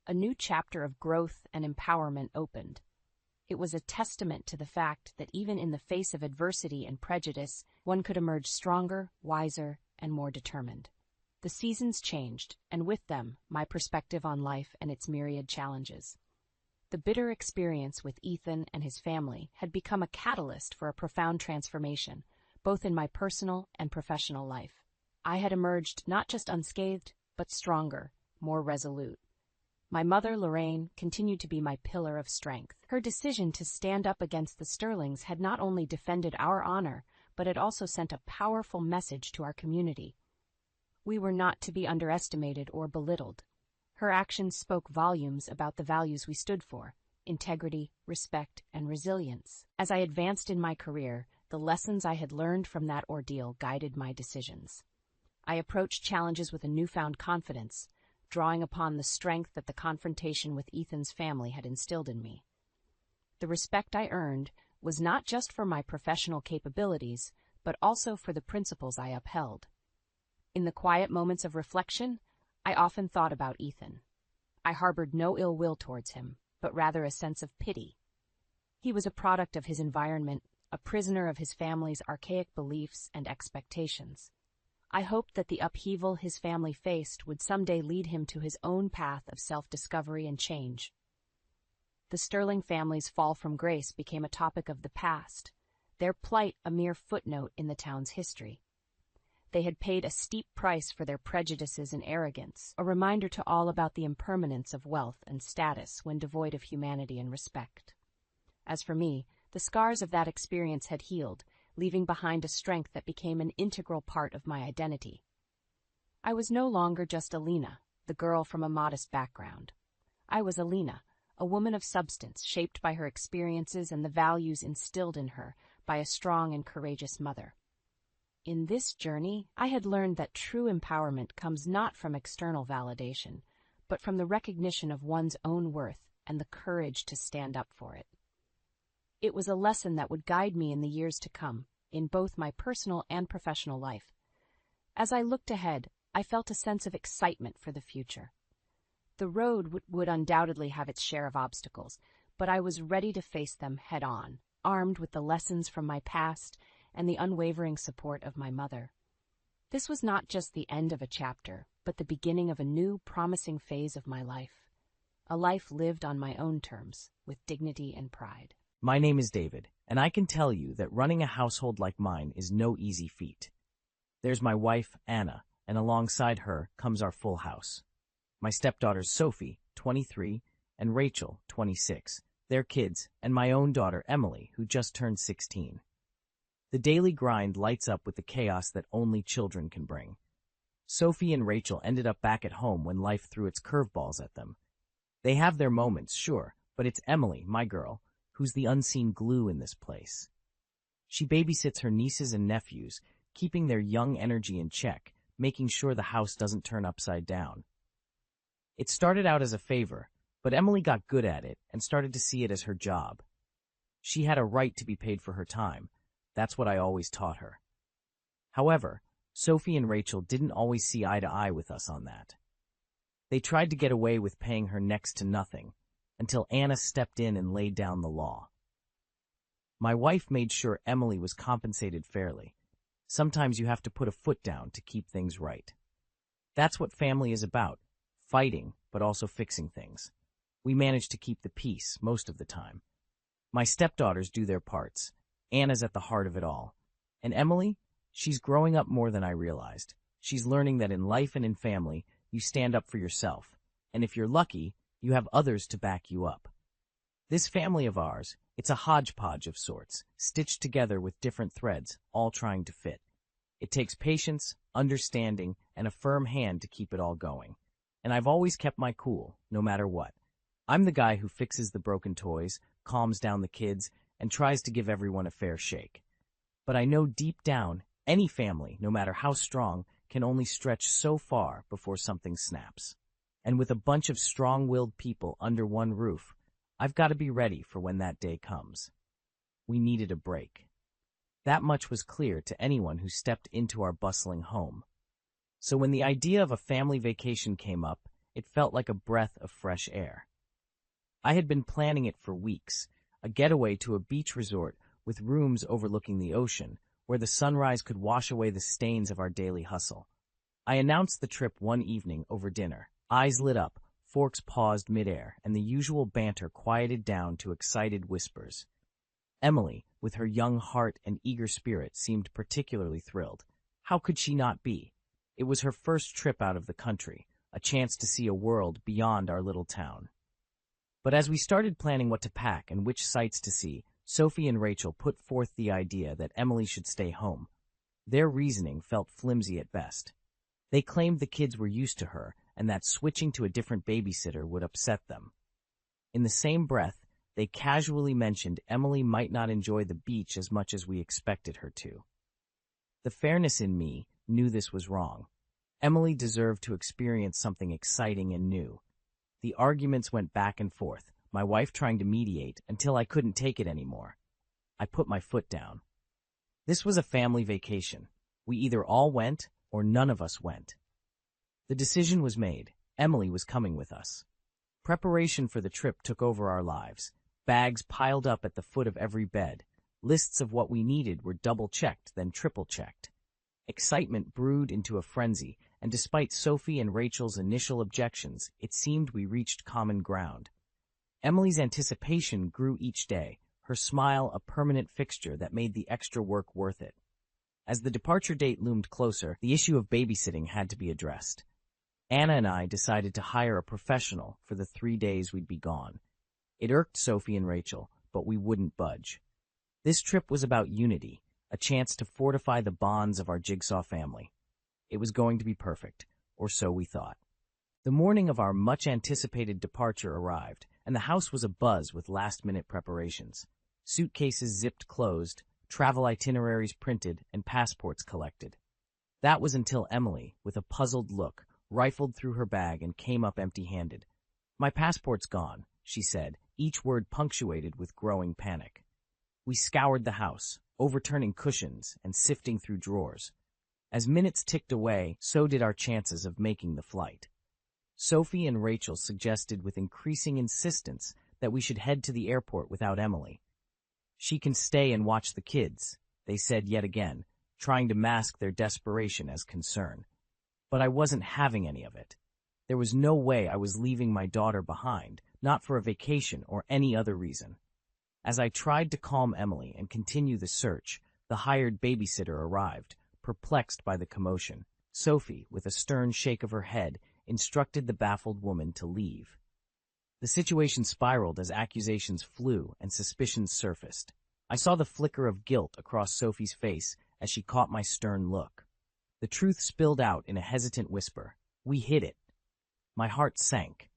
Speaker 2: a new chapter of growth and empowerment opened. It was a testament to the fact that even in the face of adversity and prejudice, one could emerge stronger, wiser, and more determined. The seasons changed, and with them, my perspective on life and its myriad challenges. The bitter experience with Ethan and his family had become a catalyst for a profound transformation, both in my personal and professional life. I had emerged not just unscathed, but stronger, more resolute. My mother, Lorraine, continued to be my pillar of strength. Her decision to stand up against the Sterlings had not only defended our honor, but it also sent a powerful message to our community. We were not to be underestimated or belittled. Her actions spoke volumes about the values we stood for: integrity, respect, and resilience. As I advanced in my career, the lessons I had learned from that ordeal guided my decisions. I approached challenges with a newfound confidence, drawing upon the strength that the confrontation with Ethan's family had instilled in me. The respect I earned was not just for my professional capabilities, but also for the principles I upheld. In the quiet moments of reflection, I often thought about Ethan. I harbored no ill will towards him, but rather a sense of pity. He was a product of his environment, a prisoner of his family's archaic beliefs and expectations. I hoped that the upheaval his family faced would someday lead him to his own path of self-discovery and change. The Sterling family's fall from grace became a topic of the past, their plight a mere footnote in the town's history. They had paid a steep price for their prejudices and arrogance, a reminder to all about the impermanence of wealth and status when devoid of humanity and respect. As for me, the scars of that experience had healed, leaving behind a strength that became an integral part of my identity. I was no longer just Alina, the girl from a modest background. I was Alina, a woman of substance shaped by her experiences and the values instilled in her by a strong and courageous mother. In this journey, I had learned that true empowerment comes not from external validation, but from the recognition of one's own worth and the courage to stand up for it. It was a lesson that would guide me in the years to come, in both my personal and professional life. As I looked ahead, I felt a sense of excitement for the future. The road would undoubtedly have its share of obstacles, but I was ready to face them head-on, armed with the lessons from my past and the unwavering support of my mother. This was not just the end of a chapter, but the beginning of a new, promising phase of my life. A life lived on my own terms, with dignity and pride.
Speaker 3: My name is David, and I can tell you that running a household like mine is no easy feat. There's my wife, Anna, and alongside her comes our full house. My stepdaughters Sophie, 23, and Rachel, 26, their kids, and my own daughter Emily, who just turned 16. The daily grind lights up with the chaos that only children can bring. Sophie and Rachel ended up back at home when life threw its curveballs at them. They have their moments, sure, but it's Emily, my girl, who's the unseen glue in this place. She babysits her nieces and nephews, keeping their young energy in check, making sure the house doesn't turn upside down. It started out as a favor, but Emily got good at it and started to see it as her job. She had a right to be paid for her time. That's what I always taught her. However, Sophie and Rachel didn't always see eye to eye with us on that. They tried to get away with paying her next to nothing, until Anna stepped in and laid down the law. My wife made sure Emily was compensated fairly. Sometimes you have to put a foot down to keep things right. That's what family is about, fighting, but also fixing things. We manage to keep the peace most of the time. My stepdaughters do their parts. Anna's at the heart of it all. And Emily, she's growing up more than I realized. She's learning that in life and in family, you stand up for yourself. And if you're lucky, you have others to back you up. This family of ours, it's a hodgepodge of sorts, stitched together with different threads, all trying to fit. It takes patience, understanding, and a firm hand to keep it all going. And I've always kept my cool, no matter what. I'm the guy who fixes the broken toys, calms down the kids, and tries to give everyone a fair shake. But I know deep down, any family, no matter how strong, can only stretch so far before something snaps. And with a bunch of strong-willed people under one roof, I've got to be ready for when that day comes. We needed a break. That much was clear to anyone who stepped into our bustling home. So when the idea of a family vacation came up, it felt like a breath of fresh air. I had been planning it for weeks, a getaway to a beach resort with rooms overlooking the ocean, where the sunrise could wash away the stains of our daily hustle. I announced the trip one evening over dinner. Eyes lit up, forks paused midair, and the usual banter quieted down to excited whispers. Emily, with her young heart and eager spirit, seemed particularly thrilled. How could she not be? It was her first trip out of the country, a chance to see a world beyond our little town. But as we started planning what to pack and which sights to see, Sophie and Rachel put forth the idea that Emily should stay home. Their reasoning felt flimsy at best. They claimed the kids were used to her and that switching to a different babysitter would upset them. In the same breath, they casually mentioned Emily might not enjoy the beach as much as we expected her to. The fairness in me knew this was wrong. Emily deserved to experience something exciting and new. The arguments went back and forth, my wife trying to mediate until I couldn't take it anymore. I put my foot down. This was a family vacation. We either all went or none of us went. The decision was made. Emily was coming with us. Preparation for the trip took over our lives. Bags piled up at the foot of every bed. Lists of what we needed were double-checked, then triple-checked. Excitement brewed into a frenzy, and despite Sophie and Rachel's initial objections, it seemed we reached common ground. Emily's anticipation grew each day, her smile a permanent fixture that made the extra work worth it. As the departure date loomed closer, the issue of babysitting had to be addressed. Anna and I decided to hire a professional for the 3 days we'd be gone. It irked Sophie and Rachel, but we wouldn't budge. This trip was about unity, a chance to fortify the bonds of our jigsaw family. It was going to be perfect, or so we thought. The morning of our much-anticipated departure arrived, and the house was abuzz with last-minute preparations. Suitcases zipped closed, travel itineraries printed, and passports collected. That was until Emily, with a puzzled look, rifled through her bag and came up empty-handed. "My passport's gone," she said, each word punctuated with growing panic. We scoured the house, overturning cushions and sifting through drawers. As minutes ticked away, so did our chances of making the flight. Sophie and Rachel suggested with increasing insistence that we should head to the airport without Emily. "She can stay and watch the kids," they said yet again, trying to mask their desperation as concern. But I wasn't having any of it. There was no way I was leaving my daughter behind, not for a vacation or any other reason. As I tried to calm Emily and continue the search, the hired babysitter arrived, perplexed by the commotion. Sophie, with a stern shake of her head, instructed the baffled woman to leave. The situation spiraled as accusations flew and suspicions surfaced. I saw the flicker of guilt across Sophie's face as she caught my stern look. The truth spilled out in a hesitant whisper. "We hid it." My heart sank.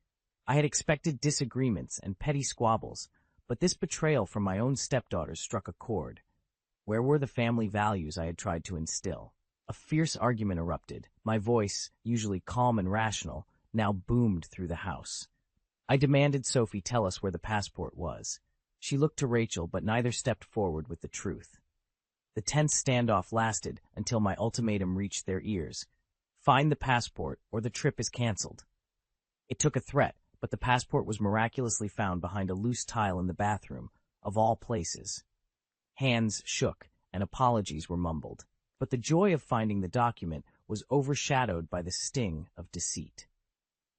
Speaker 3: I had expected disagreements and petty squabbles, but this betrayal from my own stepdaughters struck a chord. Where were the family values I had tried to instill? A fierce argument erupted. My voice, usually calm and rational, now boomed through the house. I demanded Sophie tell us where the passport was. She looked to Rachel, but neither stepped forward with the truth. The tense standoff lasted until my ultimatum reached their ears. Find the passport, or the trip is canceled. It took a threat, but the passport was miraculously found behind a loose tile in the bathroom, of all places. Hands shook, and apologies were mumbled. But the joy of finding the document was overshadowed by the sting of deceit.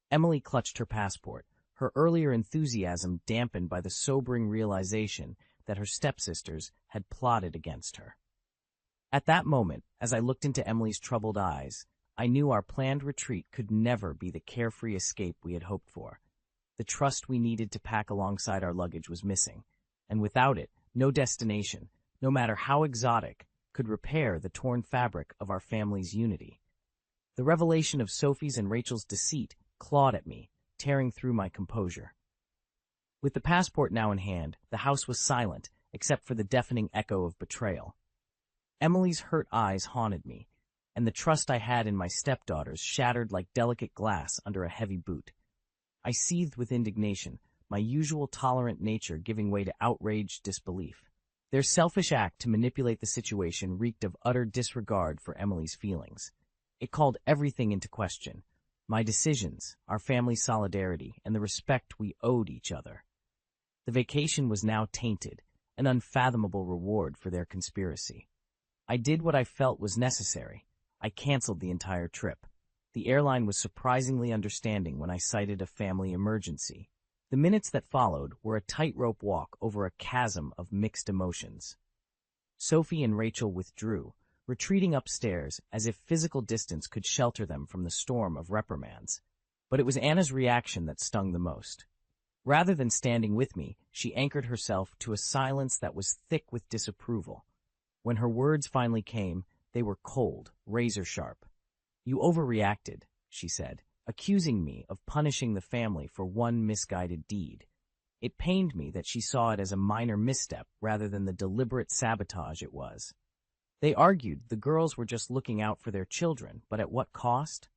Speaker 3: Emily clutched her passport, her earlier enthusiasm dampened by the sobering realization that her stepsisters had plotted against her. At that moment, as I looked into Emily's troubled eyes, I knew our planned retreat could never be the carefree escape we had hoped for. The trust we needed to pack alongside our luggage was missing, and without it, no destination, no matter how exotic, could repair the torn fabric of our family's unity. The revelation of Sophie's and Rachel's deceit clawed at me, tearing through my composure. With the passport now in hand, the house was silent, except for the deafening echo of betrayal. Emily's hurt eyes haunted me, and the trust I had in my stepdaughters shattered like delicate glass under a heavy boot. I seethed with indignation, my usual tolerant nature giving way to outraged disbelief. Their selfish act to manipulate the situation reeked of utter disregard for Emily's feelings. It called everything into question: my decisions, our family's solidarity, and the respect we owed each other. The vacation was now tainted, an unfathomable reward for their conspiracy. I did what I felt was necessary. I canceled the entire trip. The airline was surprisingly understanding when I cited a family emergency. The minutes that followed were a tightrope walk over a chasm of mixed emotions. Sophie and Rachel withdrew, retreating upstairs as if physical distance could shelter them from the storm of reprimands. But it was Anna's reaction that stung the most. Rather than standing with me, she anchored herself to a silence that was thick with disapproval. When her words finally came, they were cold, razor-sharp. "You overreacted," she said, accusing me of punishing the family for one misguided deed. It pained me that she saw it as a minor misstep rather than the deliberate sabotage it was. They argued the girls were just looking out for their children, but at what cost?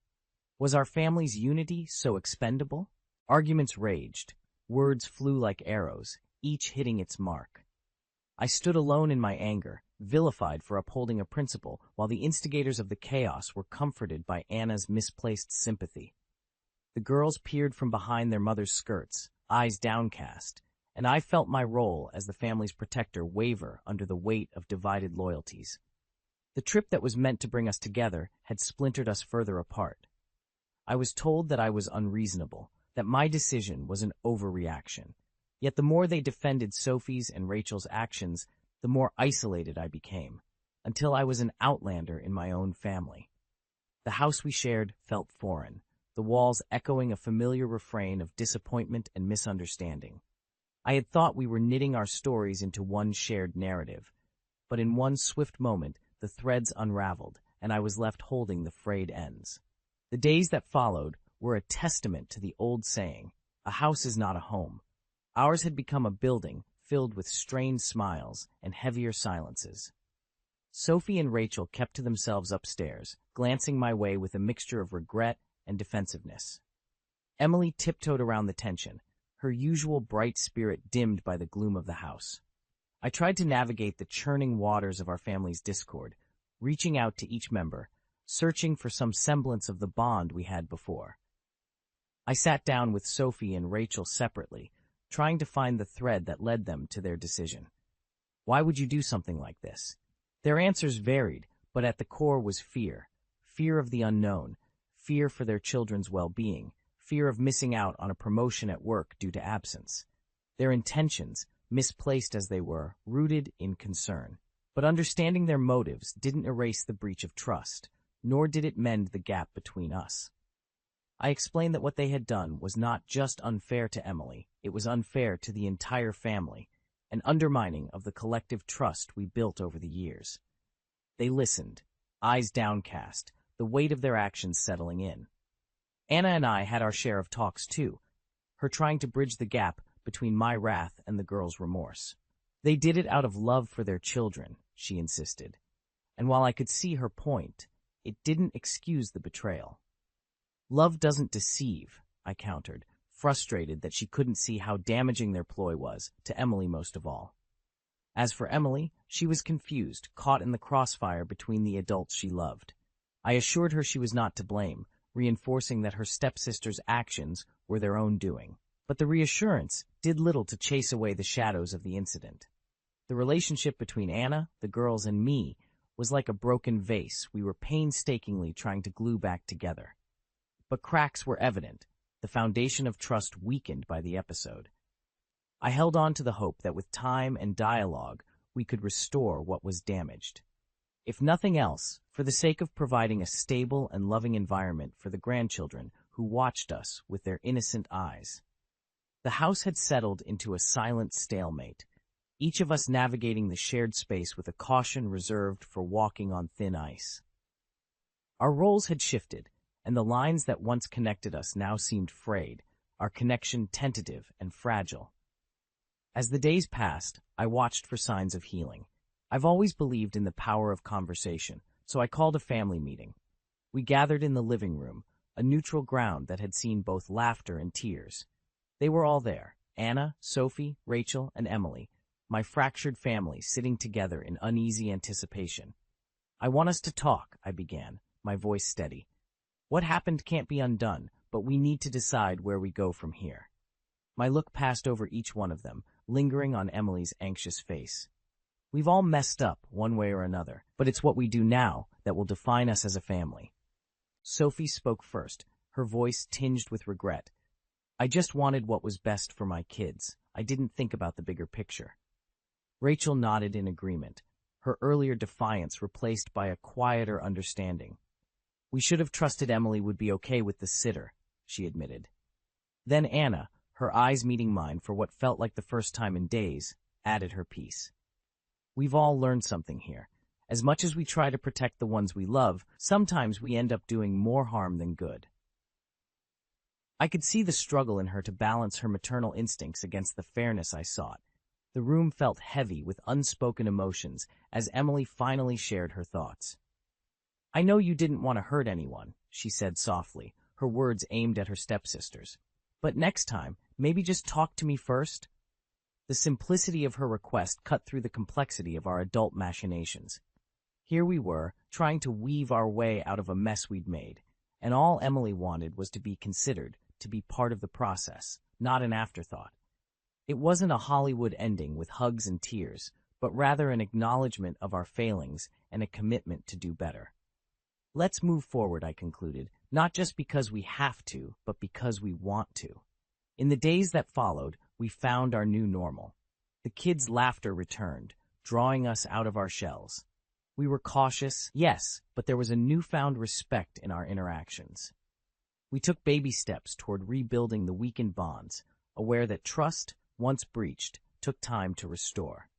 Speaker 3: Was our family's unity so expendable? Arguments raged. Words flew like arrows, each hitting its mark. I stood alone in my anger, vilified for upholding a principle, while the instigators of the chaos were comforted by Anna's misplaced sympathy. The girls peered from behind their mother's skirts, eyes downcast, and I felt my role as the family's protector waver under the weight of divided loyalties. The trip that was meant to bring us together had splintered us further apart. I was told that I was unreasonable, that my decision was an overreaction. Yet the more they defended Sophie's and Rachel's actions, the more isolated I became, until I was an outlander in my own family. The house we shared felt foreign, the walls echoing a familiar refrain of disappointment and misunderstanding. I had thought we were knitting our stories into one shared narrative, but in one swift moment, the threads unraveled, and I was left holding the frayed ends. The days that followed were a testament to the old saying, "A house is not a home." Ours had become a building filled with strained smiles and heavier silences. Sophie and Rachel kept to themselves upstairs, glancing my way with a mixture of regret and defensiveness. Emily tiptoed around the tension, her usual bright spirit dimmed by the gloom of the house. I tried to navigate the churning waters of our family's discord, reaching out to each member, searching for some semblance of the bond we had before. I sat down with Sophie and Rachel separately, trying to find the thread that led them to their decision. Why would you do something like this? Their answers varied, but at the core was fear. Fear of the unknown, fear for their children's well-being, fear of missing out on a promotion at work due to absence. Their intentions, misplaced as they were, rooted in concern. But understanding their motives didn't erase the breach of trust, nor did it mend the gap between us. I explained that what they had done was not just unfair to Emily, it was unfair to the entire family, an undermining of the collective trust we built over the years. They listened, eyes downcast, the weight of their actions settling in. Anna and I had our share of talks too, her trying to bridge the gap between my wrath and the girls' remorse. They did it out of love for their children, she insisted, and while I could see her point, it didn't excuse the betrayal. Love doesn't deceive, I countered, frustrated that she couldn't see how damaging their ploy was, to Emily most of all. As for Emily, she was confused, caught in the crossfire between the adults she loved. I assured her she was not to blame, reinforcing that her stepsister's actions were their own doing. But the reassurance did little to chase away the shadows of the incident. The relationship between Anna, the girls, and me was like a broken vase we were painstakingly trying to glue back together. But cracks were evident, the foundation of trust weakened by the episode. I held on to the hope that with time and dialogue, we could restore what was damaged. If nothing else, for the sake of providing a stable and loving environment for the grandchildren who watched us with their innocent eyes. The house had settled into a silent stalemate, each of us navigating the shared space with a caution reserved for walking on thin ice. Our roles had shifted, and the lines that once connected us now seemed frayed, our connection tentative and fragile. As the days passed, I watched for signs of healing. I've always believed in the power of conversation, so I called a family meeting. We gathered in the living room, a neutral ground that had seen both laughter and tears. They were all there, Anna, Sophie, Rachel, and Emily, my fractured family sitting together in uneasy anticipation. "I want us to talk," I began, my voice steady. "What happened can't be undone, but we need to decide where we go from here." My look passed over each one of them, lingering on Emily's anxious face. "We've all messed up, one way or another, but it's what we do now that will define us as a family." Sophie spoke first, her voice tinged with regret. "I just wanted what was best for my kids. I didn't think about the bigger picture." Rachel nodded in agreement, her earlier defiance replaced by a quieter understanding. "We should have trusted Emily would be okay with the sitter," she admitted. Then Anna, her eyes meeting mine for what felt like the first time in days, added her piece. "We've all learned something here. As much as we try to protect the ones we love, sometimes we end up doing more harm than good." I could see the struggle in her to balance her maternal instincts against the fairness I sought. The room felt heavy with unspoken emotions as Emily finally shared her thoughts. "I know you didn't want to hurt anyone," she said softly, her words aimed at her stepsisters. "But next time, maybe just talk to me first?" The simplicity of her request cut through the complexity of our adult machinations. Here we were, trying to weave our way out of a mess we'd made, and all Emily wanted was to be considered, to be part of the process, not an afterthought. It wasn't a Hollywood ending with hugs and tears, but rather an acknowledgement of our failings and a commitment to do better. "Let's move forward," I concluded, not just because we have to, but because we want to. In the days that followed, we found our new normal. The kids' laughter returned, drawing us out of our shells. We were cautious, yes, but there was a newfound respect in our interactions. We took baby steps toward rebuilding the weakened bonds, aware that trust, once breached, took time to restore.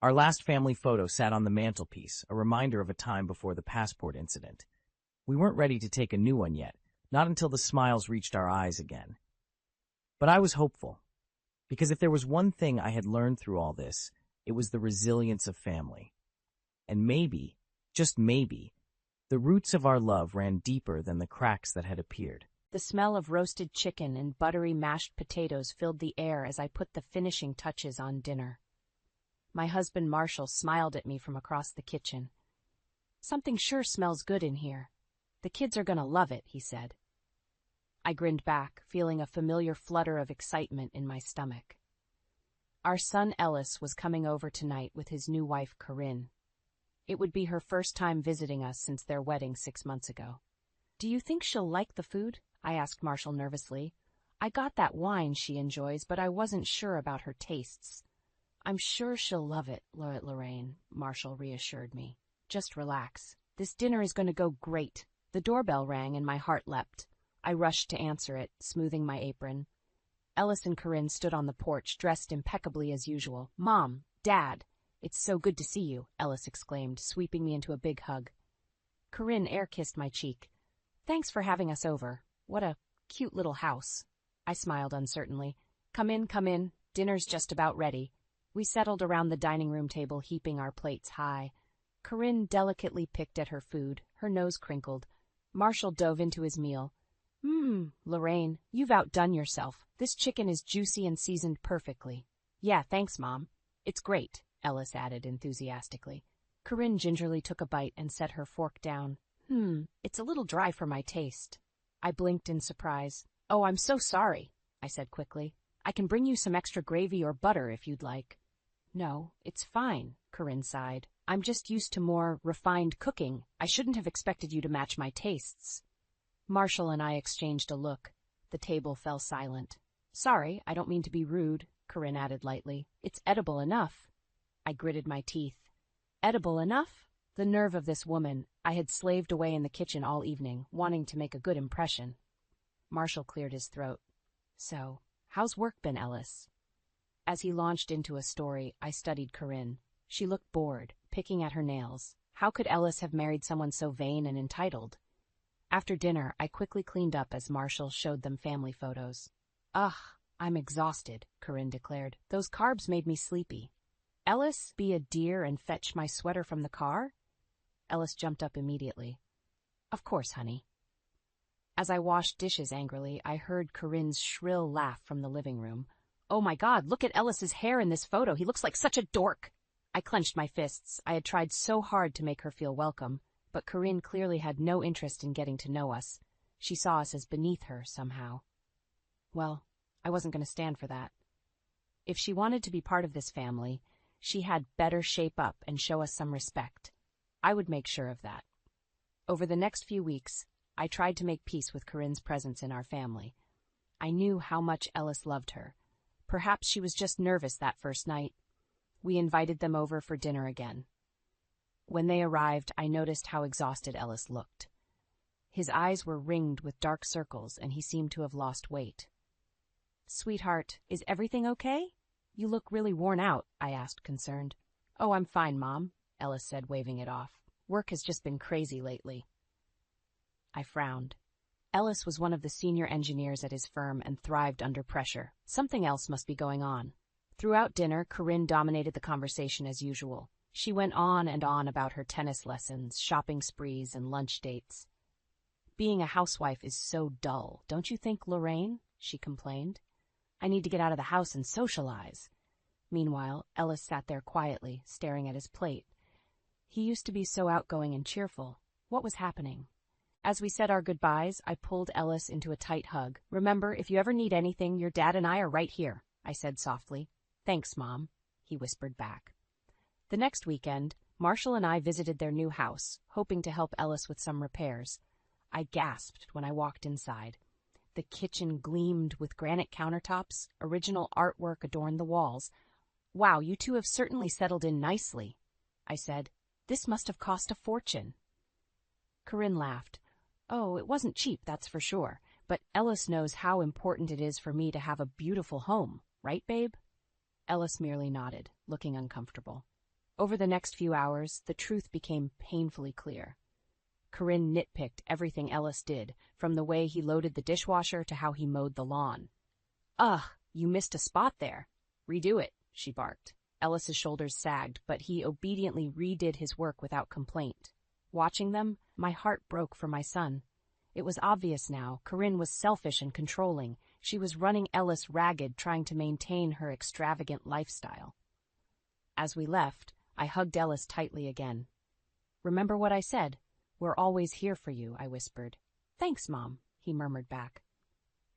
Speaker 3: Our last family photo sat on the mantelpiece, a reminder of a time before the passport incident. We weren't ready to take a new one yet, not until the smiles reached our eyes again. But I was hopeful, because if there was one thing I had learned through all this, it was the resilience of family. And maybe, just maybe, the roots of our love ran deeper than the cracks that had appeared.
Speaker 2: The smell of roasted chicken and buttery mashed potatoes filled the air as I put the finishing touches on dinner. My husband Marshall smiled at me from across the kitchen. "Something sure smells good in here. The kids are gonna love it," he said. I grinned back, feeling a familiar flutter of excitement in my stomach. Our son Ellis was coming over tonight with his new wife Corinne. It would be her first time visiting us since their wedding 6 months ago. "Do you think she'll like the food?" I asked Marshall nervously. "I got that wine she enjoys, but I wasn't sure about her tastes." "I'm sure she'll love it, Lorraine," Marshall reassured me. "Just relax. This dinner is going to go great." The doorbell rang and my heart leapt. I rushed to answer it, smoothing my apron. Ellis and Corinne stood on the porch, dressed impeccably as usual. "Mom, Dad, it's so good to see you," Ellis exclaimed, sweeping me into a big hug. Corinne air-kissed my cheek. "Thanks for having us over. What a cute little house." I smiled uncertainly. Come in. Dinner's just about ready." We settled around the dining room table, heaping our plates high. Corinne delicately picked at her food, her nose crinkled. Marshall dove into his meal. Lorraine, you've outdone yourself. This chicken is juicy and seasoned perfectly." "Yeah, thanks, Mom. It's great," Ellis added enthusiastically. Corinne gingerly took a bite and set her fork down. It's a little dry for my taste." I blinked in surprise. "Oh, I'm so sorry," I said quickly. "I can bring you some extra gravy or butter if you'd like." "No, it's fine," Corinne sighed. "I'm just used to more refined cooking. I shouldn't have expected you to match my tastes." Marshall and I exchanged a look. The table fell silent. "Sorry, I don't mean to be rude," Corinne added lightly. "It's edible enough." I gritted my teeth. Edible enough? The nerve of this woman. I had slaved away in the kitchen all evening, wanting to make a good impression. Marshall cleared his throat. "So, how's work been, Ellis?" As he launched into a story, I studied Corinne. She looked bored, picking at her nails. How could Ellis have married someone so vain and entitled? After dinner, I quickly cleaned up as Marshall showed them family photos. "Ugh, I'm exhausted," Corinne declared. "Those carbs made me sleepy." "Ellis, be a dear and fetch my sweater from the car?" Ellis jumped up immediately. Of course, honey. As I washed dishes angrily, I heard Corinne's shrill laugh from the living room. Oh my God, look at Ellis's hair in this photo. He looks like such a dork. I clenched my fists. I had tried so hard to make her feel welcome, but Corinne clearly had no interest in getting to know us. She saw us as beneath her somehow. Well, I wasn't going to stand for that. If she wanted to be part of this family, she had better shape up and show us some respect. I would make sure of that. Over the next few weeks, I tried to make peace with Corinne's presence in our family. I knew how much Ellis loved her. Perhaps she was just nervous that first night. We invited them over for dinner again. When they arrived, I noticed how exhausted Ellis looked. His eyes were ringed with dark circles, and he seemed to have lost weight. Sweetheart, is everything okay? You look really worn out, I asked, concerned. Oh, I'm fine, Mom, Ellis said, waving it off. Work has just been crazy lately. I frowned. Ellis was one of the senior engineers at his firm and thrived under pressure. Something else must be going on. Throughout dinner, Corinne dominated the conversation as usual. She went on and on about her tennis lessons, shopping sprees, and lunch dates. Being a housewife is so dull, don't you think, Lorraine? She complained. I need to get out of the house and socialize. Meanwhile, Ellis sat there quietly, staring at his plate. He used to be so outgoing and cheerful. What was happening? As we said our goodbyes, I pulled Ellis into a tight hug. Remember, if you ever need anything, your dad and I are right here, I said softly. Thanks, Mom, he whispered back. The next weekend, Marshall and I visited their new house, hoping to help Ellis with some repairs. I gasped when I walked inside. The kitchen gleamed with granite countertops, original artwork adorned the walls. Wow, you two have certainly settled in nicely, I said. This must have cost a fortune. Corinne laughed. Oh, it wasn't cheap, that's for sure, but Ellis knows how important it is for me to have a beautiful home, right, babe? Ellis merely nodded, looking uncomfortable. Over the next few hours, the truth became painfully clear. Corinne nitpicked everything Ellis did, from the way he loaded the dishwasher to how he mowed the lawn. Ugh, you missed a spot there. Redo it, she barked. Ellis's shoulders sagged, but he obediently redid his work without complaint. Watching them, my heart broke for my son. It was obvious now, Corinne was selfish and controlling. She was running Ellis ragged, trying to maintain her extravagant lifestyle. As we left, I hugged Ellis tightly again. Remember what I said? We're always here for you, I whispered. Thanks, Mom, he murmured back.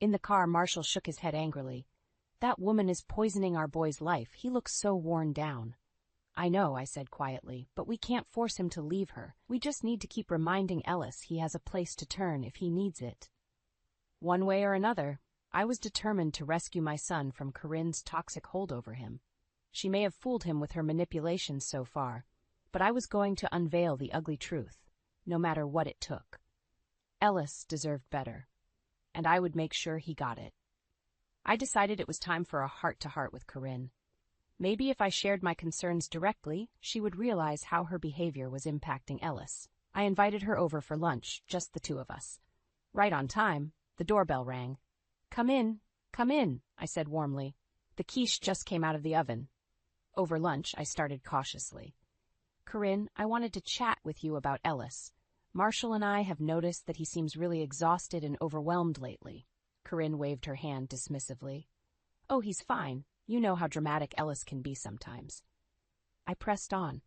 Speaker 2: In the car, Marshall shook his head angrily. That woman is poisoning our boy's life. He looks so worn down. I know, I said quietly, but we can't force him to leave her. We just need to keep reminding Ellis he has a place to turn if he needs it. One way or another, I was determined to rescue my son from Corinne's toxic hold over him. She may have fooled him with her manipulations so far, but I was going to unveil the ugly truth, no matter what it took. Ellis deserved better, and I would make sure he got it. I decided it was time for a heart-to-heart with Corinne. Maybe if I shared my concerns directly, she would realize how her behavior was impacting Ellis. I invited her over for lunch, just the two of us. Right on time, the doorbell rang. Come in, I said warmly. The quiche just came out of the oven. Over lunch, I started cautiously. Corinne, I wanted to chat with you about Ellis. Marshall and I have noticed that he seems really exhausted and overwhelmed lately. Corinne waved her hand dismissively. Oh, he's fine. You know how dramatic Ellis can be sometimes. I pressed on.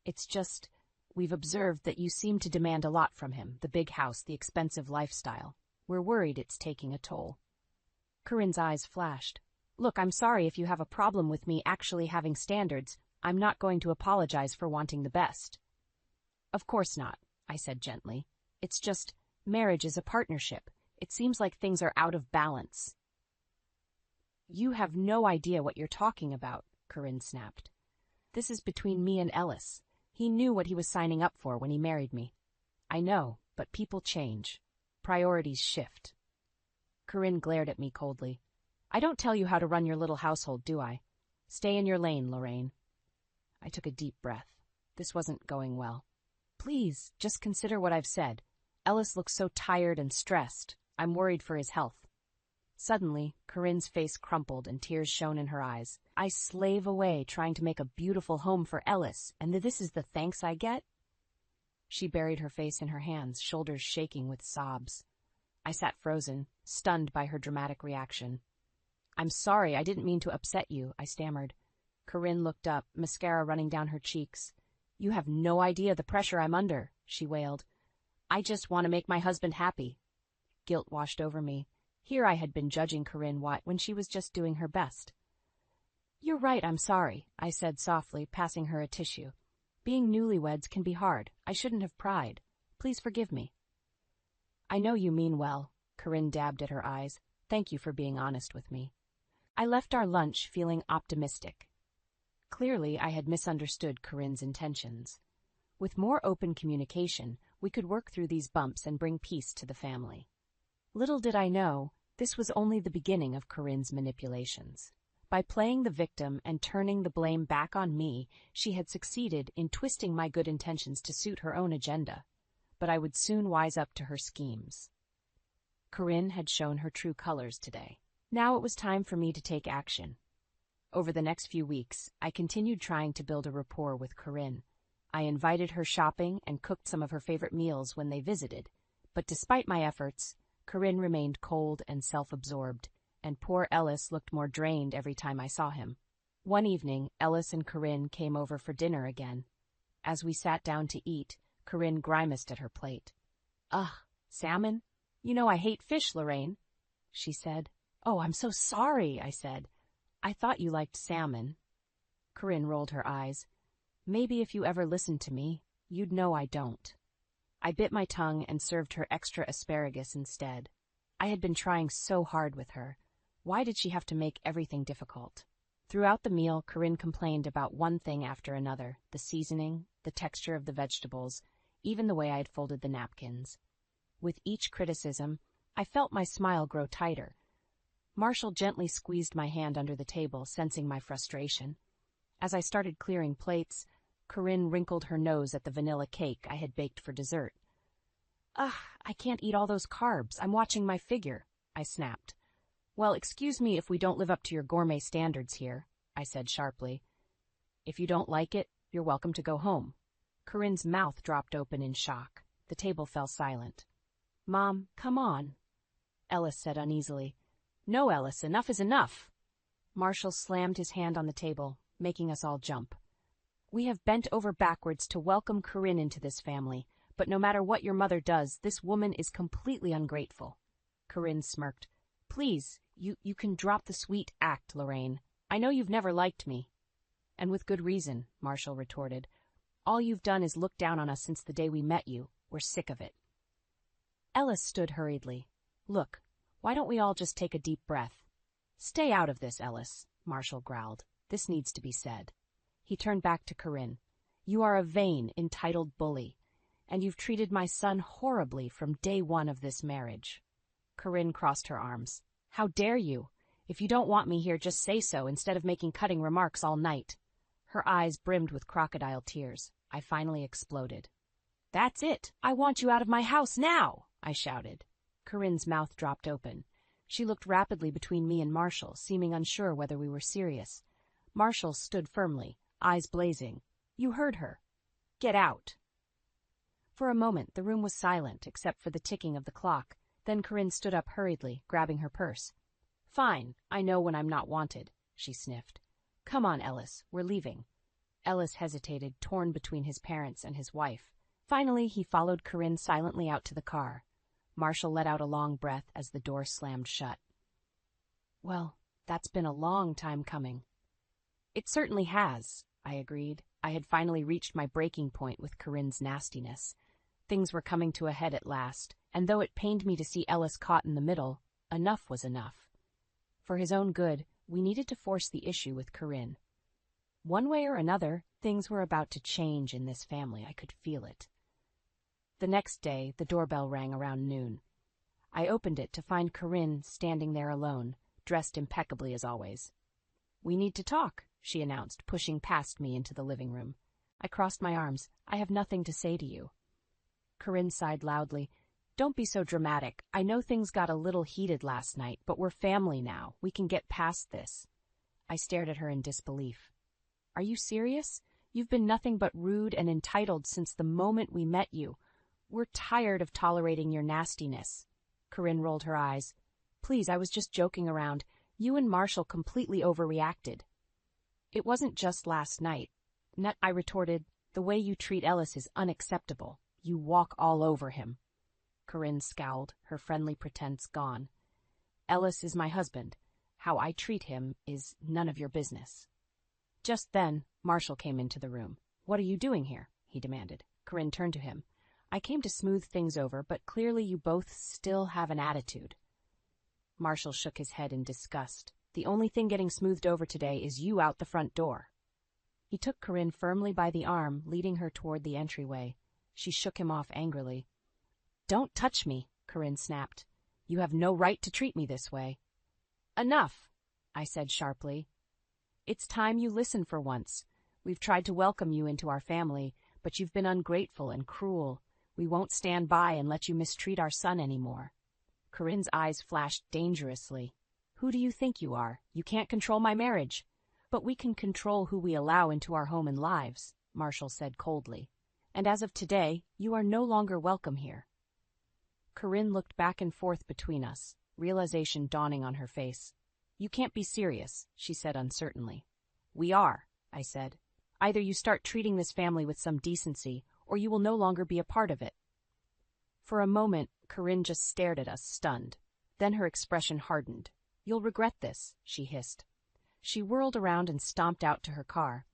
Speaker 2: It's just, we've observed that you seem to demand a lot from him, the big house, the expensive lifestyle. We're worried it's taking a toll. Corinne's eyes flashed. Look, I'm sorry if you have a problem with me actually having standards. I'm not going to apologize for wanting the best. Of course not, I said gently. It's just, marriage is a partnership. It seems like things are out of balance. You have no idea what you're talking about, Corinne snapped. This is between me and Ellis. He knew what he was signing up for when he married me. I know, but people change. Priorities shift. Corinne glared at me coldly. I don't tell you how to run your little household, do I? Stay in your lane, Lorraine. I took a deep breath. This wasn't going well. Please, just consider what I've said. Ellis looks so tired and stressed. I'm worried for his health. Suddenly, Corinne's face crumpled and tears shone in her eyes. I slave away trying to make a beautiful home for Ellis, and this is the thanks I get? She buried her face in her hands, shoulders shaking with sobs. I sat frozen, stunned by her dramatic reaction. "I'm sorry, I didn't mean to upset you," I stammered. Corinne looked up, mascara running down her cheeks. "You have no idea the pressure I'm under," she wailed. "I just want to make my husband happy." Guilt washed over me. Here I had been judging Corinne when she was just doing her best. "You're right, I'm sorry," I said softly, passing her a tissue. "Being newlyweds can be hard. I shouldn't have pried. Please forgive me." "I know you mean well." Corinne dabbed at her eyes. "Thank you for being honest with me." I left our lunch feeling optimistic. Clearly, I had misunderstood Corinne's intentions. With more open communication, we could work through these bumps and bring peace to the family. Little did I know, this was only the beginning of Corinne's manipulations. By playing the victim and turning the blame back on me, she had succeeded in twisting my good intentions to suit her own agenda. But I would soon wise up to her schemes. Corinne had shown her true colors today. Now it was time for me to take action. Over the next few weeks, I continued trying to build a rapport with Corinne. I invited her shopping and cooked some of her favorite meals when they visited. But despite my efforts, Corinne remained cold and self-absorbed, and poor Ellis looked more drained every time I saw him. One evening, Ellis and Corinne came over for dinner again. As we sat down to eat, Corinne grimaced at her plate. "Ugh, salmon? You know I hate fish, Lorraine," she said. "Oh, I'm so sorry," I said. "I thought you liked salmon." Corinne rolled her eyes. "Maybe if you ever listened to me, you'd know I don't." I bit my tongue and served her extra asparagus instead. I had been trying so hard with her. Why did she have to make everything difficult? Throughout the meal, Corinne complained about one thing after another: the seasoning, the texture of the vegetables, even the way I had folded the napkins. With each criticism, I felt my smile grow tighter. Marshall gently squeezed my hand under the table, sensing my frustration. As I started clearing plates, Corinne wrinkled her nose at the vanilla cake I had baked for dessert. "Ugh, I can't eat all those carbs. I'm watching my figure," I snapped. "Well, excuse me if we don't live up to your gourmet standards here," I said sharply. "If you don't like it, you're welcome to go home." Corinne's mouth dropped open in shock. The table fell silent. "Mom, come on," Ellis said uneasily. "No, Ellis, enough is enough." Marshall slammed his hand on the table, making us all jump. "We have bent over backwards to welcome Corinne into this family, but no matter what your mother does, this woman is completely ungrateful." Corinne smirked. "Please, you can drop the sweet act, Lorraine. I know you've never liked me." "And with good reason," Marshall retorted. "All you've done is look down on us since the day we met you. We're sick of it." Ellis stood hurriedly. "Look, why don't we all just take a deep breath?" "Stay out of this, Ellis," Marshall growled. "This needs to be said." He turned back to Corinne. "You are a vain, entitled bully, and you've treated my son horribly from day one of this marriage." Corinne crossed her arms. "How dare you? If you don't want me here, just say so instead of making cutting remarks all night." Her eyes brimmed with crocodile tears. I finally exploded. "That's it! I want you out of my house now!" I shouted. Corinne's mouth dropped open. She looked rapidly between me and Marshall, seeming unsure whether we were serious. Marshall stood firmly, eyes blazing. "You heard her. Get out." For a moment, the room was silent, except for the ticking of the clock. Then Corinne stood up hurriedly, grabbing her purse. "Fine, I know when I'm not wanted," she sniffed. "Come on, Ellis, we're leaving." Ellis hesitated, torn between his parents and his wife. Finally, he followed Corinne silently out to the car. Marshall let out a long breath as the door slammed shut. "Well, that's been a long time coming." "It certainly has," I agreed. I had finally reached my breaking point with Corinne's nastiness. Things were coming to a head at last, and though it pained me to see Ellis caught in the middle, enough was enough. For his own good, we needed to force the issue with Corinne. One way or another, things were about to change in this family. I could feel it. The next day, the doorbell rang around noon. I opened it to find Corinne standing there alone, dressed impeccably as always. "We need to talk," she announced, pushing past me into the living room. I crossed my arms. "I have nothing to say to you." Corinne sighed loudly. "Don't be so dramatic. I know things got a little heated last night, but we're family now. We can get past this." I stared at her in disbelief. "Are you serious? You've been nothing but rude and entitled since the moment we met you. We're tired of tolerating your nastiness." Corinne rolled her eyes. "Please, I was just joking around. You and Marshall completely overreacted." "It wasn't just last night," I retorted. "The way you treat Ellis is unacceptable. You walk all over him." Corinne scowled, her friendly pretense gone. "Ellis is my husband. How I treat him is none of your business." Just then, Marshall came into the room. "What are you doing here?" he demanded. Corinne turned to him. "I came to smooth things over, but clearly you both still have an attitude." Marshall shook his head in disgust. "The only thing getting smoothed over today is you out the front door." He took Corinne firmly by the arm, leading her toward the entryway. She shook him off angrily. "Don't touch me," Corinne snapped. "You have no right to treat me this way." "Enough," I said sharply. "It's time you listen for once. We've tried to welcome you into our family, but you've been ungrateful and cruel. We won't stand by and let you mistreat our son anymore." Corinne's eyes flashed dangerously. "Who do you think you are? You can't control my marriage." "But we can control who we allow into our home and lives," Marshall said coldly. "And as of today, you are no longer welcome here." Corinne looked back and forth between us, realization dawning on her face. "You can't be serious," she said uncertainly. "We are," I said. "Either you start treating this family with some decency, or you will no longer be a part of it." For a moment, Corinne just stared at us, stunned. Then her expression hardened. "You'll regret this," she hissed. She whirled around and stomped out to her car.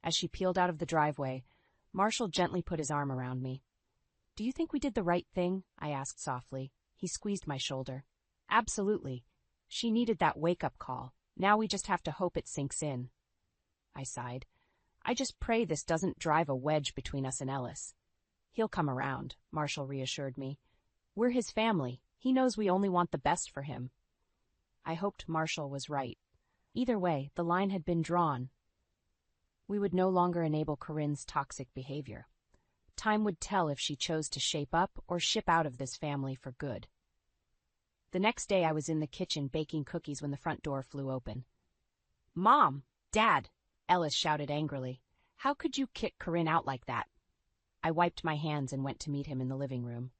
Speaker 2: As she peeled out of the driveway, Marshall gently put his arm around me. "Do you think we did the right thing?" I asked softly. He squeezed my shoulder. "Absolutely. She needed that wake-up call. Now we just have to hope it sinks in." I sighed. "I just pray this doesn't drive a wedge between us and Ellis." "He'll come around," Marshall reassured me. "We're his family. He knows we only want the best for him." I hoped Marshall was right. Either way, the line had been drawn. We would no longer enable Corinne's toxic behavior. Time would tell if she chose to shape up or ship out of this family for good. The next day I was in the kitchen baking cookies when the front door flew open. "Mom! Dad!" Ellis shouted angrily. "How could you kick Corinne out like that?" I wiped my hands and went to meet him in the living room.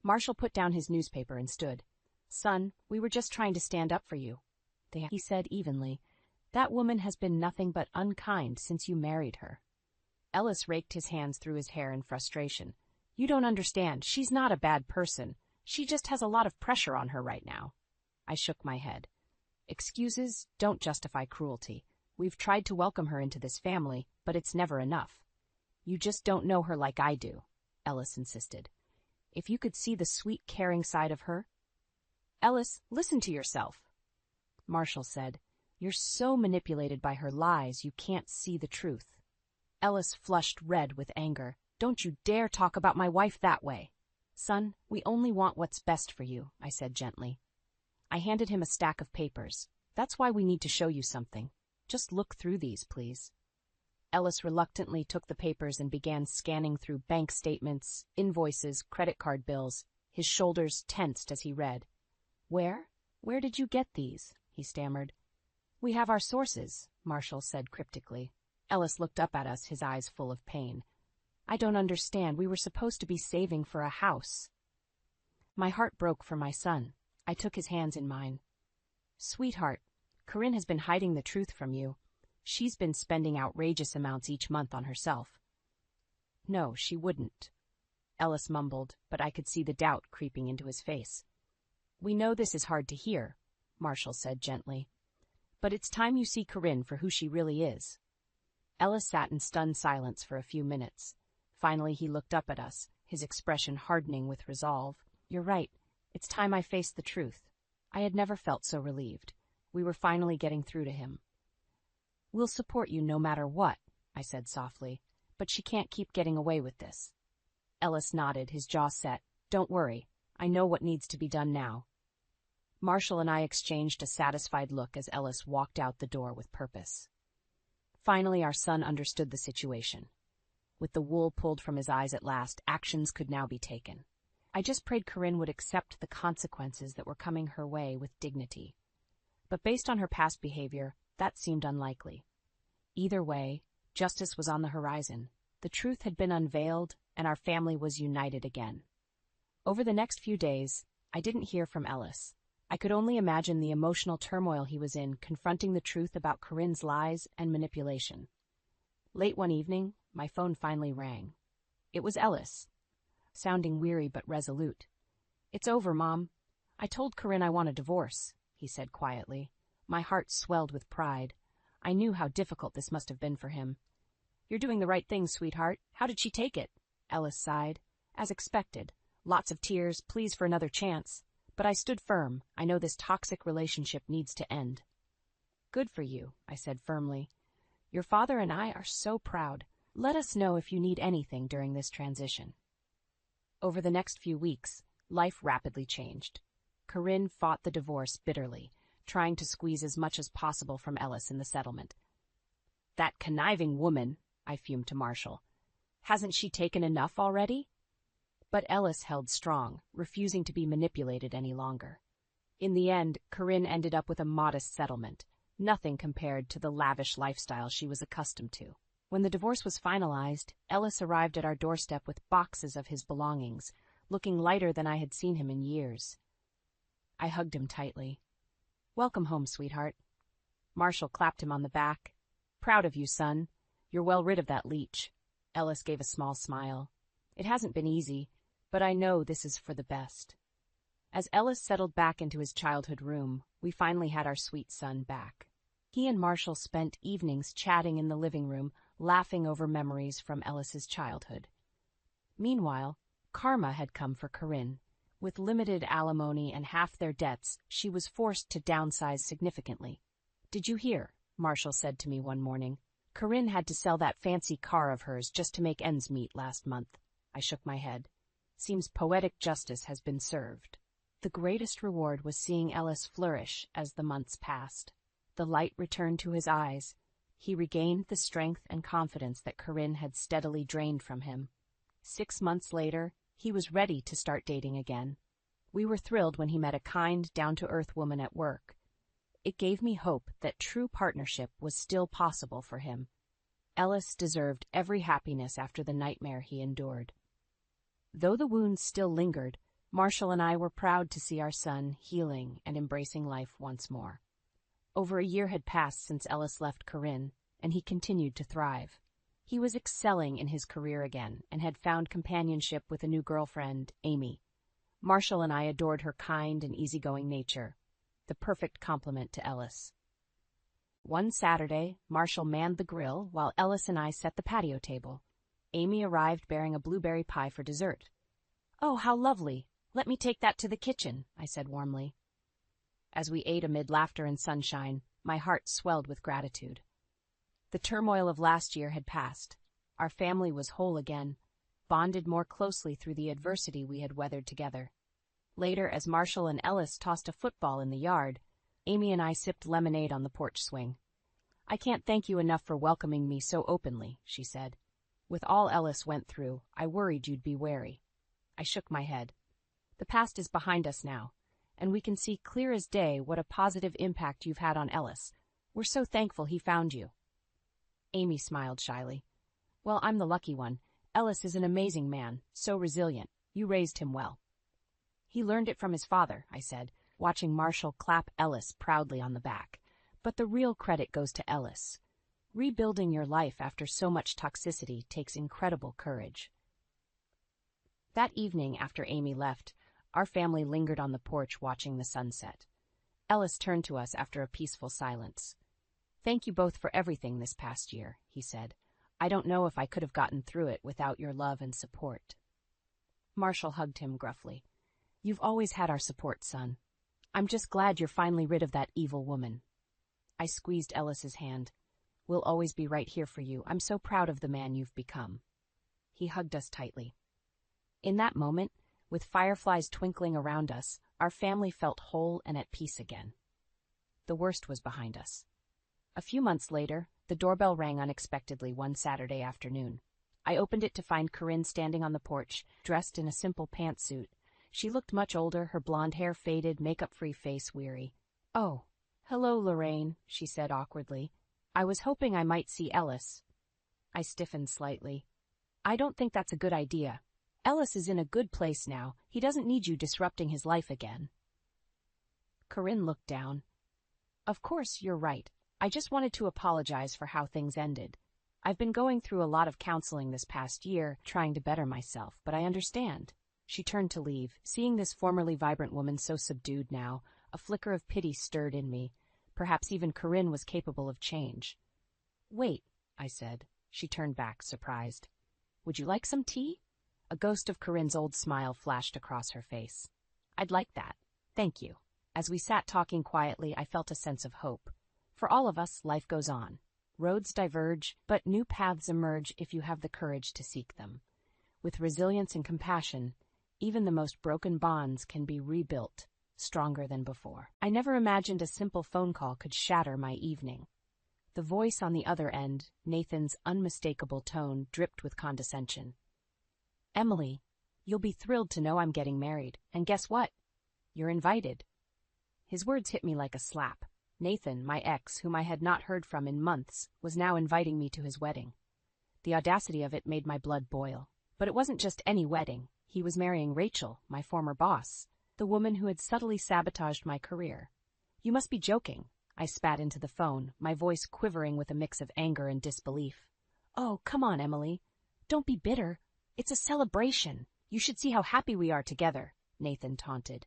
Speaker 2: Marshall put down his newspaper and stood. "Son, we were just trying to stand up for you," he said evenly. "That woman has been nothing but unkind since you married her." Ellis raked his hands through his hair in frustration. "You don't understand. She's not a bad person. She just has a lot of pressure on her right now." I shook my head. "Excuses don't justify cruelty. We've tried to welcome her into this family, but it's never enough." "You just don't know her like I do," Ellis insisted. "If you could see the sweet, caring side of her—" "Ellis, listen to yourself," Marshall said. "You're so manipulated by her lies you can't see the truth." Ellis flushed red with anger. "Don't you dare talk about my wife that way." "Son, we only want what's best for you," I said gently. I handed him a stack of papers. "That's why we need to show you something. Just look through these, please." Ellis reluctantly took the papers and began scanning through bank statements, invoices, credit card bills. His shoulders tensed as he read. Where did you get these?" he stammered. "We have our sources," Marshall said cryptically. Ellis looked up at us, his eyes full of pain. "I don't understand. We were supposed to be saving for a house." My heart broke for my son. I took his hands in mine. "Sweetheart, Corinne has been hiding the truth from you. She's been spending outrageous amounts each month on herself." "No, she wouldn't," Ellis mumbled, but I could see the doubt creeping into his face. "We know this is hard to hear," Marshall said gently, "but it's time you see Corinne for who she really is." Ellis sat in stunned silence for a few minutes. Finally, he looked up at us, his expression hardening with resolve. "You're right. It's time I faced the truth." I had never felt so relieved. We were finally getting through to him. "We'll support you no matter what," I said softly, "but she can't keep getting away with this." Ellis nodded, his jaw set. "Don't worry. I know what needs to be done now." Marshall and I exchanged a satisfied look as Ellis walked out the door with purpose. Finally, our son understood the situation. With the wool pulled from his eyes at last, actions could now be taken. I just prayed Corinne would accept the consequences that were coming her way with dignity. But based on her past behavior, that seemed unlikely. Either way, Justice was on the horizon. The truth had been unveiled, and our family was united again. Over the next few days, I didn't hear from Ellis. I could only imagine the emotional turmoil he was in, confronting the truth about Corinne's lies and manipulation. Late one evening, my phone finally rang. It was Ellis, sounding weary but resolute. "It's over, Mom. I told Corinne I want a divorce," he said quietly. My heart swelled with pride. I knew how difficult this must have been for him. "You're doing the right thing, sweetheart. How did she take it?" Ellis sighed. "As expected. Lots of tears, pleas for another chance. But I stood firm. I know this toxic relationship needs to end." "Good for you," I said firmly. "Your father and I are so proud. Let us know if you need anything during this transition." Over the next few weeks, life rapidly changed. Corinne fought the divorce bitterly, trying to squeeze as much as possible from Ellis in the settlement. "That conniving woman," I fumed to Marshall. "Hasn't she taken enough already?" But Ellis held strong, refusing to be manipulated any longer. In the end, Corinne ended up with a modest settlement, nothing compared to the lavish lifestyle she was accustomed to. When the divorce was finalized, Ellis arrived at our doorstep with boxes of his belongings, looking lighter than I had seen him in years. I hugged him tightly. "Welcome home, sweetheart." Marshall clapped him on the back. "Proud of you, son. You're well rid of that leech." Ellis gave a small smile. "It hasn't been easy, but I know this is for the best." As Ellis settled back into his childhood room, we finally had our sweet son back. He and Marshall spent evenings chatting in the living room, laughing over memories from Ellis's childhood. Meanwhile, karma had come for Corinne. With limited alimony and half their debts, she was forced to downsize significantly. "Did you hear?" Marshall said to me one morning. "Corinne had to sell that fancy car of hers just to make ends meet last month." I shook my head. "Seems poetic justice has been served." The greatest reward was seeing Ellis flourish as the months passed. The light returned to his eyes. He regained the strength and confidence that Corinne had steadily drained from him. 6 months later, he was ready to start dating again. We were thrilled when he met a kind, down-to-earth woman at work. It gave me hope that true partnership was still possible for him. Ellis deserved every happiness after the nightmare he endured. Though the wounds still lingered, Marshall and I were proud to see our son healing and embracing life once more. Over a year had passed since Ellis left Corinne, and he continued to thrive. He was excelling in his career again and had found companionship with a new girlfriend, Amy. Marshall and I adored her kind and easygoing nature, the perfect complement to Ellis. One Saturday, Marshall manned the grill while Ellis and I set the patio table. Amy arrived bearing a blueberry pie for dessert. "Oh, how lovely! Let me take that to the kitchen," I said warmly. As we ate amid laughter and sunshine, my heart swelled with gratitude. The turmoil of last year had passed. Our family was whole again, bonded more closely through the adversity we had weathered together. Later, as Marshall and Ellis tossed a football in the yard, Amy and I sipped lemonade on the porch swing. "I can't thank you enough for welcoming me so openly," she said. "With all Ellis went through, I worried you'd be wary." I shook my head. "The past is behind us now, and we can see clear as day what a positive impact you've had on Ellis. We're so thankful he found you." Amy smiled shyly. "Well, I'm the lucky one. Ellis is an amazing man, so resilient. You raised him well." "He learned it from his father," I said, watching Marshall clap Ellis proudly on the back. "But the real credit goes to Ellis. Rebuilding your life after so much toxicity takes incredible courage." That evening, after Amy left, our family lingered on the porch watching the sunset. Ellis turned to us after a peaceful silence. "Thank you both for everything this past year," he said. "I don't know if I could have gotten through it without your love and support." Marshall hugged him gruffly. "You've always had our support, son. I'm just glad you're finally rid of that evil woman." I squeezed Ellis's hand. "We'll always be right here for you. I'm so proud of the man you've become." He hugged us tightly. In that moment, with fireflies twinkling around us, our family felt whole and at peace again. The worst was behind us. A few months later, the doorbell rang unexpectedly one Saturday afternoon. I opened it to find Corinne standing on the porch, dressed in a simple pantsuit. She looked much older, her blonde hair faded, makeup-free face weary. "Oh, hello, Lorraine," she said awkwardly. "I was hoping I might see Ellis." I stiffened slightly. I don't think that's a good idea. Ellis is in a good place now. He doesn't need you disrupting his life again. Corinne looked down. Of course, you're right. I just wanted to apologize for how things ended. I've been going through a lot of counseling this past year, trying to better myself, but I understand. She turned to leave. Seeing this formerly vibrant woman so subdued now, a flicker of pity stirred in me. Perhaps even Corinne was capable of change. Wait, I said. She turned back, surprised. Would you like some tea? A ghost of Corinne's old smile flashed across her face. I'd like that. Thank you. As we sat talking quietly, I felt a sense of hope. For all of us, life goes on. Roads diverge, but new paths emerge if you have the courage to seek them. With resilience and compassion, even the most broken bonds can be rebuilt, stronger than before. I never imagined a simple phone call could shatter my evening. The voice on the other end, Nathan's unmistakable tone, dripped with condescension. Emily, you'll be thrilled to know I'm getting married, and guess what? You're invited. His words hit me like a slap. Nathan, my ex, whom I had not heard from in months, was now inviting me to his wedding. The audacity of it made my blood boil. But it wasn't just any wedding. He was marrying Rachel, my former boss, the woman who had subtly sabotaged my career. You must be joking. I spat into the phone, my voice quivering with a mix of anger and disbelief. Oh, come on, Emily. Don't be bitter. It's a celebration. You should see how happy we are together, Nathan taunted.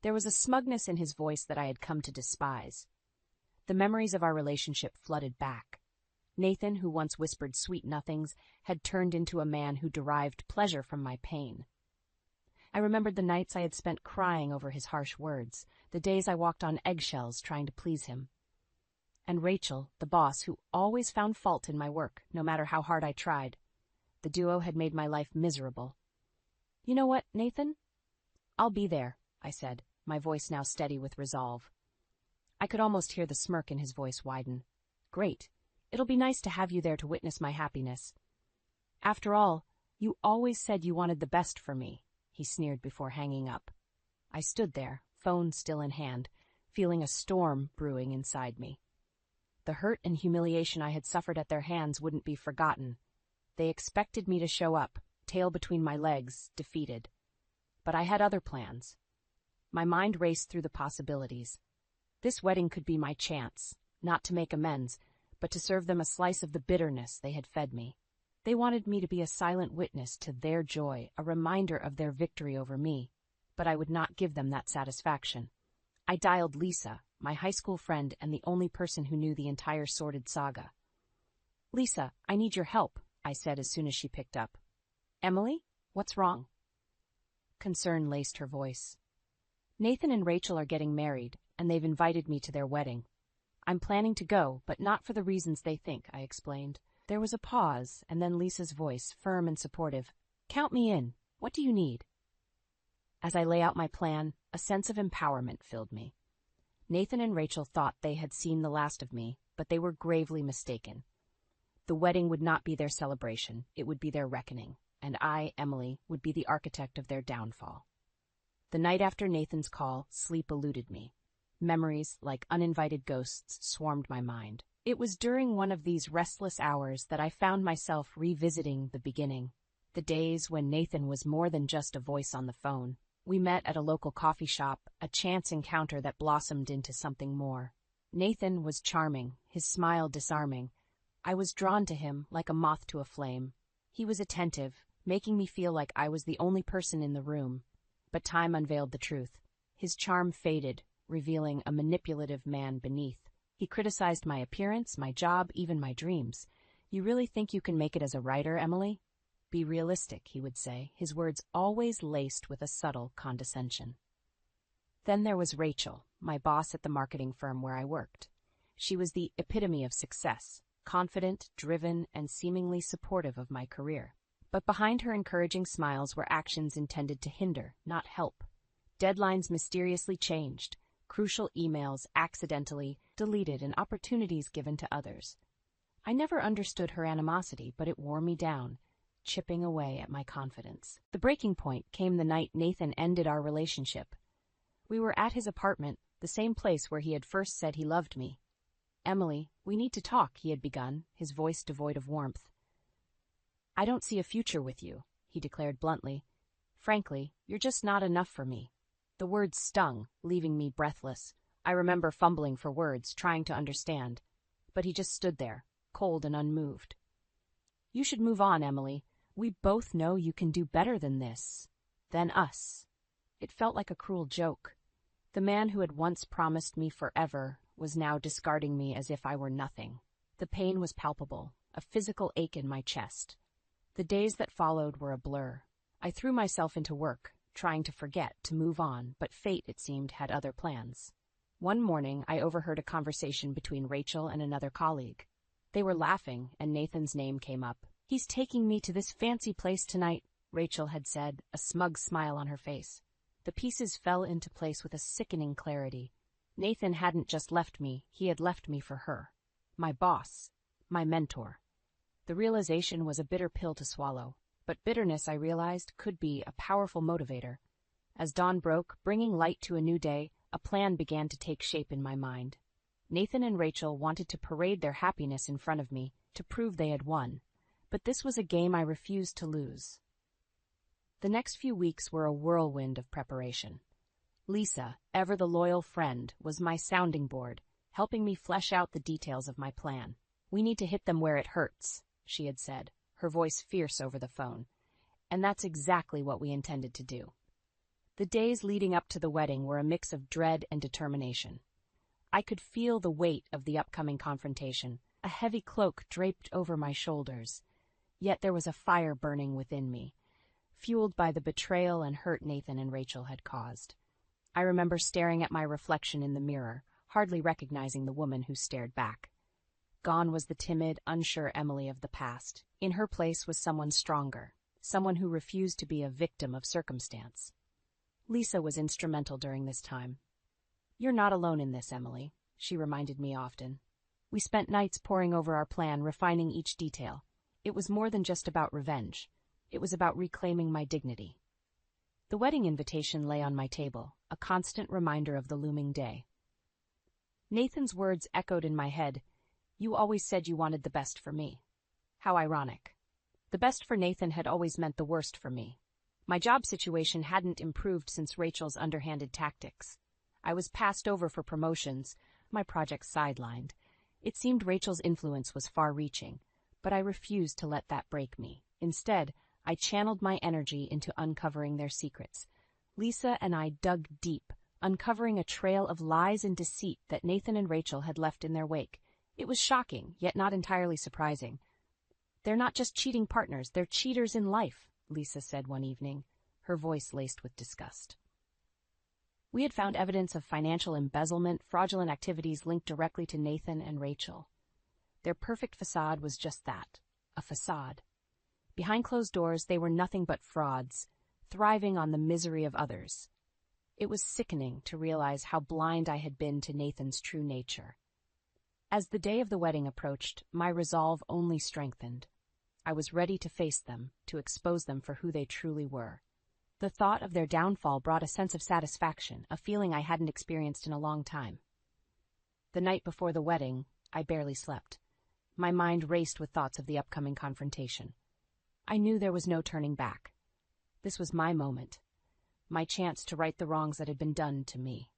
Speaker 2: There was a smugness in his voice that I had come to despise. The memories of our relationship flooded back. Nathan, who once whispered sweet nothings, had turned into a man who derived pleasure from my pain. I remembered the nights I had spent crying over his harsh words, the days I walked on eggshells trying to please him. And Rachel, the boss, who always found fault in my work, no matter how hard I tried. The duo had made my life miserable. You know what, Nathan? I'll be there, I said, my voice now steady with resolve. I could almost hear the smirk in his voice widen. Great. It'll be nice to have you there to witness my happiness. After all, you always said you wanted the best for me, he sneered before hanging up. I stood there, phone still in hand, feeling a storm brewing inside me. The hurt and humiliation I had suffered at their hands wouldn't be forgotten. They expected me to show up, tail between my legs, defeated. But I had other plans. My mind raced through the possibilities. This wedding could be my chance, not to make amends, but to serve them a slice of the bitterness they had fed me. They wanted me to be a silent witness to their joy, a reminder of their victory over me. But I would not give them that satisfaction. I dialed Lisa, my high school friend and the only person who knew the entire sordid saga. Lisa, I need your help, I said as soon as she picked up. Emily, what's wrong? Concern laced her voice. Nathan and Rachel are getting married, and they've invited me to their wedding. I'm planning to go, but not for the reasons they think, I explained. There was a pause, and then Lisa's voice, firm and supportive. Count me in. What do you need? As I lay out my plan, a sense of empowerment filled me. Nathan and Rachel thought they had seen the last of me, but they were gravely mistaken. The wedding would not be their celebration, it would be their reckoning, and I, Emily, would be the architect of their downfall. The night after Nathan's call, sleep eluded me. Memories, like uninvited ghosts, swarmed my mind. It was during one of these restless hours that I found myself revisiting the beginning. The days when Nathan was more than just a voice on the phone. We met at a local coffee shop, a chance encounter that blossomed into something more. Nathan was charming, his smile disarming. I was drawn to him like a moth to a flame. He was attentive, making me feel like I was the only person in the room. But time unveiled the truth. His charm faded, revealing a manipulative man beneath. He criticized my appearance, my job, even my dreams. You really think you can make it as a writer, Emily? Be realistic, he would say, his words always laced with a subtle condescension. Then there was Rachel, my boss at the marketing firm where I worked. She was the epitome of success, confident, driven, and seemingly supportive of my career. But behind her encouraging smiles were actions intended to hinder, not help. Deadlines mysteriously changed, crucial emails accidentally deleted, and opportunities given to others. I never understood her animosity, but it wore me down, chipping away at my confidence. The breaking point came the night Nathan ended our relationship. We were at his apartment, the same place where he had first said he loved me. "Emily, we need to talk," he had begun, his voice devoid of warmth. "I don't see a future with you," he declared bluntly. "Frankly, you're just not enough for me." The words stung, leaving me breathless. I remember fumbling for words, trying to understand. But he just stood there, cold and unmoved. "You should move on, Emily. We both know you can do better than this. Than us." It felt like a cruel joke. The man who had once promised me forever was now discarding me as if I were nothing. The pain was palpable, a physical ache in my chest. The days that followed were a blur. I threw myself into work, trying to forget, to move on, but fate, it seemed, had other plans. One morning, I overheard a conversation between Rachel and another colleague. They were laughing, and Nathan's name came up. "He's taking me to this fancy place tonight," Rachel had said, a smug smile on her face. The pieces fell into place with a sickening clarity. Nathan hadn't just left me, he had left me for her. My boss. My mentor. The realization was a bitter pill to swallow, but bitterness, I realized, could be a powerful motivator. As dawn broke, bringing light to a new day, a plan began to take shape in my mind. Nathan and Rachel wanted to parade their happiness in front of me, to prove they had won. But this was a game I refused to lose. The next few weeks were a whirlwind of preparation. Lisa, ever the loyal friend, was my sounding board, helping me flesh out the details of my plan. "We need to hit them where it hurts," she had said, her voice fierce over the phone. And that's exactly what we intended to do. The days leading up to the wedding were a mix of dread and determination. I could feel the weight of the upcoming confrontation, a heavy cloak draped over my shoulders. Yet there was a fire burning within me, fueled by the betrayal and hurt Nathan and Rachel had caused. I remember staring at my reflection in the mirror, hardly recognizing the woman who stared back. Gone was the timid, unsure Emily of the past. In her place was someone stronger, someone who refused to be a victim of circumstance. Lisa was instrumental during this time. "You're not alone in this, Emily," she reminded me often. We spent nights poring over our plan, refining each detail. It was more than just about revenge. It was about reclaiming my dignity. The wedding invitation lay on my table, a constant reminder of the looming day. Nathan's words echoed in my head. "You always said you wanted the best for me." How ironic. The best for Nathan had always meant the worst for me. My job situation hadn't improved since Rachel's underhanded tactics. I was passed over for promotions, my projects sidelined. It seemed Rachel's influence was far-reaching, but I refused to let that break me. Instead, I channeled my energy into uncovering their secrets. Lisa and I dug deep, uncovering a trail of lies and deceit that Nathan and Rachel had left in their wake. It was shocking, yet not entirely surprising. "They're not just cheating partners, they're cheaters in life," Lisa said one evening, her voice laced with disgust. We had found evidence of financial embezzlement, fraudulent activities linked directly to Nathan and Rachel. Their perfect facade was just that, a facade. Behind closed doors, they were nothing but frauds, thriving on the misery of others. It was sickening to realize how blind I had been to Nathan's true nature. As the day of the wedding approached, my resolve only strengthened. I was ready to face them, to expose them for who they truly were. The thought of their downfall brought a sense of satisfaction, a feeling I hadn't experienced in a long time. The night before the wedding, I barely slept. My mind raced with thoughts of the upcoming confrontation. I knew there was no turning back. This was my moment, my chance to right the wrongs that had been done to me.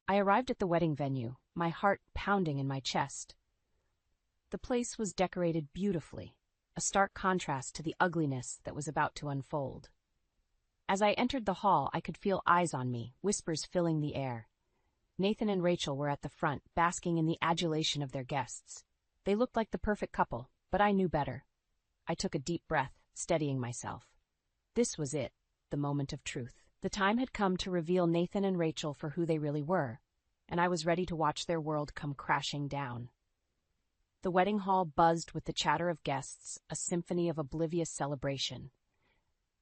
Speaker 2: I arrived at the wedding venue, my heart pounding in my chest. The place was decorated beautifully, a stark contrast to the ugliness that was about to unfold. As I entered the hall, I could feel eyes on me, whispers filling the air. Nathan and Rachel were at the front, basking in the adulation of their guests. They looked like the perfect couple, but I knew better. I took a deep breath, steadying myself. This was it, the moment of truth. The time had come to reveal Nathan and Rachel for who they really were, and I was ready to watch their world come crashing down. The wedding hall buzzed with the chatter of guests, a symphony of oblivious celebration.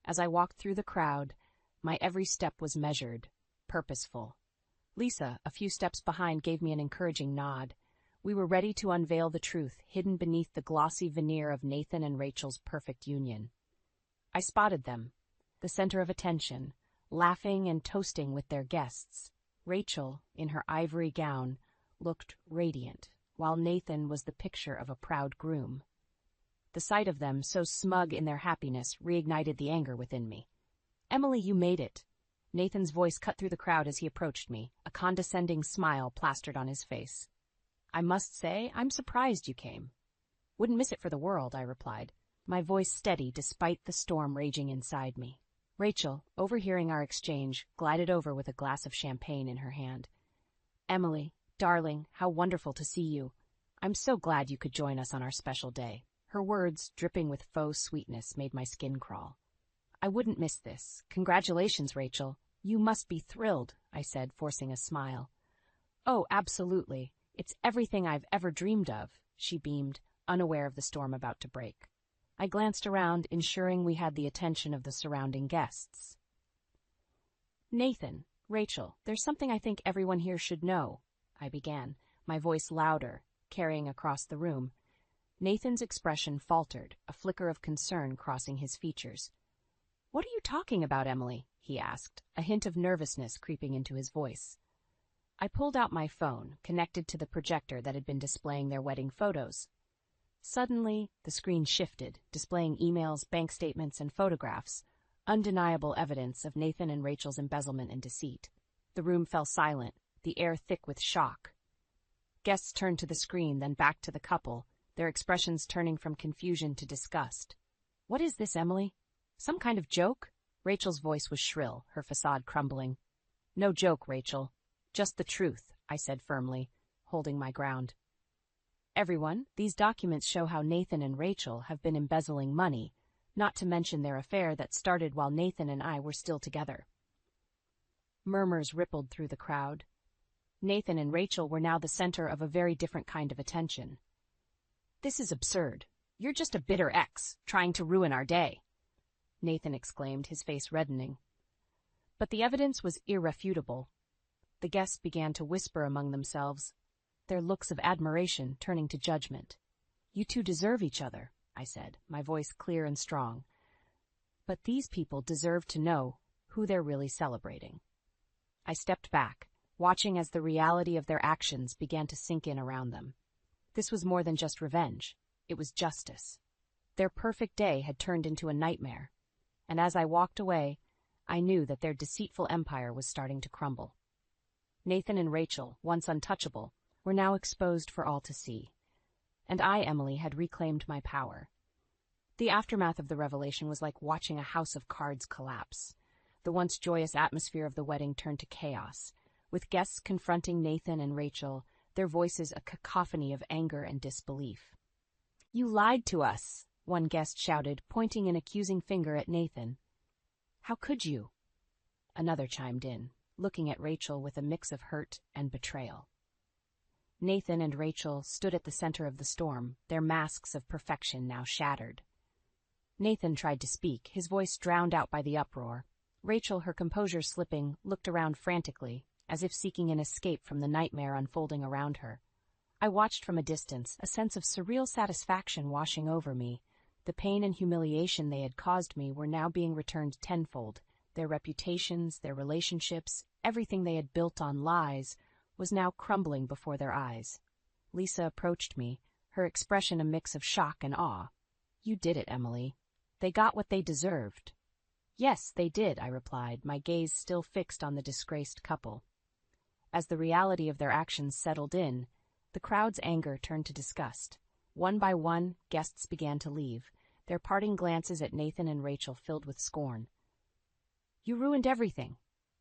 Speaker 2: As I walked through the crowd, my every step was measured, purposeful. Lisa, a few steps behind, gave me an encouraging nod. We were ready to unveil the truth hidden beneath the glossy veneer of Nathan and Rachel's perfect union. I spotted them, the center of attention, laughing and toasting with their guests. Rachel, in her ivory gown, looked radiant, while Nathan was the picture of a proud groom. The sight of them, so smug in their happiness, reignited the anger within me. "Emily, you made it." Nathan's voice cut through the crowd as he approached me, a condescending smile plastered on his face. "I must say, I'm surprised you came." "Wouldn't miss it for the world," I replied, my voice steady despite the storm raging inside me. Rachel, overhearing our exchange, glided over with a glass of champagne in her hand. "Emily, darling, how wonderful to see you. I'm so glad you could join us on our special day." Her words, dripping with faux sweetness, made my skin crawl. "I wouldn't miss this. Congratulations, Rachel. You must be thrilled," I said, forcing a smile. "Oh, absolutely. It's everything I've ever dreamed of," she beamed, unaware of the storm about to break. I glanced around, ensuring we had the attention of the surrounding guests. "Nathan, Rachel, there's something I think everyone here should know," I began, my voice louder, carrying across the room. Nathan's expression faltered, a flicker of concern crossing his features. "What are you talking about, Emily?" he asked, a hint of nervousness creeping into his voice. I pulled out my phone, connected to the projector that had been displaying their wedding photos. Suddenly, the screen shifted, displaying emails, bank statements, and photographs, undeniable evidence of Nathan and Rachel's embezzlement and deceit. The room fell silent, the air thick with shock. Guests turned to the screen, then back to the couple, their expressions turning from confusion to disgust. "What is this, Emily? Some kind of joke?" Rachel's voice was shrill, her facade crumbling. "No joke, Rachel. Just the truth," I said firmly, holding my ground. "Everyone, these documents show how Nathan and Rachel have been embezzling money, not to mention their affair that started while Nathan and I were still together." Murmurs rippled through the crowd. Nathan and Rachel were now the center of a very different kind of attention. "This is absurd. You're just a bitter ex, trying to ruin our day," Nathan exclaimed, his face reddening. But the evidence was irrefutable. The guests began to whisper among themselves, their looks of admiration turning to judgment. "You two deserve each other," I said, my voice clear and strong. "But these people deserve to know who they're really celebrating." I stepped back, watching as the reality of their actions began to sink in around them. This was more than just revenge. It was justice. Their perfect day had turned into a nightmare, and as I walked away, I knew that their deceitful empire was starting to crumble. Nathan and Rachel, once untouchable, were now exposed for all to see. And I, Emily, had reclaimed my power. The aftermath of the revelation was like watching a house of cards collapse. The once joyous atmosphere of the wedding turned to chaos, with guests confronting Nathan and Rachel, their voices a cacophony of anger and disbelief. "You lied to us," one guest shouted, pointing an accusing finger at Nathan. "How could you?" Another chimed in, looking at Rachel with a mix of hurt and betrayal. Nathan and Rachel stood at the center of the storm, their masks of perfection now shattered. Nathan tried to speak, his voice drowned out by the uproar. Rachel, her composure slipping, looked around frantically, as if seeking an escape from the nightmare unfolding around her. I watched from a distance, a sense of surreal satisfaction washing over me. The pain and humiliation they had caused me were now being returned tenfold. Their reputations, their relationships, everything they had built on lies, was now crumbling before their eyes. Lisa approached me, her expression a mix of shock and awe. "You did it, Emily. They got what they deserved." "Yes, they did," I replied, my gaze still fixed on the disgraced couple. As the reality of their actions settled in, the crowd's anger turned to disgust. One by one, guests began to leave, their parting glances at Nathan and Rachel filled with scorn. "You ruined everything,"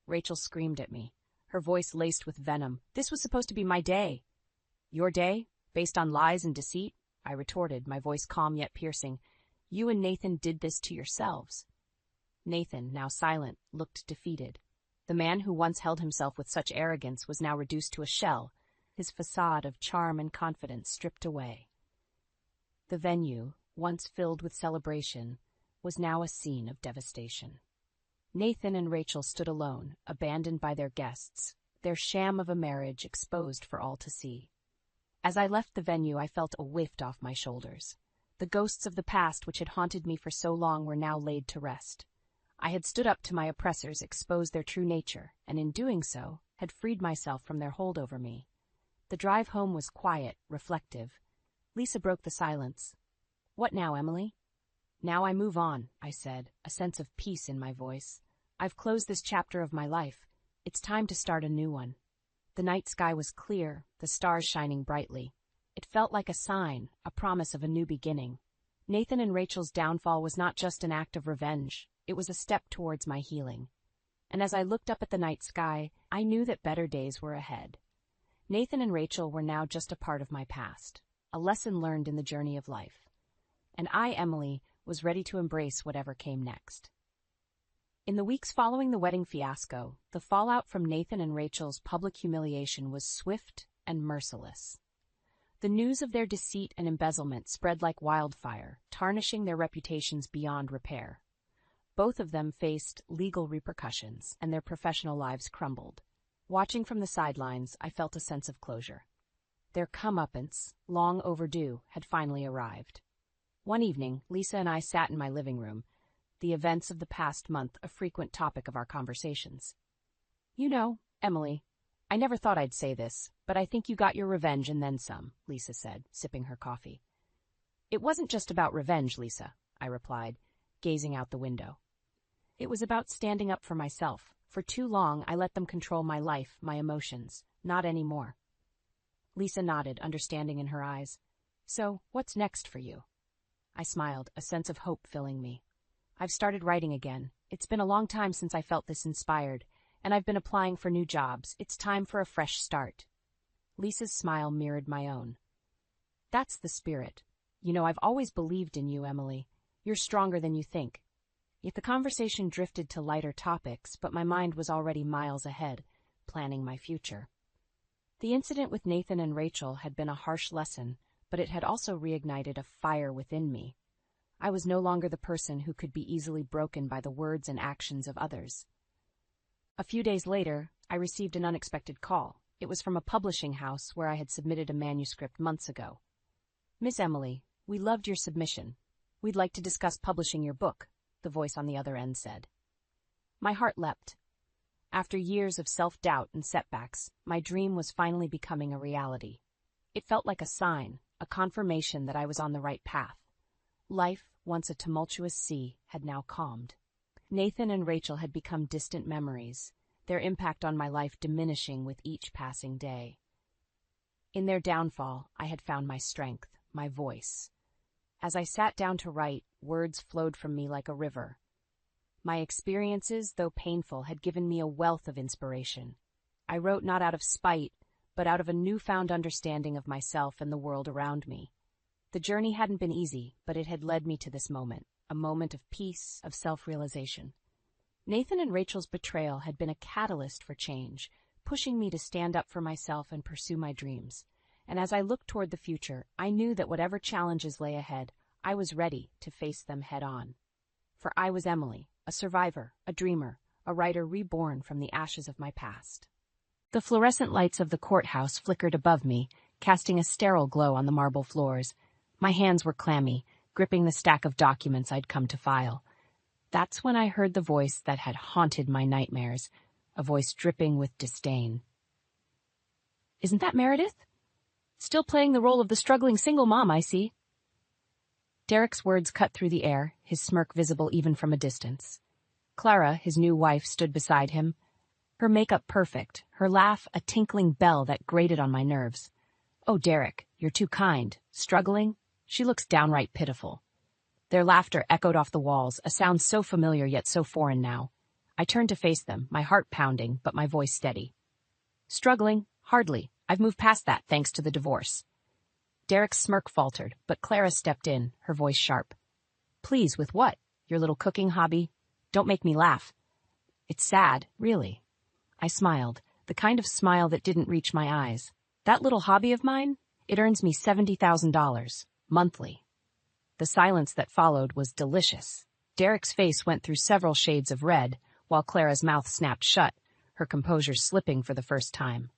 Speaker 2: Rachel screamed at me, her voice laced with venom. "This was supposed to be my day." "Your day? Based on lies and deceit?" I retorted, my voice calm yet piercing. "You and Nathan did this to yourselves." Nathan, now silent, looked defeated. The man who once held himself with such arrogance was now reduced to a shell, his facade of charm and confidence stripped away. The venue, once filled with celebration, was now a scene of devastation. Nathan and Rachel stood alone, abandoned by their guests, their sham of a marriage exposed for all to see. As I left the venue, I felt a weight off my shoulders. The ghosts of the past which had haunted me for so long were now laid to rest. I had stood up to my oppressors, exposed their true nature, and in doing so, had freed myself from their hold over me. The drive home was quiet, reflective. Lisa broke the silence. "What now, Emily?" "Now I move on," I said, a sense of peace in my voice. "I've closed this chapter of my life. It's time to start a new one." The night sky was clear, the stars shining brightly. It felt like a sign, a promise of a new beginning. Nathan and Rachel's downfall was not just an act of revenge, it was a step towards my healing. And as I looked up at the night sky, I knew that better days were ahead. Nathan and Rachel were now just a part of my past, a lesson learned in the journey of life. And I, Emily, was ready to embrace whatever came next. In the weeks following the wedding fiasco, the fallout from Nathan and Rachel's public humiliation was swift and merciless. The news of their deceit and embezzlement spread like wildfire, tarnishing their reputations beyond repair. Both of them faced legal repercussions, and their professional lives crumbled. Watching from the sidelines, I felt a sense of closure. Their comeuppance, long overdue, had finally arrived. One evening, Lisa and I sat in my living room, the events of the past month a frequent topic of our conversations. "You know, Emily, I never thought I'd say this, but I think you got your revenge and then some," Lisa said, sipping her coffee. "It wasn't just about revenge, Lisa," I replied, gazing out the window. "It was about standing up for myself. For too long, I let them control my life, my emotions. Not anymore." Lisa nodded, understanding in her eyes. "So, what's next for you?" I smiled, a sense of hope filling me. "I've started writing again. It's been a long time since I felt this inspired, and I've been applying for new jobs. It's time for a fresh start." Lisa's smile mirrored my own. "That's the spirit. You know, I've always believed in you, Emily. You're stronger than you think." Yet the conversation drifted to lighter topics, but my mind was already miles ahead, planning my future. The incident with Nathan and Rachel had been a harsh lesson, but it had also reignited a fire within me. I was no longer the person who could be easily broken by the words and actions of others. A few days later, I received an unexpected call. It was from a publishing house where I had submitted a manuscript months ago. "Miss Emily, we loved your submission. We'd like to discuss publishing your book," the voice on the other end said. My heart leapt. After years of self-doubt and setbacks, my dream was finally becoming a reality. It felt like a sign, a confirmation that I was on the right path. Life, once a tumultuous sea, had now calmed. Nathan and Rachel had become distant memories, their impact on my life diminishing with each passing day. In their downfall, I had found my strength, my voice. As I sat down to write, words flowed from me like a river. My experiences, though painful, had given me a wealth of inspiration. I wrote not out of spite, but out of a newfound understanding of myself and the world around me. The journey hadn't been easy, but it had led me to this moment, a moment of peace, of self-realization. Nathan and Rachel's betrayal had been a catalyst for change, pushing me to stand up for myself and pursue my dreams. And as I looked toward the future, I knew that whatever challenges lay ahead, I was ready to face them head-on. For I was Emily, a survivor, a dreamer, a writer reborn from the ashes of my past. The fluorescent lights of the courthouse flickered above me, casting a sterile glow on the marble floors. My hands were clammy, gripping the stack of documents I'd come to file. That's when I heard the voice that had haunted my nightmares, a voice dripping with disdain. "Isn't that Meredith? Still playing the role of the struggling single mom, I see." Derek's words cut through the air, his smirk visible even from a distance. Clara, his new wife, stood beside him, her makeup perfect, her laugh a tinkling bell that grated on my nerves. "Oh, Derek, you're too kind. Struggling? She looks downright pitiful." Their laughter echoed off the walls, a sound so familiar yet so foreign now. I turned to face them, my heart pounding, but my voice steady. "Struggling? Hardly. I've moved past that thanks to the divorce." Derek's smirk faltered, but Clara stepped in, her voice sharp. "Please, with what? Your little cooking hobby? Don't make me laugh." "It's sad, really." I smiled, the kind of smile that didn't reach my eyes. "That little hobby of mine? It earns me $70,000, monthly." The silence that followed was delicious. Derek's face went through several shades of red, while Clara's mouth snapped shut, her composure slipping for the first time.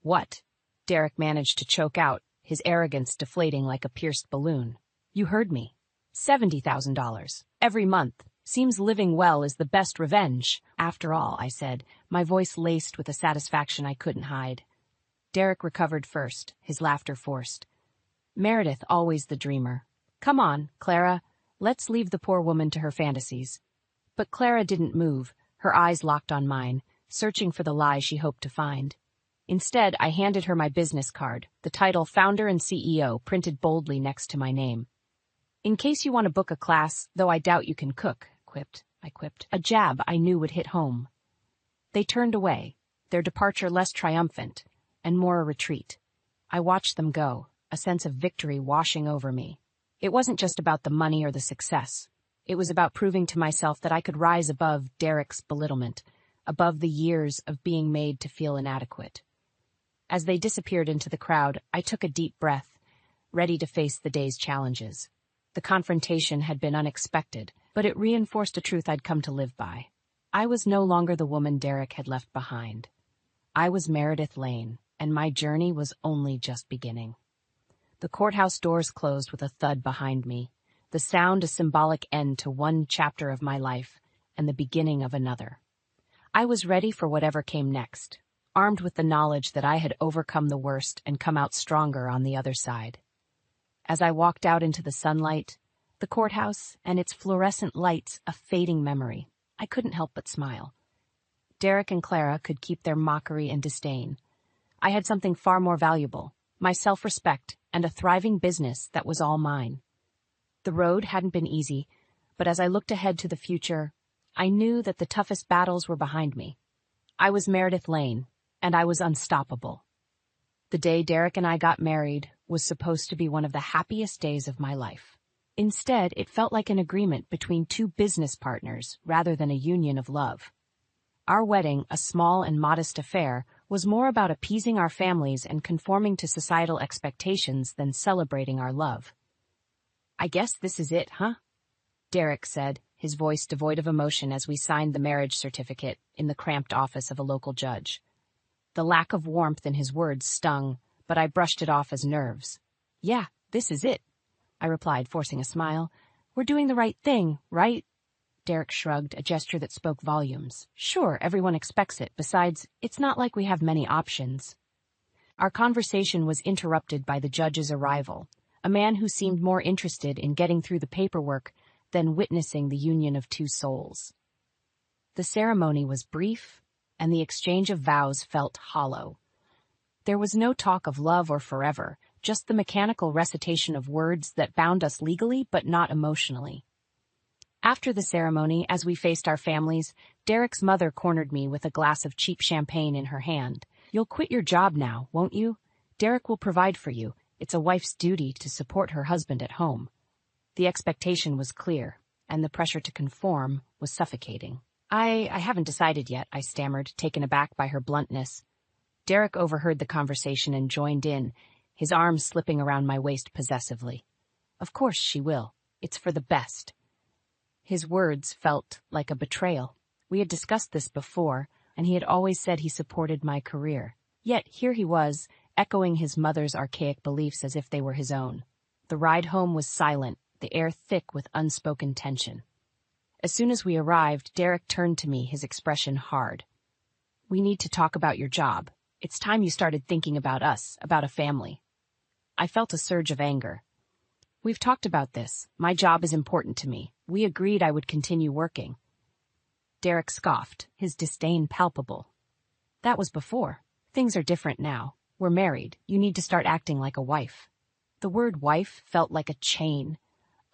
Speaker 2: "What?" Derek managed to choke out, his arrogance deflating like a pierced balloon. "You heard me. $70,000. Every month. Seems living well is the best revenge. After all," I said, my voice laced with a satisfaction I couldn't hide. Derek recovered first, his laughter forced. Meredith, always the dreamer. Come on, Clara, let's leave the poor woman to her fantasies. But Clara didn't move, her eyes locked on mine, searching for the lie she hoped to find. Instead, I handed her my business card, the title Founder and CEO printed boldly next to my name. In case you want to book a class, though I doubt you can cook, I quipped. A jab I knew would hit home. They turned away, their departure less triumphant, and more a retreat. I watched them go, a sense of victory washing over me. It wasn't just about the money or the success. It was about proving to myself that I could rise above Derek's belittlement, above the years of being made to feel inadequate. As they disappeared into the crowd, I took a deep breath, ready to face the day's challenges. The confrontation had been unexpected, but it reinforced a truth I'd come to live by. I was no longer the woman Derek had left behind. I was Meredith Lane, and my journey was only just beginning. The courthouse doors closed with a thud behind me, the sound a symbolic end to one chapter of my life and the beginning of another. I was ready for whatever came next, armed with the knowledge that I had overcome the worst and come out stronger on the other side. As I walked out into the sunlight, the courthouse and its fluorescent lights a fading memory, I couldn't help but smile. Derek and Clara could keep their mockery and disdain. I had something far more valuable, my self-respect and a thriving business that was all mine. The road hadn't been easy, but as I looked ahead to the future, I knew that the toughest battles were behind me. I was Meredith Lane, and I was unstoppable. The day Derek and I got married was supposed to be one of the happiest days of my life. Instead, it felt like an agreement between two business partners rather than a union of love. Our wedding, a small and modest affair, was more about appeasing our families and conforming to societal expectations than celebrating our love. I guess this is it, huh? Derek said, his voice devoid of emotion as we signed the marriage certificate in the cramped office of a local judge. The lack of warmth in his words stung, but I brushed it off as nerves. Yeah, this is it, I replied, forcing a smile. We're doing the right thing, right? Derek shrugged, a gesture that spoke volumes. Sure, everyone expects it. Besides, it's not like we have many options. Our conversation was interrupted by the judge's arrival, a man who seemed more interested in getting through the paperwork than witnessing the union of two souls. The ceremony was brief, and the exchange of vows felt hollow. There was no talk of love or forever, just the mechanical recitation of words that bound us legally but not emotionally. After the ceremony, as we faced our families, Derek's mother cornered me with a glass of cheap champagne in her hand. You'll quit your job now, won't you? Derek will provide for you. It's a wife's duty to support her husband at home. The expectation was clear, and the pressure to conform was suffocating. I haven't decided yet, I stammered, taken aback by her bluntness. Derek overheard the conversation and joined in, his arms slipping around my waist possessively. Of course she will. It's for the best. His words felt like a betrayal. We had discussed this before, and he had always said he supported my career. Yet here he was, echoing his mother's archaic beliefs as if they were his own. The ride home was silent, the air thick with unspoken tension. As soon as we arrived, Derek turned to me, his expression hard. We need to talk about your job. It's time you started thinking about us, about a family. I felt a surge of anger. We've talked about this. My job is important to me. We agreed I would continue working. Derek scoffed, his disdain palpable. That was before. Things are different now. We're married. You need to start acting like a wife. The word wife felt like a chain,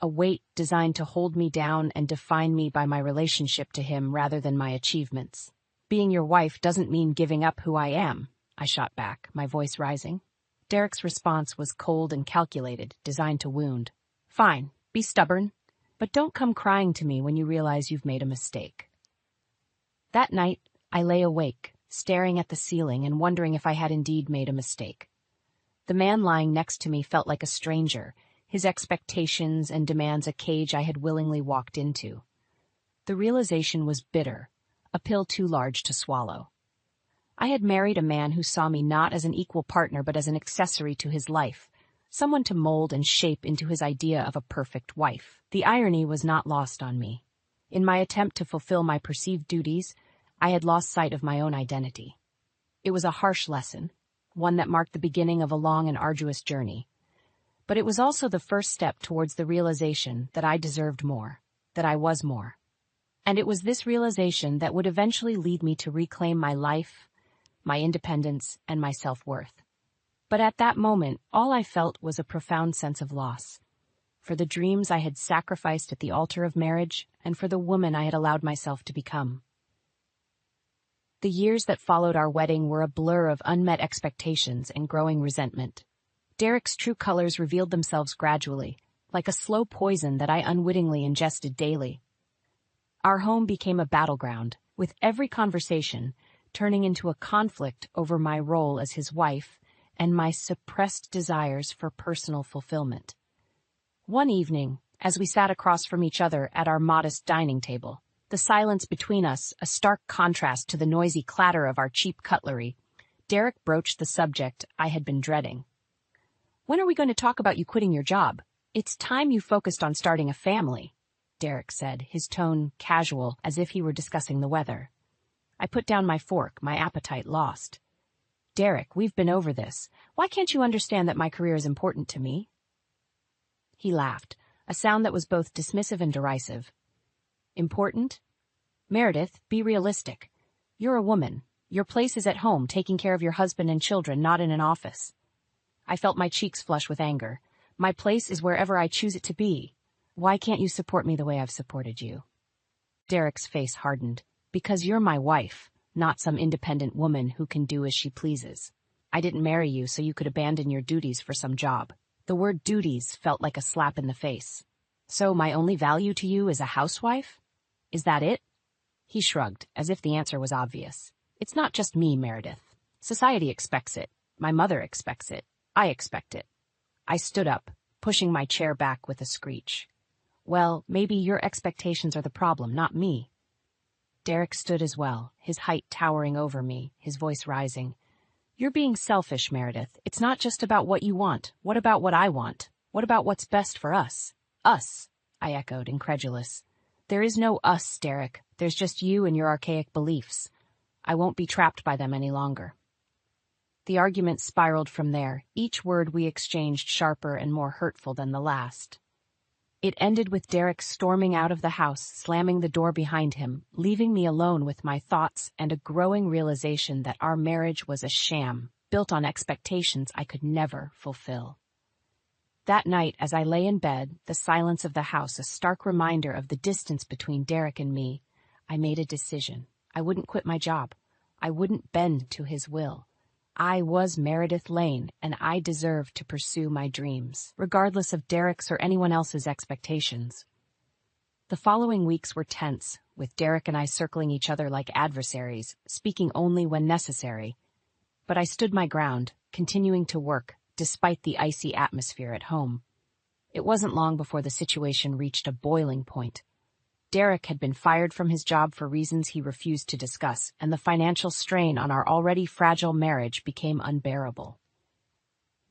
Speaker 2: a weight designed to hold me down and define me by my relationship to him rather than my achievements. Being your wife doesn't mean giving up who I am, I shot back, my voice rising. Derek's response was cold and calculated, designed to wound. Fine, be stubborn, but don't come crying to me when you realize you've made a mistake. That night, I lay awake, staring at the ceiling and wondering if I had indeed made a mistake. The man lying next to me felt like a stranger, his expectations and demands a cage I had willingly walked into. The realization was bitter, a pill too large to swallow. I had married a man who saw me not as an equal partner but as an accessory to his life, someone to mold and shape into his idea of a perfect wife. The irony was not lost on me. In my attempt to fulfill my perceived duties, I had lost sight of my own identity. It was a harsh lesson, one that marked the beginning of a long and arduous journey. But it was also the first step towards the realization that I deserved more, that I was more. And it was this realization that would eventually lead me to reclaim my life, my independence, and my self-worth. But at that moment, all I felt was a profound sense of loss, for the dreams I had sacrificed at the altar of marriage and for the woman I had allowed myself to become. The years that followed our wedding were a blur of unmet expectations and growing resentment. Derek's true colors revealed themselves gradually, like a slow poison that I unwittingly ingested daily. Our home became a battleground, with every conversation turning into a conflict over my role as his wife and my suppressed desires for personal fulfillment. One evening, as we sat across from each other at our modest dining table, the silence between us a stark contrast to the noisy clatter of our cheap cutlery, Derek broached the subject I had been dreading. "When are we going to talk about you quitting your job? It's time you focused on starting a family," Derek said, his tone casual, as if he were discussing the weather. I put down my fork, my appetite lost. "Derek, we've been over this. Why can't you understand that my career is important to me?" He laughed, a sound that was both dismissive and derisive. "Important? Meredith, be realistic. You're a woman. Your place is at home, taking care of your husband and children, not in an office." I felt my cheeks flush with anger. "My place is wherever I choose it to be. Why can't you support me the way I've supported you?" Derek's face hardened. "Because you're my wife, not some independent woman who can do as she pleases. I didn't marry you so you could abandon your duties for some job." The word duties felt like a slap in the face. "So my only value to you is a housewife? Is that it?" He shrugged, as if the answer was obvious. "It's not just me, Meredith. Society expects it. My mother expects it. I expect it." I stood up, pushing my chair back with a screech. "Well, maybe your expectations are the problem, not me." Derek stood as well, his height towering over me, his voice rising. "You're being selfish, Meredith. It's not just about what you want. What about what I want? What about what's best for us?" "Us," I echoed, incredulous. "There is no us, Derek. There's just you and your archaic beliefs. I won't be trapped by them any longer." The argument spiraled from there, each word we exchanged sharper and more hurtful than the last. It ended with Derek storming out of the house, slamming the door behind him, leaving me alone with my thoughts and a growing realization that our marriage was a sham, built on expectations I could never fulfill. That night, as I lay in bed, the silence of the house a stark reminder of the distance between Derek and me, I made a decision. I wouldn't quit my job. I wouldn't bend to his will. I was Meredith Lane, and I deserved to pursue my dreams, regardless of Derek's or anyone else's expectations. The following weeks were tense, with Derek and I circling each other like adversaries, speaking only when necessary. But I stood my ground, continuing to work, despite the icy atmosphere at home. It wasn't long before the situation reached a boiling point. Derek had been fired from his job for reasons he refused to discuss, and the financial strain on our already fragile marriage became unbearable.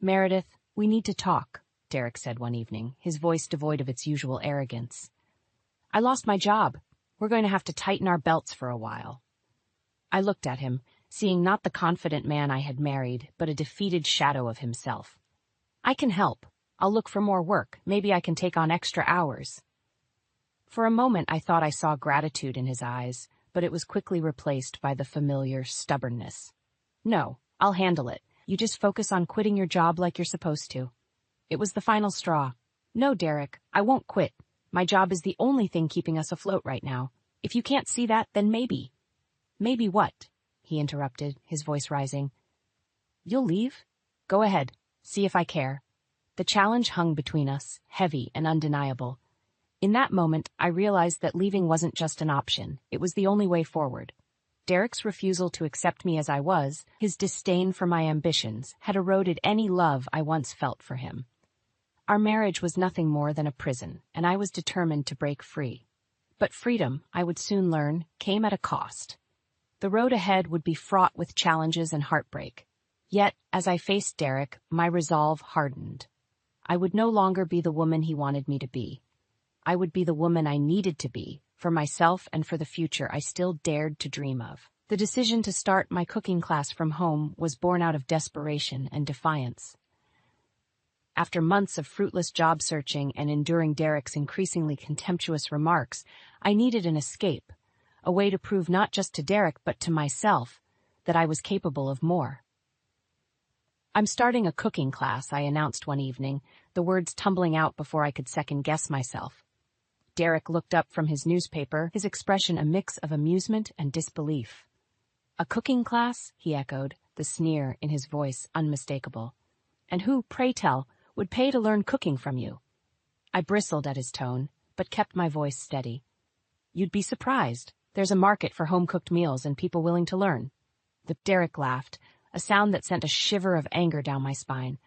Speaker 2: "Meredith, we need to talk," Derek said one evening, his voice devoid of its usual arrogance. "I lost my job. We're going to have to tighten our belts for a while." I looked at him, seeing not the confident man I had married, but a defeated shadow of himself. "I can help. I'll look for more work. Maybe I can take on extra hours." For a moment I thought I saw gratitude in his eyes, but it was quickly replaced by the familiar stubbornness. "No, I'll handle it. You just focus on quitting your job like you're supposed to." It was the final straw. "No, Derek, I won't quit. My job is the only thing keeping us afloat right now. If you can't see that, then maybe." "Maybe what?" he interrupted, his voice rising. "You'll leave? Go ahead. See if I care." The challenge hung between us, heavy and undeniable. In that moment, I realized that leaving wasn't just an option, it was the only way forward. Derek's refusal to accept me as I was, his disdain for my ambitions, had eroded any love I once felt for him. Our marriage was nothing more than a prison, and I was determined to break free. But freedom, I would soon learn, came at a cost. The road ahead would be fraught with challenges and heartbreak. Yet, as I faced Derek, my resolve hardened. I would no longer be the woman he wanted me to be. I would be the woman I needed to be, for myself and for the future I still dared to dream of. The decision to start my cooking class from home was born out of desperation and defiance. After months of fruitless job searching and enduring Derek's increasingly contemptuous remarks, I needed an escape, a way to prove not just to Derek but to myself that I was capable of more. "I'm starting a cooking class," I announced one evening, the words tumbling out before I could second-guess myself. Derek looked up from his newspaper, his expression a mix of amusement and disbelief. "A cooking class?" he echoed, the sneer in his voice unmistakable. "And who, pray tell, would pay to learn cooking from you?" I bristled at his tone, but kept my voice steady. "You'd be surprised. There's a market for home-cooked meals and people willing to learn." Derek laughed, a sound that sent a shiver of anger down my spine.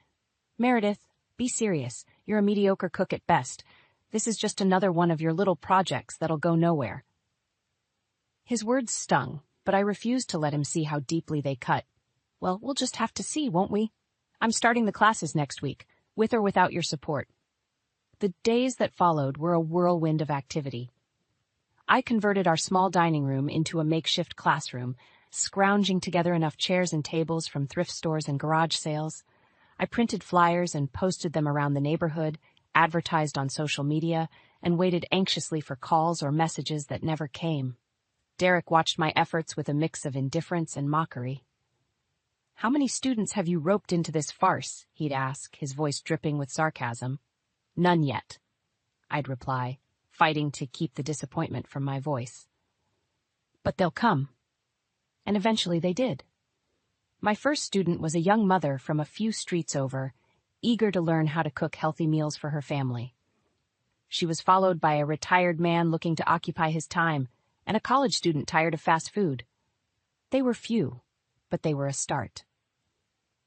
Speaker 2: "Meredith, be serious. You're a mediocre cook at best. This is just another one of your little projects that'll go nowhere." His words stung, but I refused to let him see how deeply they cut. "Well, we'll just have to see, won't we? I'm starting the classes next week, with or without your support." The days that followed were a whirlwind of activity. I converted our small dining room into a makeshift classroom, scrounging together enough chairs and tables from thrift stores and garage sales. I printed flyers and posted them around the neighborhood, advertised on social media, and waited anxiously for calls or messages that never came. Derek watched my efforts with a mix of indifference and mockery. "How many students have you roped into this farce?" he'd ask, his voice dripping with sarcasm. "None yet," I'd reply, fighting to keep the disappointment from my voice. "But they'll come." And eventually they did. My first student was a young mother from a few streets over, eager to learn how to cook healthy meals for her family. She was followed by a retired man looking to occupy his time, and a college student tired of fast food. They were few, but they were a start.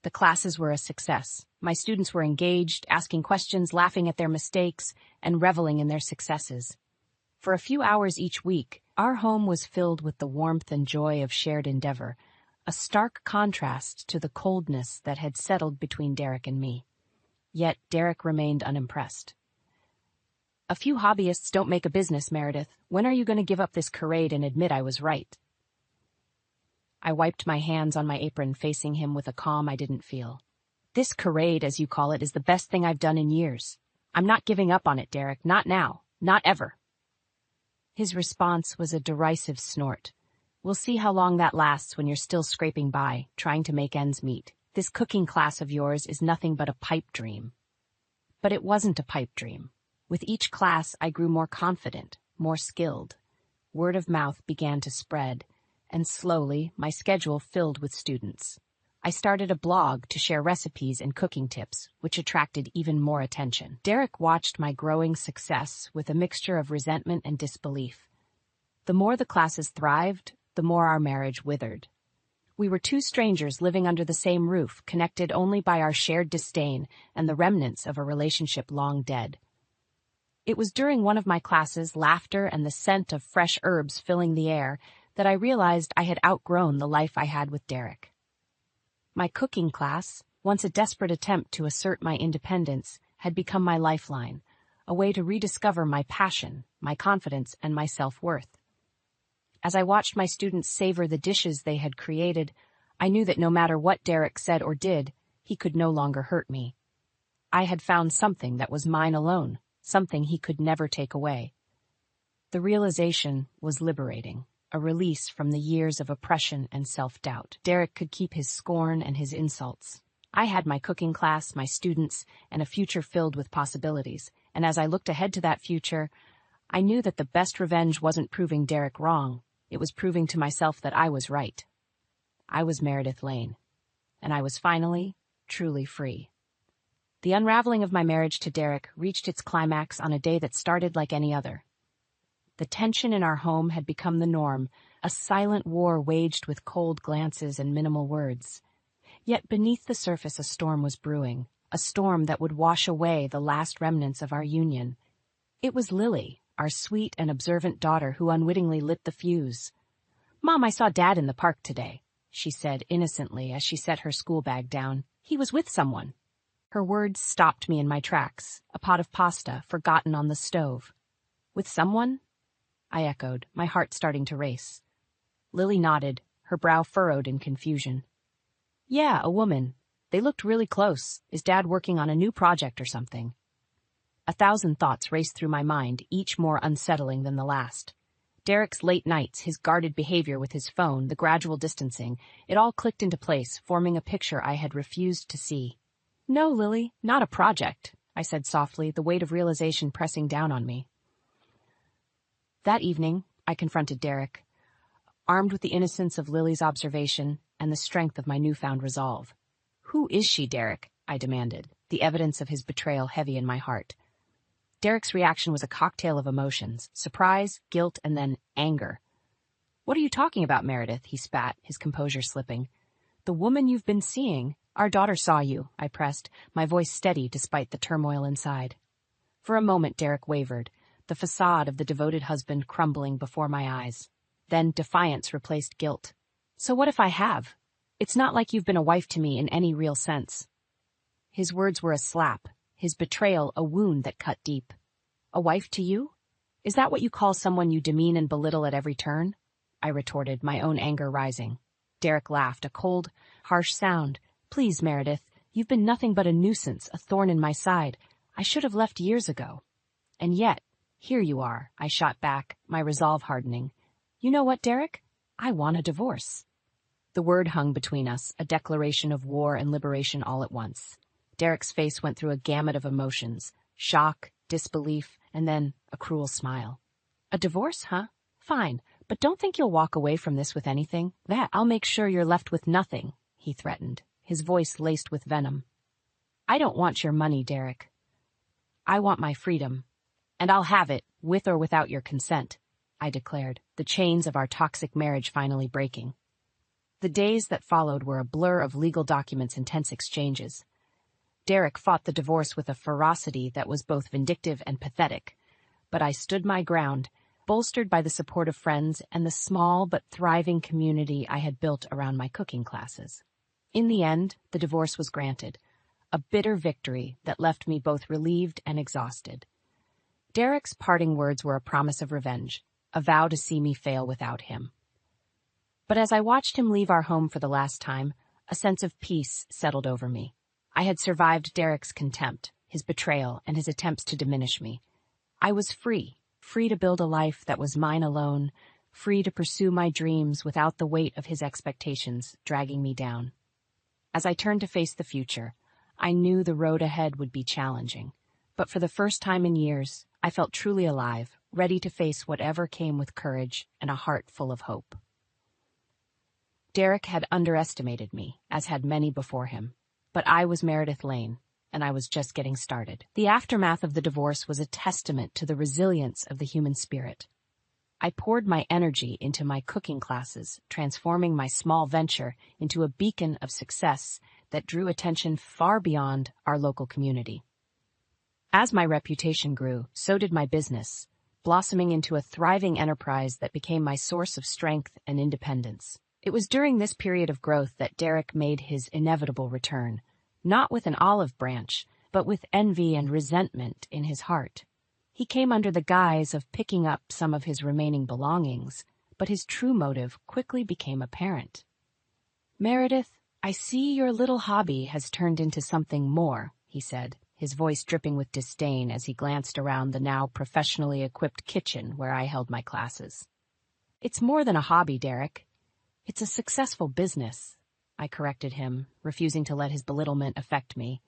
Speaker 2: The classes were a success. My students were engaged, asking questions, laughing at their mistakes, and reveling in their successes. For a few hours each week, our home was filled with the warmth and joy of shared endeavor, a stark contrast to the coldness that had settled between Derek and me. Yet Derek remained unimpressed. "A few hobbyists don't make a business, Meredith. When are you going to give up this charade and admit I was right?" I wiped my hands on my apron, facing him with a calm I didn't feel. "This charade, as you call it, is the best thing I've done in years. I'm not giving up on it, Derek. Not now. Not ever." His response was a derisive snort. "We'll see how long that lasts when you're still scraping by, trying to make ends meet. This cooking class of yours is nothing but a pipe dream." But it wasn't a pipe dream. With each class, I grew more confident, more skilled. Word of mouth began to spread, and slowly my schedule filled with students. I started a blog to share recipes and cooking tips, which attracted even more attention. Derek watched my growing success with a mixture of resentment and disbelief. The more the classes thrived, the more our marriage withered. We were two strangers living under the same roof, connected only by our shared disdain and the remnants of a relationship long dead. It was during one of my classes, laughter and the scent of fresh herbs filling the air, that I realized I had outgrown the life I had with Derek. My cooking class, once a desperate attempt to assert my independence, had become my lifeline, a way to rediscover my passion, my confidence, and my self-worth. As I watched my students savor the dishes they had created, I knew that no matter what Derek said or did, he could no longer hurt me. I had found something that was mine alone, something he could never take away. The realization was liberating, a release from the years of oppression and self-doubt. Derek could keep his scorn and his insults. I had my cooking class, my students, and a future filled with possibilities, and as I looked ahead to that future, I knew that the best revenge wasn't proving Derek wrong, it was proving to myself that I was right. I was Meredith Lane, and I was finally, truly free. The unraveling of my marriage to Derek reached its climax on a day that started like any other. The tension in our home had become the norm, a silent war waged with cold glances and minimal words. Yet beneath the surface a storm was brewing, a storm that would wash away the last remnants of our union. It was Lily, our sweet and observant daughter, who unwittingly lit the fuse. "Mom, I saw Dad in the park today," she said innocently as she set her school bag down. "He was with someone." Her words stopped me in my tracks, a pot of pasta forgotten on the stove. "With someone?" I echoed, my heart starting to race. Lily nodded, her brow furrowed in confusion. Yeah, a woman. They looked really close. Is Dad working on a new project or something? 1,000 thoughts raced through my mind, each more unsettling than the last. Derek's late nights, his guarded behavior with his phone, the gradual distancing, it all clicked into place, forming a picture I had refused to see. No, Lily, not a project, I said softly, the weight of realization pressing down on me. That evening, I confronted Derek, armed with the innocence of Lily's observation and the strength of my newfound resolve. Who is she, Derek? I demanded, the evidence of his betrayal heavy in my heart. Derek's reaction was a cocktail of emotions, surprise, guilt, and then anger. What are you talking about, Meredith? He spat, his composure slipping. The woman you've been seeing. Our daughter saw you, I pressed, my voice steady despite the turmoil inside. For a moment, Derek wavered, the facade of the devoted husband crumbling before my eyes. Then defiance replaced guilt. So what if I have? It's not like you've been a wife to me in any real sense. His words were a slap, his betrayal a wound that cut deep. A wife to you? Is that what you call someone you demean and belittle at every turn? I retorted, my own anger rising. Derek laughed, a cold, harsh sound. Please, Meredith, you've been nothing but a nuisance, a thorn in my side. I should have left years ago. And yet, here you are, I shot back, my resolve hardening. You know what, Derek? I want a divorce. The word hung between us, a declaration of war and liberation all at once. Derek's face went through a gamut of emotions, shock, disbelief, and then a cruel smile. A divorce, huh? Fine, but don't think you'll walk away from this with anything. I'll make sure you're left with nothing, he threatened, his voice laced with venom. I don't want your money, Derek. I want my freedom. And I'll have it, with or without your consent, I declared, the chains of our toxic marriage finally breaking. The days that followed were a blur of legal documents and tense exchanges. Derek fought the divorce with a ferocity that was both vindictive and pathetic, but I stood my ground, bolstered by the support of friends and the small but thriving community I had built around my cooking classes. In the end, the divorce was granted, a bitter victory that left me both relieved and exhausted. Derek's parting words were a promise of revenge, a vow to see me fail without him. But as I watched him leave our home for the last time, a sense of peace settled over me. I had survived Derek's contempt, his betrayal, and his attempts to diminish me. I was free to build a life that was mine alone, free to pursue my dreams without the weight of his expectations dragging me down. As I turned to face the future, I knew the road ahead would be challenging, but for the first time in years, I felt truly alive, ready to face whatever came with courage and a heart full of hope. Derek had underestimated me, as had many before him. But I was Meredith Lane, and I was just getting started. The aftermath of the divorce was a testament to the resilience of the human spirit. I poured my energy into my cooking classes, transforming my small venture into a beacon of success that drew attention far beyond our local community. As my reputation grew, so did my business, blossoming into a thriving enterprise that became my source of strength and independence. It was during this period of growth that Derek made his inevitable return, not with an olive branch, but with envy and resentment in his heart. He came under the guise of picking up some of his remaining belongings, but his true motive quickly became apparent. Meredith, I see your little hobby has turned into something more, he said, his voice dripping with disdain as he glanced around the now professionally equipped kitchen where I held my classes. It's more than a hobby, Derek. It's a successful business, I corrected him, refusing to let his belittlement affect me.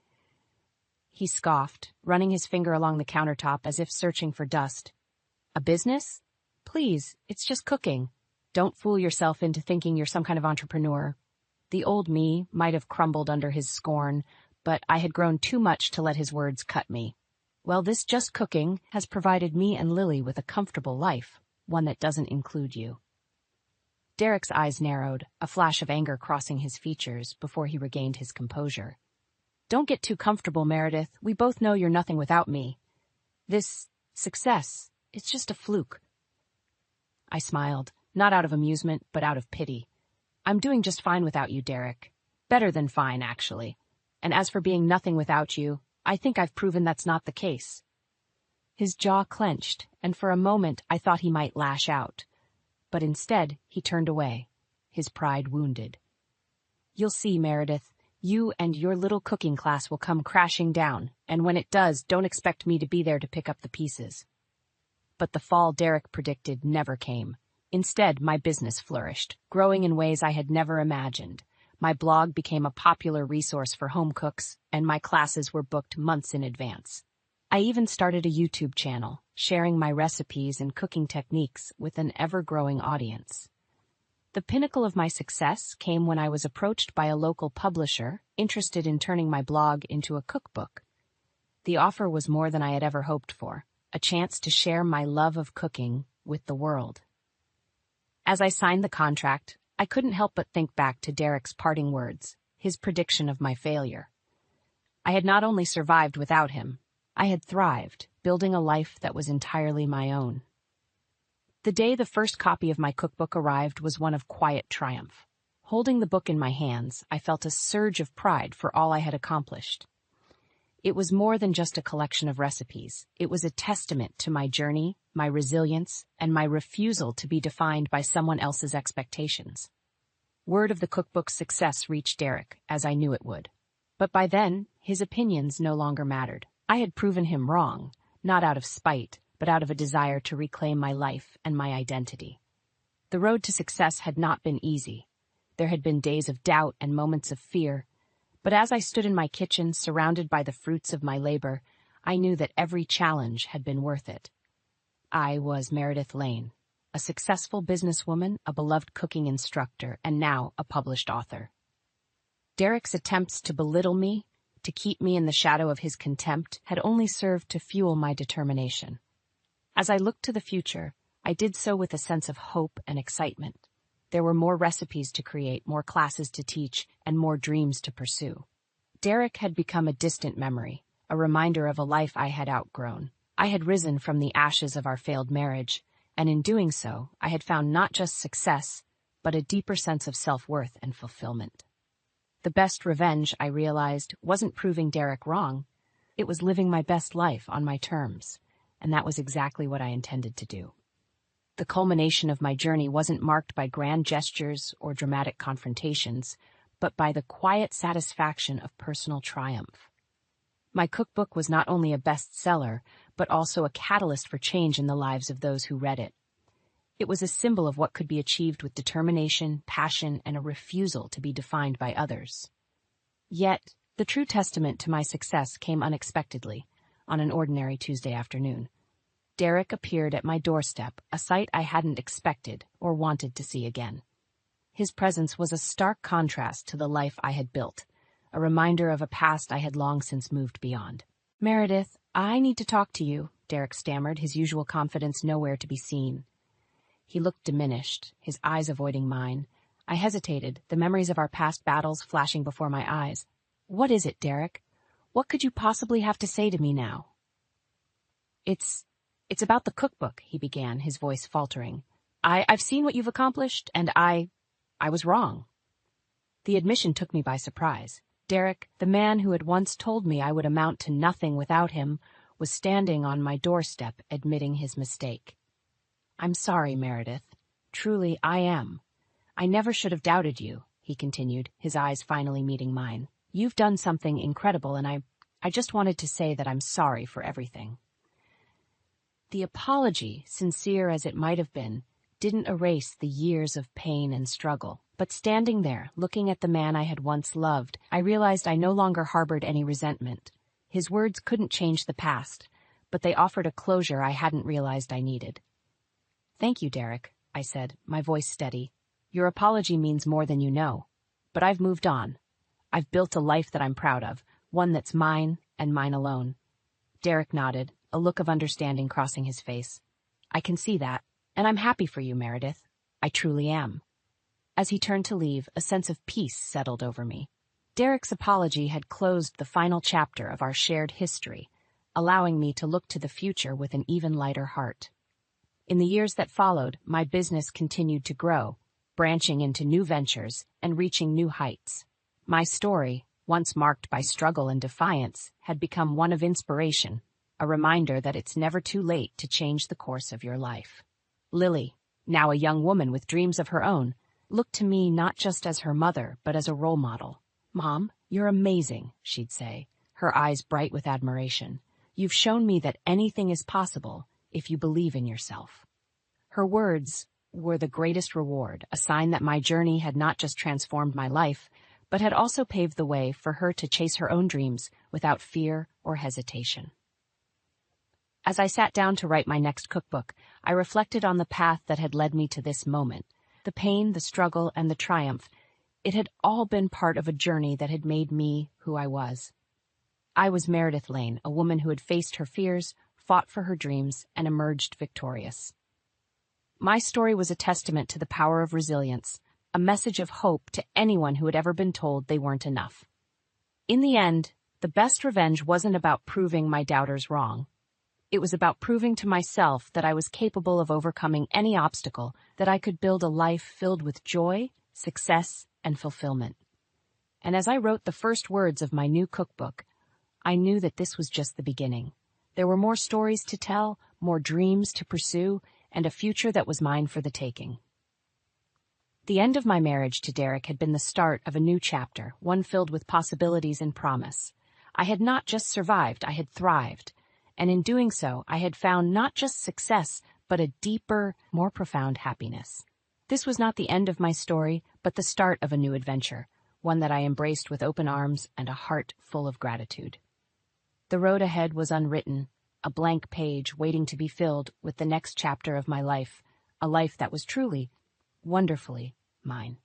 Speaker 2: He scoffed, running his finger along the countertop as if searching for dust. A business? Please, it's just cooking. Don't fool yourself into thinking you're some kind of entrepreneur. The old me might have crumbled under his scorn, but I had grown too much to let his words cut me. Well, this just cooking has provided me and Lily with a comfortable life, one that doesn't include you. Derek's eyes narrowed, a flash of anger crossing his features before he regained his composure. Don't get too comfortable, Meredith. We both know you're nothing without me. This success, it's just a fluke. I smiled, not out of amusement, but out of pity. I'm doing just fine without you, Derek. Better than fine, actually. And as for being nothing without you, I think I've proven that's not the case. His jaw clenched, and for a moment I thought he might lash out. But instead, he turned away, his pride wounded. "You'll see, Meredith. You and your little cooking class will come crashing down, and when it does, don't expect me to be there to pick up the pieces." But the fall Derek predicted never came. Instead, my business flourished, growing in ways I had never imagined. My blog became a popular resource for home cooks, and my classes were booked months in advance. I even started a YouTube channel, sharing my recipes and cooking techniques with an ever-growing audience. The pinnacle of my success came when I was approached by a local publisher interested in turning my blog into a cookbook. The offer was more than I had ever hoped for, a chance to share my love of cooking with the world. As I signed the contract, I couldn't help but think back to Derek's parting words, his prediction of my failure. I had not only survived without him, I had thrived, building a life that was entirely my own. The day the first copy of my cookbook arrived was one of quiet triumph. Holding the book in my hands, I felt a surge of pride for all I had accomplished. It was more than just a collection of recipes. It was a testament to my journey, my resilience, and my refusal to be defined by someone else's expectations. Word of the cookbook's success reached Derek, as I knew it would. But by then, his opinions no longer mattered. I had proven him wrong, not out of spite, but out of a desire to reclaim my life and my identity. The road to success had not been easy. There had been days of doubt and moments of fear, but as I stood in my kitchen, surrounded by the fruits of my labor, I knew that every challenge had been worth it. I was Meredith Lane, a successful businesswoman, a beloved cooking instructor, and now a published author. Derek's attempts to belittle me, to keep me in the shadow of his contempt, had only served to fuel my determination. As I looked to the future, I did so with a sense of hope and excitement. There were more recipes to create, more classes to teach, and more dreams to pursue. Derek had become a distant memory, a reminder of a life I had outgrown. I had risen from the ashes of our failed marriage, and in doing so, I had found not just success, but a deeper sense of self-worth and fulfillment. The best revenge, I realized, wasn't proving Derek wrong. It was living my best life on my terms, and that was exactly what I intended to do. The culmination of my journey wasn't marked by grand gestures or dramatic confrontations, but by the quiet satisfaction of personal triumph. My cookbook was not only a bestseller, but also a catalyst for change in the lives of those who read it. It was a symbol of what could be achieved with determination, passion, and a refusal to be defined by others. Yet, the true testament to my success came unexpectedly, on an ordinary Tuesday afternoon. Derek appeared at my doorstep, a sight I hadn't expected or wanted to see again. His presence was a stark contrast to the life I had built, a reminder of a past I had long since moved beyond. "Meredith, I need to talk to you," Derek stammered, his usual confidence nowhere to be seen. He looked diminished, his eyes avoiding mine. I hesitated, the memories of our past battles flashing before my eyes. "What is it, Derek? What could you possibly have to say to me now?" It's about the cookbook," he began, his voice faltering. I've seen what you've accomplished, and I was wrong." The admission took me by surprise. Derek, the man who had once told me I would amount to nothing without him, was standing on my doorstep admitting his mistake. "I'm sorry, Meredith. Truly, I am. I never should have doubted you," he continued, his eyes finally meeting mine. "You've done something incredible, and I just wanted to say that I'm sorry for everything." The apology, sincere as it might have been, didn't erase the years of pain and struggle. But standing there, looking at the man I had once loved, I realized I no longer harbored any resentment. His words couldn't change the past, but they offered a closure I hadn't realized I needed. "Thank you, Derek," I said, my voice steady. "Your apology means more than you know. But I've moved on. I've built a life that I'm proud of, one that's mine and mine alone." Derek nodded, a look of understanding crossing his face. "I can see that, and I'm happy for you, Meredith. I truly am." As he turned to leave, a sense of peace settled over me. Derek's apology had closed the final chapter of our shared history, allowing me to look to the future with an even lighter heart. In the years that followed, my business continued to grow, branching into new ventures and reaching new heights. My story, once marked by struggle and defiance, had become one of inspiration, a reminder that it's never too late to change the course of your life. Lily, now a young woman with dreams of her own, looked to me not just as her mother, but as a role model. "Mom, you're amazing," she'd say, her eyes bright with admiration. "You've shown me that anything is possible if you believe in yourself." Her words were the greatest reward, a sign that my journey had not just transformed my life, but had also paved the way for her to chase her own dreams without fear or hesitation. As I sat down to write my next cookbook, I reflected on the path that had led me to this moment. The pain, the struggle, and the triumph. It had all been part of a journey that had made me who I was. I was Meredith Lane, a woman who had faced her fears, fought for her dreams, and emerged victorious. My story was a testament to the power of resilience, a message of hope to anyone who had ever been told they weren't enough. In the end, the best revenge wasn't about proving my doubters wrong. It was about proving to myself that I was capable of overcoming any obstacle, that I could build a life filled with joy, success, and fulfillment. And as I wrote the first words of my new cookbook, I knew that this was just the beginning. There were more stories to tell, more dreams to pursue, and a future that was mine for the taking. The end of my marriage to Derek had been the start of a new chapter, one filled with possibilities and promise. I had not just survived, I had thrived. And in doing so, I had found not just success, but a deeper, more profound happiness. This was not the end of my story, but the start of a new adventure, one that I embraced with open arms and a heart full of gratitude. The road ahead was unwritten, a blank page waiting to be filled with the next chapter of my life, a life that was truly, wonderfully mine.